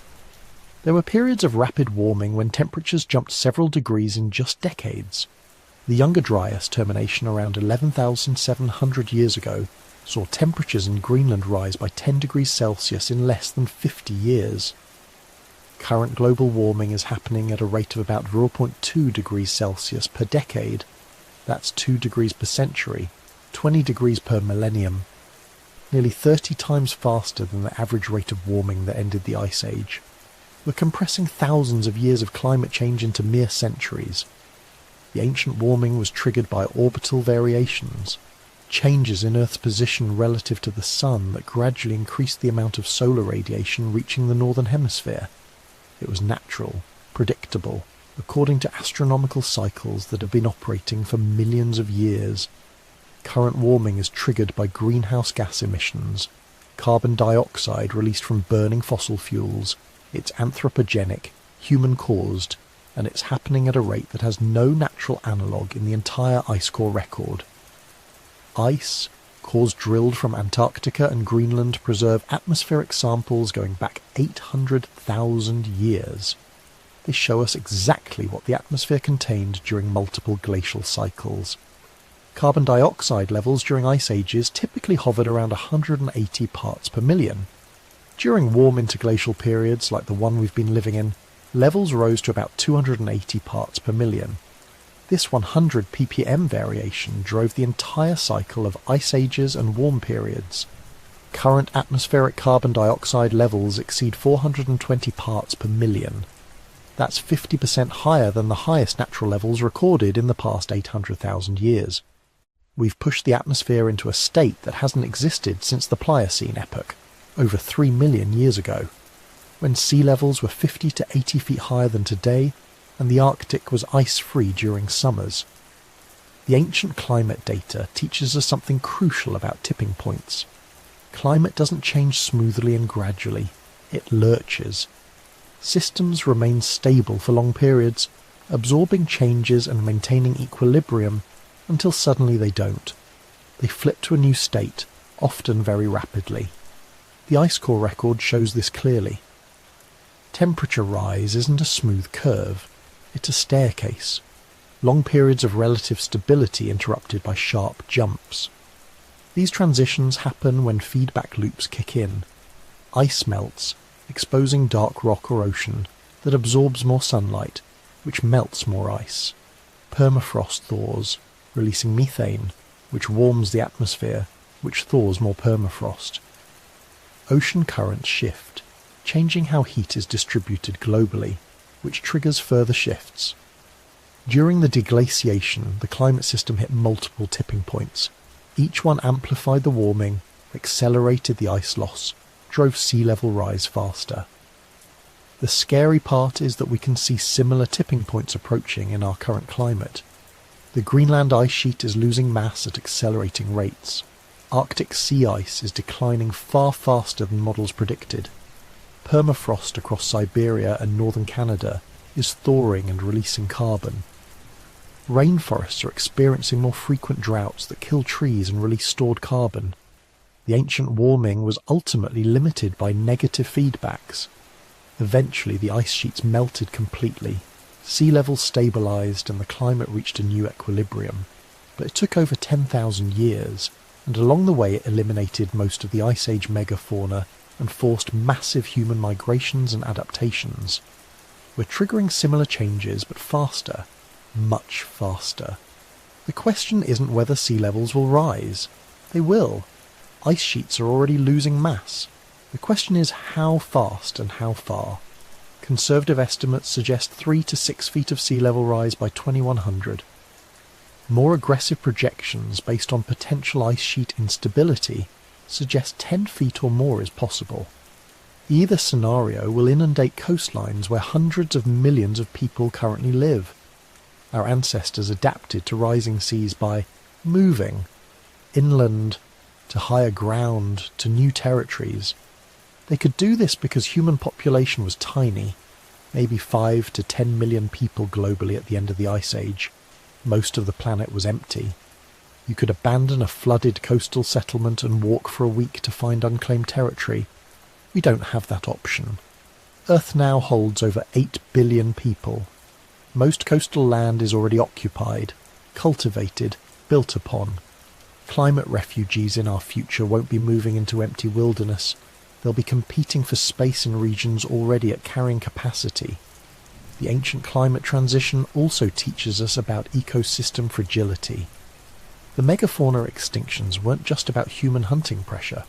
S1: There were periods of rapid warming when temperatures jumped several degrees in just decades. The Younger Dryas termination around 11,700 years ago saw temperatures in Greenland rise by 10 degrees Celsius in less than 50 years. Current global warming is happening at a rate of about 0.2 degrees Celsius per decade. That's 2 degrees per century, 20 degrees per millennium. Nearly 30 times faster than the average rate of warming that ended the Ice Age. We're compressing thousands of years of climate change into mere centuries. The ancient warming was triggered by orbital variations, changes in Earth's position relative to the Sun that gradually increased the amount of solar radiation reaching the northern hemisphere. It was natural, predictable, according to astronomical cycles that have been operating for millions of years. Current warming is triggered by greenhouse gas emissions, carbon dioxide released from burning fossil fuels. It's anthropogenic, human-caused, and it's happening at a rate that has no natural analogue in the entire ice core record. Ice, cores drilled from Antarctica and Greenland, preserve atmospheric samples going back 800,000 years. They show us exactly what the atmosphere contained during multiple glacial cycles. Carbon dioxide levels during ice ages typically hovered around 180 parts per million. During warm interglacial periods like the one we've been living in, levels rose to about 280 parts per million. This 100 ppm variation drove the entire cycle of ice ages and warm periods. Current atmospheric carbon dioxide levels exceed 420 parts per million. That's 50% higher than the highest natural levels recorded in the past 800,000 years. We've pushed the atmosphere into a state that hasn't existed since the Pliocene epoch, over 3 million years ago, when sea levels were 50 to 80 feet higher than today, and the Arctic was ice-free during summers. The ancient climate data teaches us something crucial about tipping points. Climate doesn't change smoothly and gradually, it lurches. Systems remain stable for long periods, absorbing changes and maintaining equilibrium until suddenly they don't. They flip to a new state, often very rapidly. The ice core record shows this clearly. Temperature rise isn't a smooth curve, it's a staircase. Long periods of relative stability interrupted by sharp jumps. These transitions happen when feedback loops kick in. Ice melts, exposing dark rock or ocean, that absorbs more sunlight, which melts more ice. Permafrost thaws, releasing methane, which warms the atmosphere, which thaws more permafrost. Ocean currents shift, changing how heat is distributed globally, which triggers further shifts. During the deglaciation, the climate system hit multiple tipping points. Each one amplified the warming, accelerated the ice loss, drove sea level rise faster. The scary part is that we can see similar tipping points approaching in our current climate. The Greenland ice sheet is losing mass at accelerating rates. Arctic sea ice is declining far faster than models predicted. Permafrost across Siberia and northern Canada is thawing and releasing carbon. Rainforests are experiencing more frequent droughts that kill trees and release stored carbon. The ancient warming was ultimately limited by negative feedbacks. Eventually the ice sheets melted completely, sea levels stabilised and the climate reached a new equilibrium. But it took over 10,000 years, and along the way it eliminated most of the Ice Age megafauna and forced massive human migrations and adaptations. We're triggering similar changes, but faster. Much faster. The question isn't whether sea levels will rise. They will. Ice sheets are already losing mass. The question is how fast and how far. Conservative estimates suggest 3 to 6 feet of sea level rise by 2100. More aggressive projections based on potential ice sheet instability suggest 10 feet or more is possible. Either scenario will inundate coastlines where hundreds of millions of people currently live. Our ancestors adapted to rising seas by moving inland, to higher ground, to new territories. They could do this because human population was tiny, maybe 5 to 10 million people globally at the end of the Ice Age. Most of the planet was empty. You could abandon a flooded coastal settlement and walk for a week to find unclaimed territory. We don't have that option. Earth now holds over 8 billion people. Most coastal land is already occupied, cultivated, built upon. Climate refugees in our future won't be moving into empty wilderness. They'll be competing for space in regions already at carrying capacity. The ancient climate transition also teaches us about ecosystem fragility. The megafauna extinctions weren't just about human hunting pressure.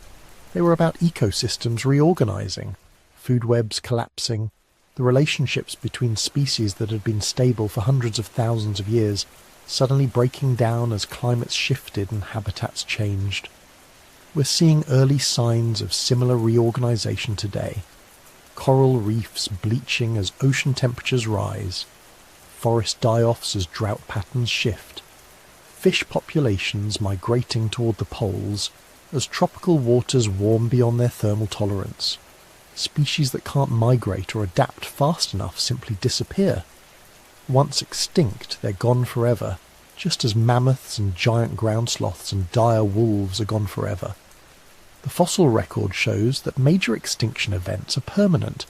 S1: They were about ecosystems reorganizing, food webs collapsing, the relationships between species that had been stable for hundreds of thousands of years suddenly breaking down as climates shifted and habitats changed. We're seeing early signs of similar reorganization today. Coral reefs bleaching as ocean temperatures rise, forest die-offs as drought patterns shift, fish populations migrating toward the poles as tropical waters warm beyond their thermal tolerance. Species that can't migrate or adapt fast enough simply disappear. Once extinct, they're gone forever, just as mammoths and giant ground sloths and dire wolves are gone forever. The fossil record shows that major extinction events are permanent.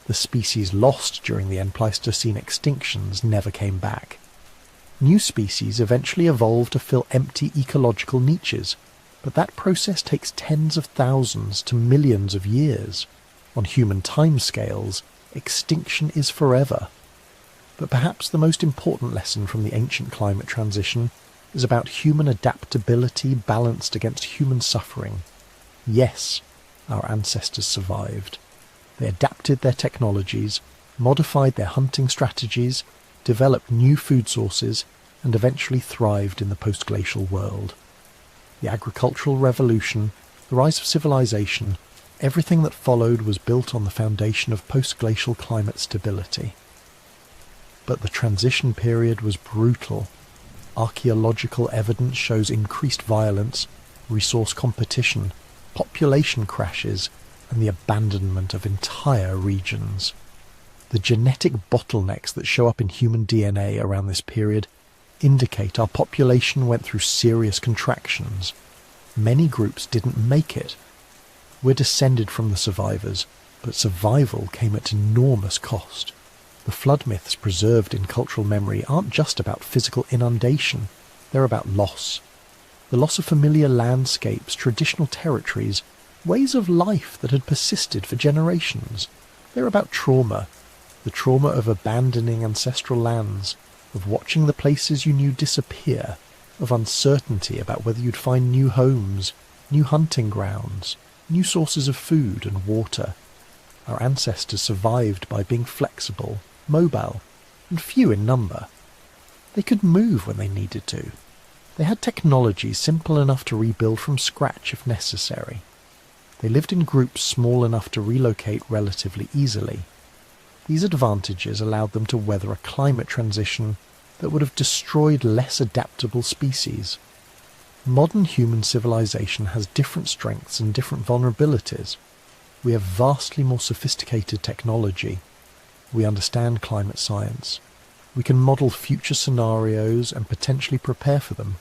S1: The species lost during the end-Pleistocene extinctions never came back. New species eventually evolve to fill empty ecological niches, but that process takes tens of thousands to millions of years. On human timescales, extinction is forever. But perhaps the most important lesson from the ancient climate transition is about human adaptability balanced against human suffering. Yes, our ancestors survived. They adapted their technologies, modified their hunting strategies, developed new food sources, and eventually thrived in the post-glacial world. The agricultural revolution, the rise of civilization, everything that followed was built on the foundation of post-glacial climate stability. But the transition period was brutal. Archaeological evidence shows increased violence, resource competition, population crashes, and the abandonment of entire regions. The genetic bottlenecks that show up in human DNA around this period indicate our population went through serious contractions. Many groups didn't make it. We're descended from the survivors, but survival came at enormous cost. The flood myths preserved in cultural memory aren't just about physical inundation, they're about loss. The loss of familiar landscapes, traditional territories, ways of life that had persisted for generations. They're about trauma. The trauma of abandoning ancestral lands, of watching the places you knew disappear, of uncertainty about whether you'd find new homes, new hunting grounds, new sources of food and water. Our ancestors survived by being flexible, mobile, and few in number. They could move when they needed to. They had technology simple enough to rebuild from scratch if necessary. They lived in groups small enough to relocate relatively easily. These advantages allowed them to weather a climate transition that would have destroyed less adaptable species. Modern human civilization has different strengths and different vulnerabilities. We have vastly more sophisticated technology. We understand climate science. We can model future scenarios and potentially prepare for them.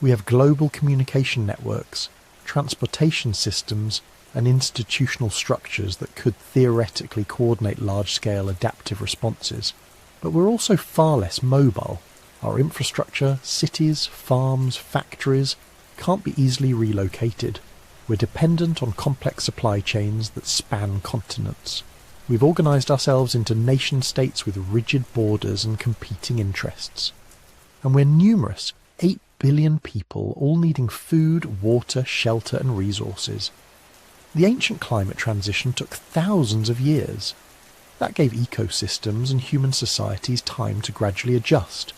S1: We have global communication networks, transportation systems, and institutional structures that could theoretically coordinate large-scale adaptive responses. But we're also far less mobile. Our infrastructure, cities, farms, factories, can't be easily relocated. We're dependent on complex supply chains that span continents. We've organised ourselves into nation-states with rigid borders and competing interests. And we're numerous, 8 billion people, all needing food, water, shelter and resources. The ancient climate transition took thousands of years. That gave ecosystems and human societies time to gradually adjust.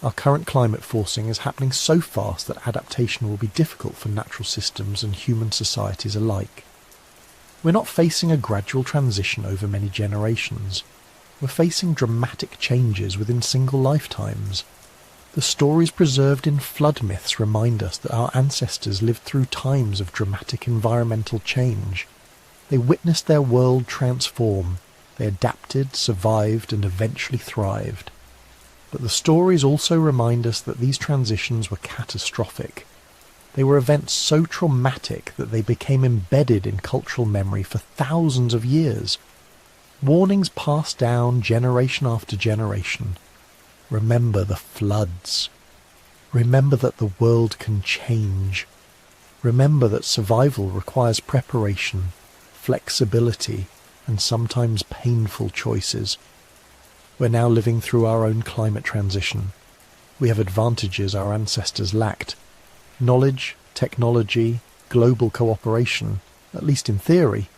S1: Our current climate forcing is happening so fast that adaptation will be difficult for natural systems and human societies alike. We're not facing a gradual transition over many generations. We're facing dramatic changes within single lifetimes. The stories preserved in flood myths remind us that our ancestors lived through times of dramatic environmental change. They witnessed their world transform. They adapted, survived, and eventually thrived. But the stories also remind us that these transitions were catastrophic. They were events so traumatic that they became embedded in cultural memory for thousands of years. Warnings passed down generation after generation. Remember the floods. Remember that the world can change. Remember that survival requires preparation, flexibility, and sometimes painful choices. We're now living through our own climate transition. We have advantages our ancestors lacked. Knowledge, technology, global cooperation, at least in theory.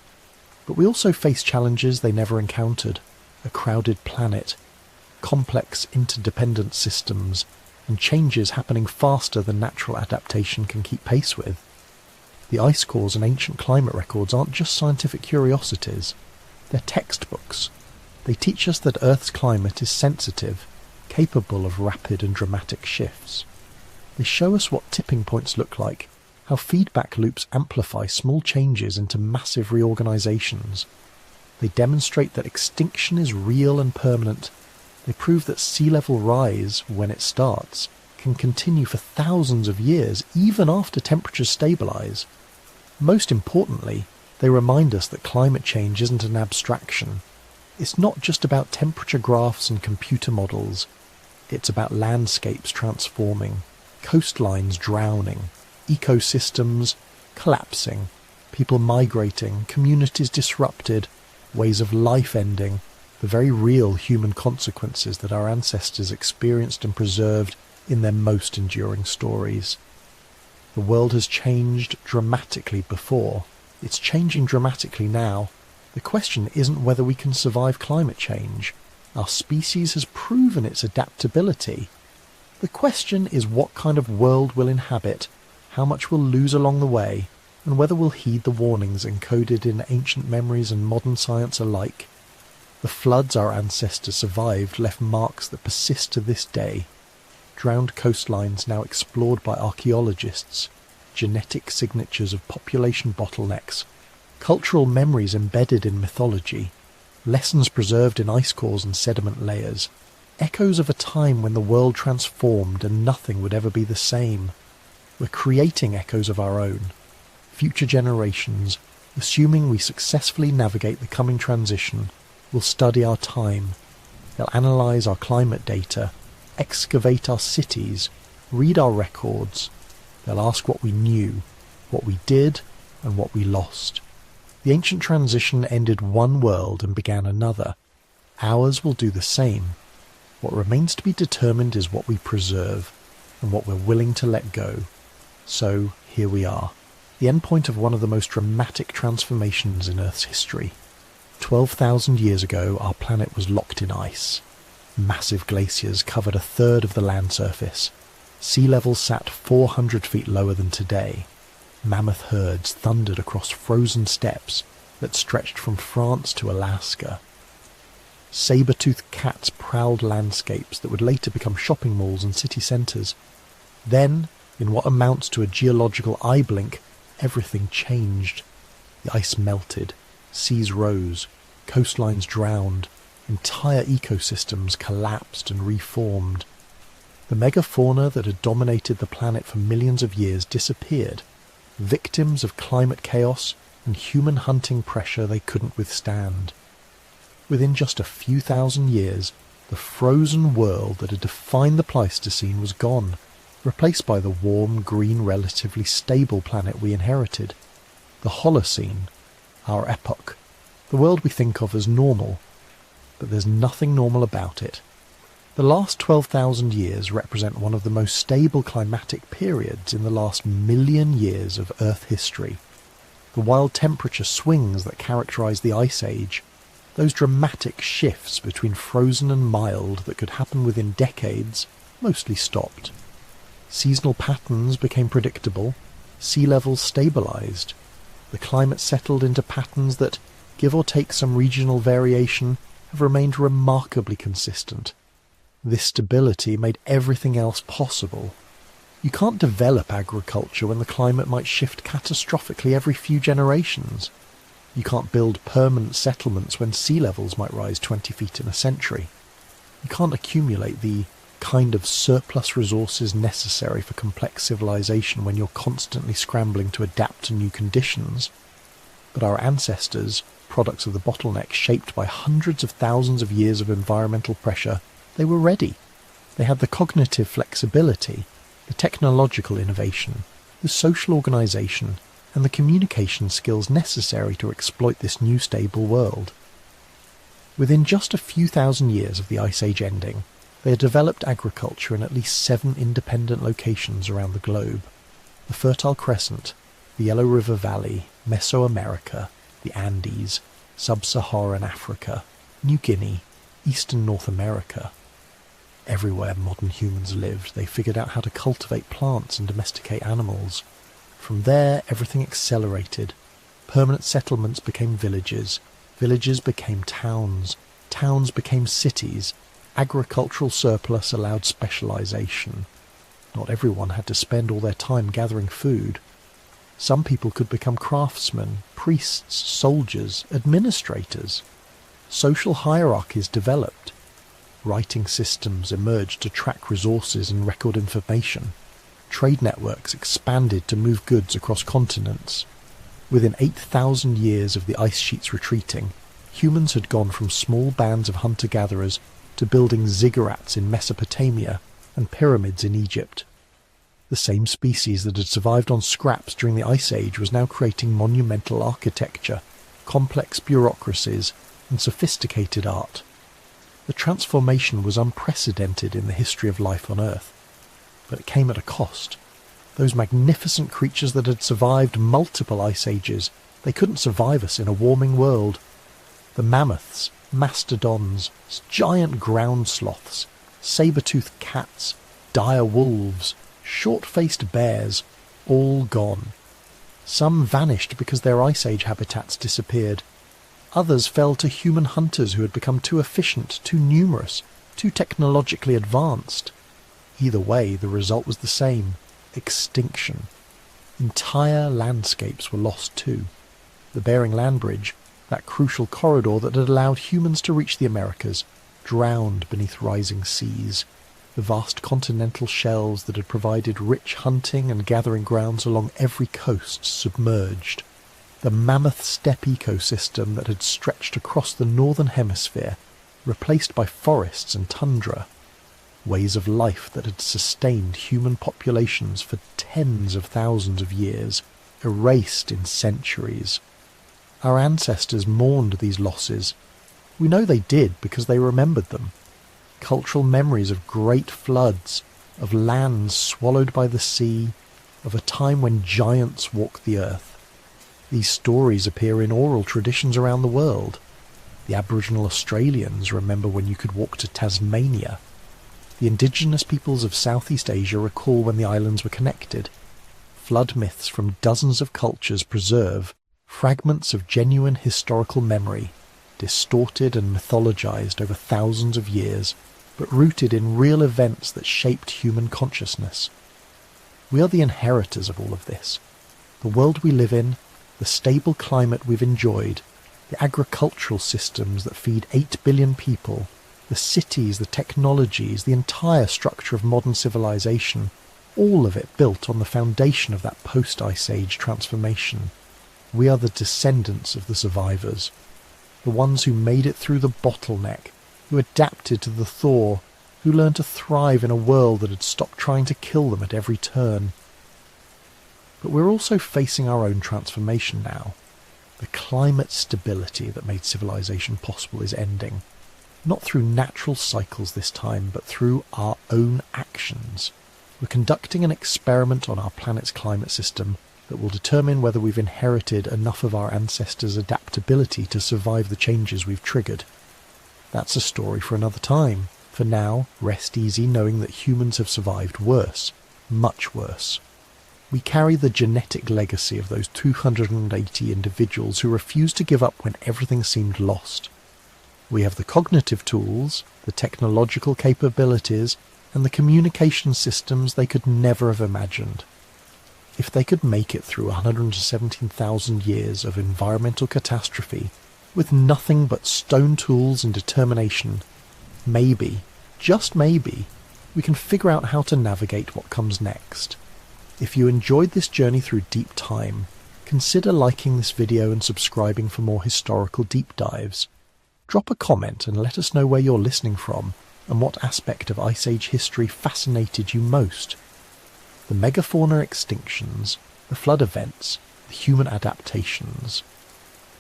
S1: But we also face challenges they never encountered. A crowded planet, complex interdependent systems, and changes happening faster than natural adaptation can keep pace with. The ice cores and ancient climate records aren't just scientific curiosities. They're textbooks. They teach us that Earth's climate is sensitive, capable of rapid and dramatic shifts. They show us what tipping points look like, how feedback loops amplify small changes into massive reorganizations. They demonstrate that extinction is real and permanent. They prove that sea level rise, when it starts, can continue for thousands of years, even after temperatures stabilize. Most importantly, they remind us that climate change isn't an abstraction. It's not just about temperature graphs and computer models. It's about landscapes transforming, coastlines drowning, ecosystems collapsing, people migrating, communities disrupted, ways of life ending, the very real human consequences that our ancestors experienced and preserved in their most enduring stories. The world has changed dramatically before. It's changing dramatically now. The question isn't whether we can survive climate change. Our species has proven its adaptability. The question is what kind of world we'll inhabit, how much we'll lose along the way, and whether we'll heed the warnings encoded in ancient memories and modern science alike. The floods our ancestors survived left marks that persist to this day. Drowned coastlines now explored by archaeologists, genetic signatures of population bottlenecks, cultural memories embedded in mythology, lessons preserved in ice cores and sediment layers, echoes of a time when the world transformed and nothing would ever be the same. We're creating echoes of our own. Future generations, assuming we successfully navigate the coming transition, will study our time. They'll analyse our climate data, excavate our cities, read our records. They'll ask what we knew, what we did, and what we lost. The ancient transition ended one world and began another. Ours will do the same. What remains to be determined is what we preserve, and what we're willing to let go. So, here we are, the endpoint of one of the most dramatic transformations in Earth's history. 12,000 years ago, our planet was locked in ice. Massive glaciers covered a third of the land surface. Sea levels sat 400 feet lower than today. Mammoth herds thundered across frozen steppes that stretched from France to Alaska. Saber-toothed cats prowled landscapes that would later become shopping malls and city centres. Then, in what amounts to a geological eye blink, everything changed. The ice melted, seas rose, coastlines drowned, entire ecosystems collapsed and reformed. The megafauna that had dominated the planet for millions of years disappeared, victims of climate chaos and human hunting pressure they couldn't withstand. Within just a few thousand years, the frozen world that had defined the Pleistocene was gone, replaced by the warm, green, relatively stable planet we inherited. The Holocene, our epoch, the world we think of as normal. But there's nothing normal about it. The last 12,000 years represent one of the most stable climatic periods in the last million years of Earth history. The wild temperature swings that characterize the Ice Age, those dramatic shifts between frozen and mild that could happen within decades, mostly stopped. Seasonal patterns became predictable, sea levels stabilized. The climate settled into patterns that, give or take some regional variation, have remained remarkably consistent. This stability made everything else possible. You can't develop agriculture when the climate might shift catastrophically every few generations. You can't build permanent settlements when sea levels might rise 20 feet in a century. You can't accumulate the kind of surplus resources necessary for complex civilization when you're constantly scrambling to adapt to new conditions. But our ancestors, products of the bottleneck shaped by hundreds of thousands of years of environmental pressure, they were ready. They had the cognitive flexibility, the technological innovation, the social organization, and the communication skills necessary to exploit this new stable world. Within just a few thousand years of the Ice Age ending, they had developed agriculture in at least 7 independent locations around the globe. The Fertile Crescent, the Yellow River Valley, Mesoamerica, the Andes, Sub-Saharan Africa, New Guinea, Eastern North America. Everywhere modern humans lived, they figured out how to cultivate plants and domesticate animals. From there, everything accelerated. Permanent settlements became villages. Villages became towns. Towns became cities. Agricultural surplus allowed specialization. Not everyone had to spend all their time gathering food. Some people could become craftsmen, priests, soldiers, administrators. Social hierarchies developed. Writing systems emerged to track resources and record information. Trade networks expanded to move goods across continents. Within 8,000 years of the ice sheets retreating, humans had gone from small bands of hunter-gatherers to building ziggurats in Mesopotamia and pyramids in Egypt. The same species that had survived on scraps during the Ice Age was now creating monumental architecture, complex bureaucracies, and sophisticated art. The transformation was unprecedented in the history of life on Earth. But it came at a cost. Those magnificent creatures that had survived multiple ice ages, they couldn't survive us in a warming world. The mammoths, mastodons, giant ground sloths, saber-toothed cats, dire wolves, short-faced bears, all gone. Some vanished because their ice age habitats disappeared. Others fell to human hunters who had become too efficient, too numerous, too technologically advanced. Either way, the result was the same: extinction. Entire landscapes were lost too. The Bering Land Bridge, that crucial corridor that had allowed humans to reach the Americas, drowned beneath rising seas. The vast continental shelves that had provided rich hunting and gathering grounds along every coast submerged. The mammoth steppe ecosystem that had stretched across the northern hemisphere, replaced by forests and tundra. Ways of life that had sustained human populations for tens of thousands of years, erased in centuries. Our ancestors mourned these losses. We know they did because they remembered them. Cultural memories of great floods, of lands swallowed by the sea, of a time when giants walked the earth. These stories appear in oral traditions around the world. The Aboriginal Australians remember when you could walk to Tasmania. The indigenous peoples of Southeast Asia recall when the islands were connected. Flood myths from dozens of cultures preserve fragments of genuine historical memory, distorted and mythologized over thousands of years, but rooted in real events that shaped human consciousness. We are the inheritors of all of this. The world we live in, the stable climate we've enjoyed, the agricultural systems that feed 8 billion people, the cities, the technologies, the entire structure of modern civilization, all of it built on the foundation of that post-Ice Age transformation. We are the descendants of the survivors, the ones who made it through the bottleneck, who adapted to the thaw, who learned to thrive in a world that had stopped trying to kill them at every turn. But we're also facing our own transformation now. The climate stability that made civilization possible is ending. Not through natural cycles this time, but through our own actions. We're conducting an experiment on our planet's climate system that will determine whether we've inherited enough of our ancestors' adaptability to survive the changes we've triggered. That's a story for another time. For now, rest easy knowing that humans have survived worse, much worse. We carry the genetic legacy of those 280 individuals who refused to give up when everything seemed lost. We have the cognitive tools, the technological capabilities, and the communication systems they could never have imagined. If they could make it through 117,000 years of environmental catastrophe with nothing but stone tools and determination, maybe, just maybe, we can figure out how to navigate what comes next. If you enjoyed this journey through deep time, consider liking this video and subscribing for more historical deep dives. Drop a comment and let us know where you're listening from and what aspect of Ice Age history fascinated you most. The megafauna extinctions, the flood events, the human adaptations.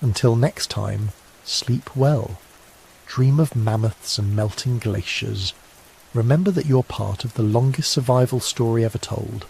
S1: Until next time, sleep well. Dream of mammoths and melting glaciers. Remember that you're part of the longest survival story ever told.